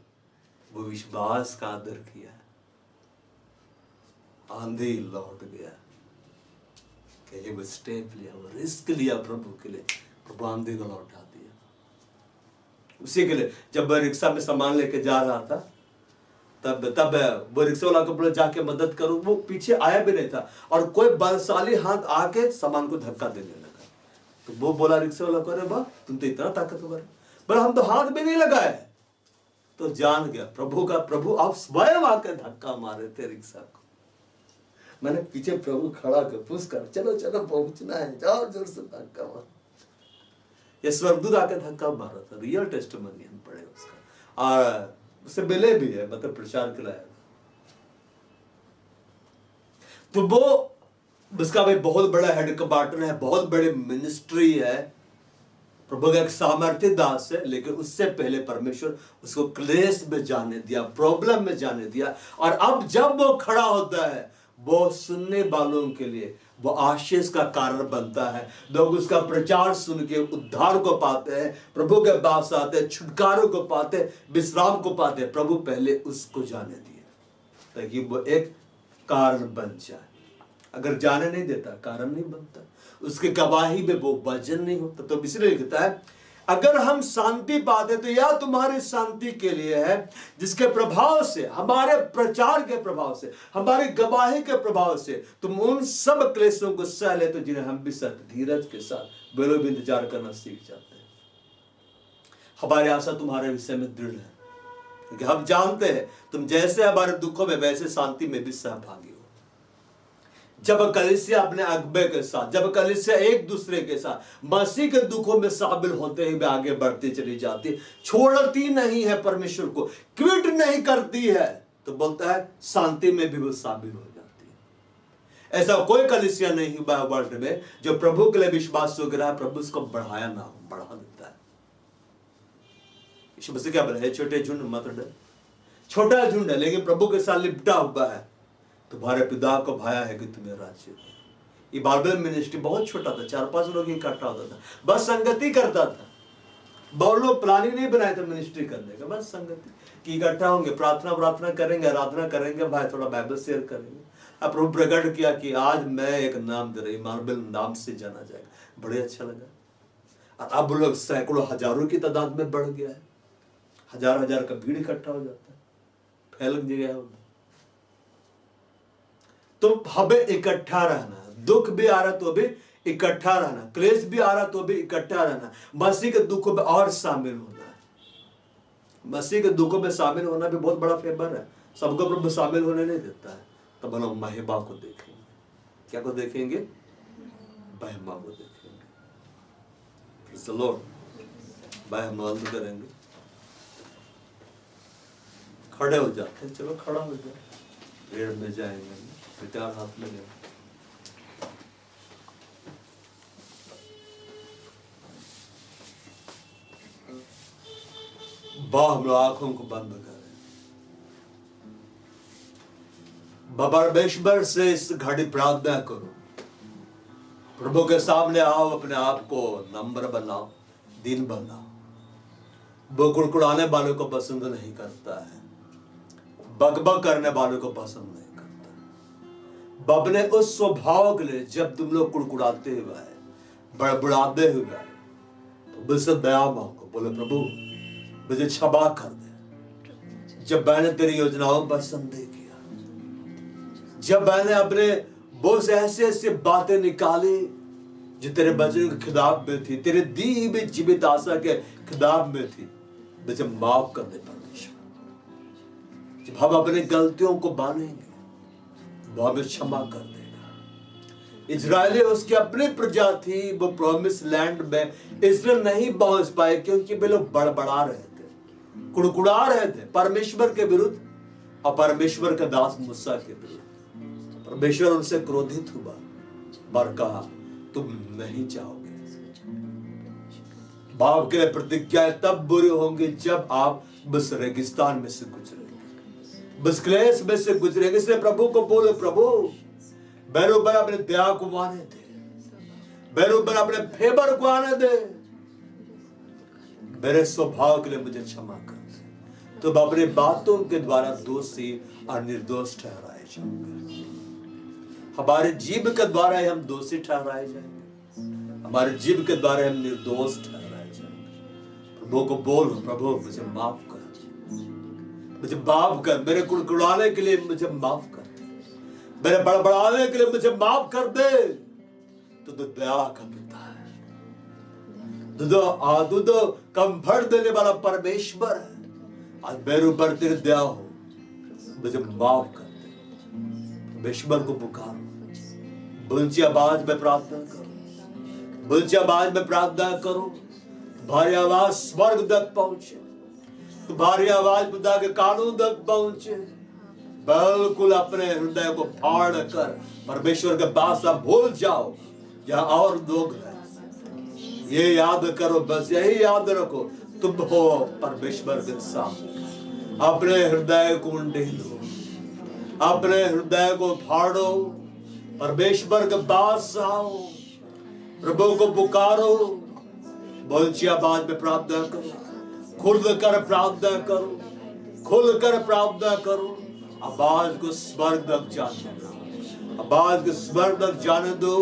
वो विश्वास का आदर किया, आंधी लौट गया, वो स्टेप लिया, वो रिस्क लिया प्रभु के लिए, प्रभु आंधी को लौटा दिया। उसी के लिए जब मैं रिक्शा में सामान लेके जा रहा था, तब वो रिक्शा वाला को बोला जाके मदद करो, वो पीछे आया भी नहीं था और कोई बलशाली हाथ आके सामान को धक्का देने लगा, तो वो बोला रिक्शा वाला को अरे वाह तुम तो इतना ताकतवर है, बोला हम तो हाथ भी नहीं लगाए, तो जान गया प्रभु आप स्वयं आकर धक्का मारे थे रिक्शा को। मैंने पीछे प्रभु खड़ा कर पुश कर चलो चलो पहुंचना है, जोर जोर से धक्का मार, ये स्वर्गदूत आकर धक्का मारा था, रियल टेस्टिमनी हम पढ़े उसका, और उससे मिले भी है, मतलब प्रचार के लायक। तो वो उसका भाई बहुत बड़ा हेड क्वार्टर है, बहुत बड़ी मिनिस्ट्री है, प्रभु का एक सामर्थ्य दास है, लेकिन उससे पहले परमेश्वर उसको क्लेश में जाने दिया, प्रॉब्लम में जाने दिया, और अब जब वो खड़ा होता है वो सुनने वालों के लिए वो आशीष का कारण बनता है। लोग उसका प्रचार सुन के उद्धार को पाते हैं, प्रभु के पास आते हैं, छुटकारों को पाते हैं, विश्राम को पाते हैं। प्रभु पहले उसको जाने दिए ताकि वो एक कारण बन जाए। अगर जाने नहीं देता कारण नहीं बनता, उसकी गवाही में वो वजन नहीं होता। तो इसलिए लिखता है अगर हम शांति पाते तो यह तुम्हारी शांति के लिए है, जिसके प्रभाव से, हमारे प्रचार के प्रभाव से, हमारी गवाही के प्रभाव से तुम उन सब क्लेशों को सह लेते तो जिन्हें हम भी सहते धीरज के साथ बेलो भी इंतजार करना सीख जाते हैं। हमारी आशा तुम्हारे विषय में दृढ़ है क्योंकि हम जानते हैं तुम जैसे हमारे दुखों में वैसे शांति में भी सहभागी हो। जब कलीसिया अपने अगबे के साथ, जब कलीसिया एक दूसरे के साथ मसीह के दुखों में शामिल होते ही आगे बढ़ती चली जाती, छोड़ती नहीं है परमेश्वर को, क्विट नहीं करती है, तो बोलता है शांति में भी वो शामिल हो जाती है। ऐसा कोई कलीसिया नहीं हुआ वर्ल्ड में जो प्रभु के लिए विश्वास हो गया प्रभु उसको बढ़ाया ना हो, बढ़ा देता है। यीशु मसीह क्या बोला है, छोटे झुंड मत डर, छोटा झुंड है लेकिन प्रभु के साथ लिपटा हुआ है, तुम्हारे पिता को भाया है कि तुम्हें राज्य हो। ये बाइबल मिनिस्ट्री बहुत छोटा था, 4-5 लोग इकट्ठा होता था, बस संगति करता था, बहुत लोग प्लानिंग नहीं बनाए थे मिनिस्ट्री करने का, बस संगति कि इकट्ठा होंगे, प्रार्थना करेंगे, आराधना करेंगे, भाई थोड़ा बाइबल शेयर करेंगे। अब प्रभु प्रकट किया कि आज मैं एक नाम दे रही, इमानुएल नाम से जाना जाएगा। बड़े अच्छा लगा। अब लोग सैकड़ों हजारों की तादाद में बढ़ गया है, हजार का भीड़ इकट्ठा हो जाता है, फैल गया। तो हमें इकट्ठा रहना, दुख भी आ रहा तो भी इकट्ठा रहना, क्लेश भी आ रहा तो भी इकट्ठा रहना, मसीह के दुखों में और शामिल होना है। मसीह के दुखों में शामिल होना भी बहुत बड़ा फेवर है। सबको प्रभु शामिल होने नहीं देता है। तब हम महिमा को देखेंगे। क्या को देखेंगे? महिमा को देखेंगे। Praise the Lord. महिमा करेंगे। खड़े हो जाते हैं, चलो खड़ा हो जाए, भीड़ में जाएंगे, गिटार हाथ में लेंगे। हम लोग आंखों को बंद करें। परमेश्वर से इस घड़ी प्रार्थना करो, प्रभु के सामने आओ, अपने आप को नम्र बनाओ, दीन बनाओ। वो कुड़कुड़ाने वालों को पसंद नहीं करता है, बकबक करने वालों को पसंद नहीं करता। अपने उस स्वभाव के लिए जब तुम लोग कुड़कुड़ाते हुए, बड़बड़ाते हुए, तो मुझसे दया मांगो, बोले प्रभु मुझे क्षमा कर दे। जब मैंने तेरी योजनाओं पर संदेह किया, जब मैंने अपने बहुत ऐसे ऐसे बातें निकाली जो तेरे बचनों के खिलाफ में थी, तेरे दी हुई जीवित आशा के खिलाफ में थी, मुझे माफ कर दे परमेश्वर। जब हम अपनी गलतियों को मानेंगे, वो हमें क्षमा कर देगा। इजराइली उसकी अपनी प्रजा थी, वो प्रॉमिस लैंड में इसराइल नहीं पहुंच पाए क्योंकि वे लोग बड़बड़ा रहे थे, कुड़कुड़ा रहे थे परमेश्वर के विरुद्ध और परमेश्वर के दास मूसा के विरुद्ध। परमेश्वर उनसे क्रोधित हुआ और कहा तुम नहीं जाओगे। बाप के लिए प्रतिज्ञा तब बुरी होंगी जब आप बस रेगिस्तान में से गुजरेंगे, बस क्लेश में से गुजरेंगे। इसलिए प्रभु को बोलो, प्रभु मेरे ऊपर अपने दया को आने दे, मेरे ऊपर अपने फेवर को आने दे, मेरे स्वभाव के लिए मुझे क्षमा कर। तो अपनी बातों के द्वारा दोषी और निर्दोष ठहराए जाएंगे। हमारे जीव के द्वारा हम दोषी ठहराए जाएंगे, हमारे जीव के द्वारा हम निर्दोष ठहराए जाएंगे। प्रभु को बोलो, प्रभु मुझे माफ कर, मुझे माफ कर, मेरे कुड़कुड़ाने के लिए मुझे माफ कर, मेरे बड़बड़ाने के लिए मुझे माफ कर दे। तो दया का पिता है, तो कंफर्ट देने वाला परमेश्वर है। आज मेरे ऊपर तेरी दया हो, मुझे माफ कर दे। परमेश्वर को पुकारो, बुलंदी आवाज में प्रार्थना करो, बुलंदी आवाज में प्रार्थना करो। तुम्हारी आवाज स्वर्ग तक पहुंचे, तुम्हारी आवाज खुदा के कानों तक पहुंचे। बिल्कुल अपने हृदय को फाड़ कर परमेश्वर के पास आप भूल जाओ यहाँ और लोग हैं। ये याद करो, बस यही याद रखो, तुम हो परमेश्वर के सामने। अपने हृदय को ढीलो, अपने हृदय को फाड़ो, परमेश्वर के पास आओ, प्रभु को पुकारो, बोलची आवाज में प्रार्थना करो, खुल कर प्रार्थना करो, खुल कर प्रार्थना करो। आवाज को स्वर्ग तक जाने दो, आवाज को स्वर्ग तक जाने दो।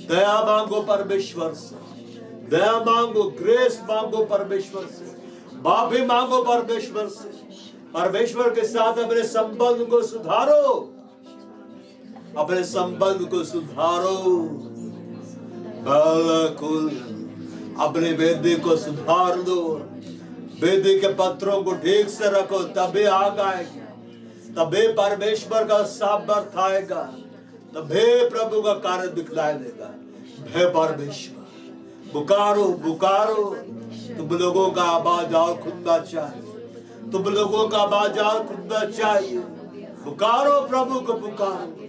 दया मांगो परमेश्वर से, दया मांगो, ग्रेस मांगो परमेश्वर से, माफी मांगो परमेश्वर से। परमेश्वर के साथ अपने संबंध को सुधारो, अपने संबंध को सुधारो। बिल्कुल अपने वेदी को सुधार दो, वेदी के पत्रों को ठीक से रखो, तभी आग आएगी, तभी परमेश्वर का सामर्थ आएगा, तभी प्रभु का कार्य दिखलाई देगा। हे परमेश्वर, पुकारो पुकारो। तुम लोगों का आवाज और खुलना चाहिए, तुम लोगों का आवाज और खुलना चाहिए। पुकारो प्रभु को, पुकारो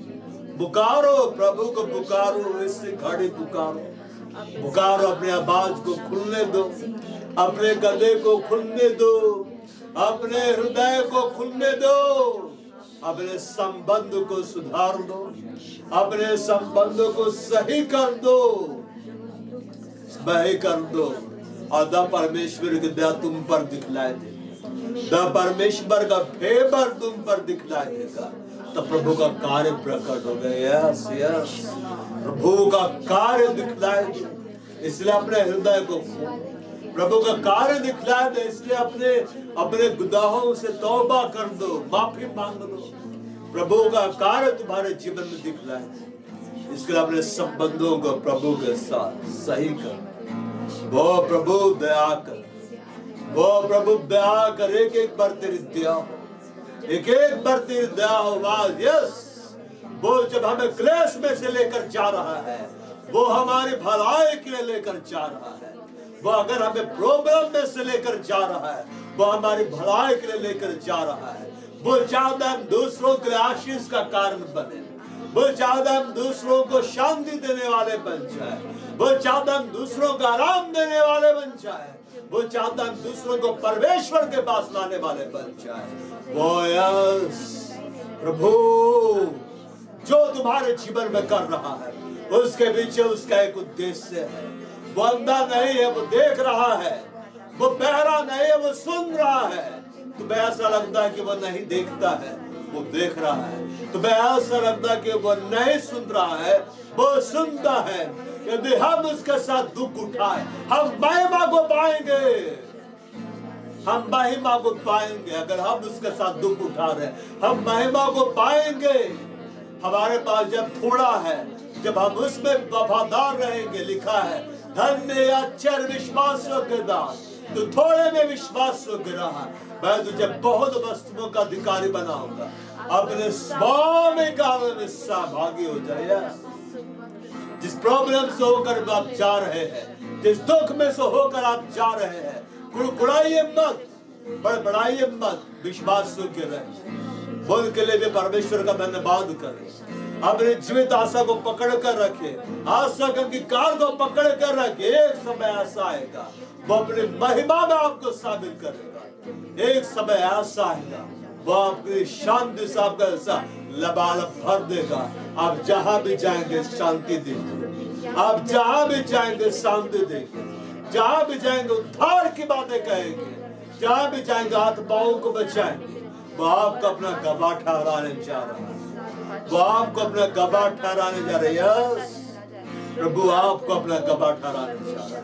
पुकारो प्रभु को, पुकारो इससे घड़ी पुकारो, पुकारो। अपने आवाज को खुलने दो, अपने गले को खुलने दो, अपने हृदय को खुलने दो, अपने संबंध को सुधार दो, अपने संबंध को सही कर दो, सही कर दो। और द परमेश्वर की दया तुम पर दिखलाई दे, द परमेश्वर का फेवर तुम पर दिखलाई देगा, तो प्रभु का कार्य प्रकट हो गया। यस यस, प्रभु का कार्य दिखलाई दे, इसलिए अपने हृदय को प्रभु का कार्य दिखलाई दे, इसलिए अपने अपने गुनाहों से तौबा कर दो, माफी मांग लो, प्रभु का कार्य तुम्हारे जीवन में दिखलाई दे। इसके लिए अपने संबंधों को प्रभु के साथ सही कर। वो प्रभु दया कर, वो प्रभु दया कर, एक एक बार तेरी दया हो, एक एक बार तेरी दया हो। यस, वो जब हमें क्लेश में से लेकर जा रहा है, वो हमारी भलाई के लिए लेकर जा रहा है, वो अगर हमें प्रॉब्लम में से लेकर जा रहा है, वो हमारी भलाई के लिए लेकर जा रहा है। वो चाहता है हम दूसरों के लिए आशीष का कारण बने, वो चाहता है हम दूसरों को शांति देने वाले बन जाए, वो चाहता है हम दूसरों को आराम देने वाले बन जाए, वो चाहता है हम दूसरों को परमेश्वर के पास लाने वाले बन जाए। वो यस प्रभु जो तुम्हारे जीवन में कर रहा है, उसके पीछे उसका एक उद्देश्य है। वो अंधा नहीं है, वो देख रहा है, वो बहरा नहीं है, वो सुन रहा है। तुम्हें ऐसा लगता है कि वो नहीं देखता है, वो देख रहा है। तुम्हें ऐसा लगता है कि वो नहीं सुन रहा है, वो सुनता है। यदि हम उसके साथ दुख उठाए, हम महिमा को पाएंगे, हम महिमा को पाएंगे। अगर हम उसके साथ दुख उठा रहे, हम महिमा को पाएंगे। हमारे पास जब थोड़ा है, जब हम उसमें वफादार रहेंगे, लिखा है धन्य अक्षर विश्वास के दास, तो थोड़े में विश्वास रहा, मैं तुझे बहुत वस्तुओं का अधिकारी बनाऊंगा। अपने स्वामी कार्य में सहभागी हो जाए। जिस प्रॉब्लम से होकर आप जा रहे हैं, जिस दुख में से होकर आप जा रहे हैं, कुड़कुड़ाइए मत, बड़बड़ाइए मत, विश्वास योग्य रहे। बोल के लिए भी परमेश्वर का धन्यवाद करें। अपने जीवित आशा को पकड़ कर रखे, आशा के अंगीकार को पकड़ कर रखे। एक समय ऐसा आएगा वो अपनी महिमा में आपको शामिल करेगा। एक समय ऐसा आएगा वो आपकी शांति से आपका ऐसा लबालब भर देगा। आप जहां भी जाएंगे शांति देंगे, आप जहां भी जाएंगे शांति देंगे, जहां भी जाएंगे उद्धार की बातें कहेंगे, जहां भी जाएंगे आत्माओं को बचाएंगे। वो आपको अपना गवाह ठहराने जा रहा है, वो आपको अपना गवाह ठहराने जा रहे हैं। प्रभु आपको अपना गवाह ठहराने जा रहा है।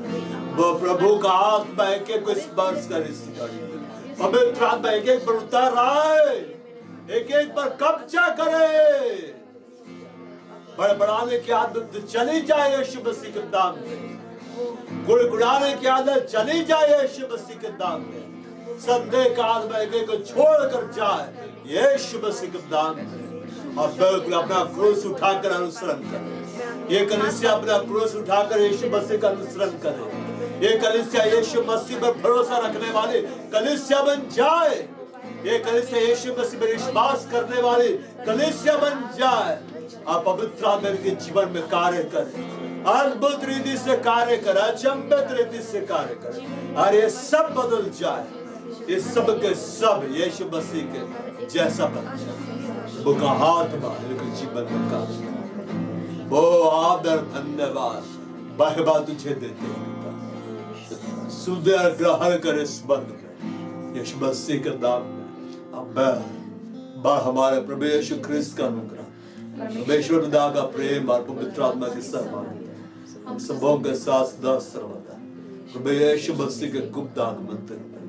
वो प्रभु का आत्मा एक एक को स्पर्श करे, पवित्र आत्मा एक एक पर उतर आए, एक एक पर कब्जा करे। बड़बड़ाने की आदत चली जाए यीशु मसीह के नाम में, गुड़गुड़ाने की आदत चली जाए यीशु मसीह के नाम में। संदेह का आत्मा एक एक को छोड़ कर जाए यीशु मसीह के नाम में। और बिल्कुल अपना क्रूस उठाकर अनुसरण करे। ये कलीसिया अपना क्रूस उठाकर यीशु मसीह का अनुसरण करे। ये कलीसिया यीशु मसीह पर भरोसा रखने वाले कलीसिया बन जाए। ये कलीसिया यीशु मसीह पर विश्वास करने वाली कलीसिया बन जाए। आप पवित्र आत्मा के जीवन में कार्य करें, अद्भुत रीति से कार्य करें, अचंभित रीति से कार्य करें, और ये सब बदल जाए। ये सब के सब यीशु मसीह के जैसा बन जाए। वो का हाथ के जीवन में कार्य। वो आदर धन्यवाद बहबा तुझे देते हैं, सुधर ग्रहण करे स्वर्ग में यीशु मसीह के नाम में। अब हमारे प्रभु यीशु ख्रिस्त का अनुग्रह, परमेश्वर पिता का प्रेम और पवित्र आत्मा की सहभागिता हम सबों के साथ सदा सर्वदा प्रभु यीशु मसीह के गुप्त आगमन तक बने।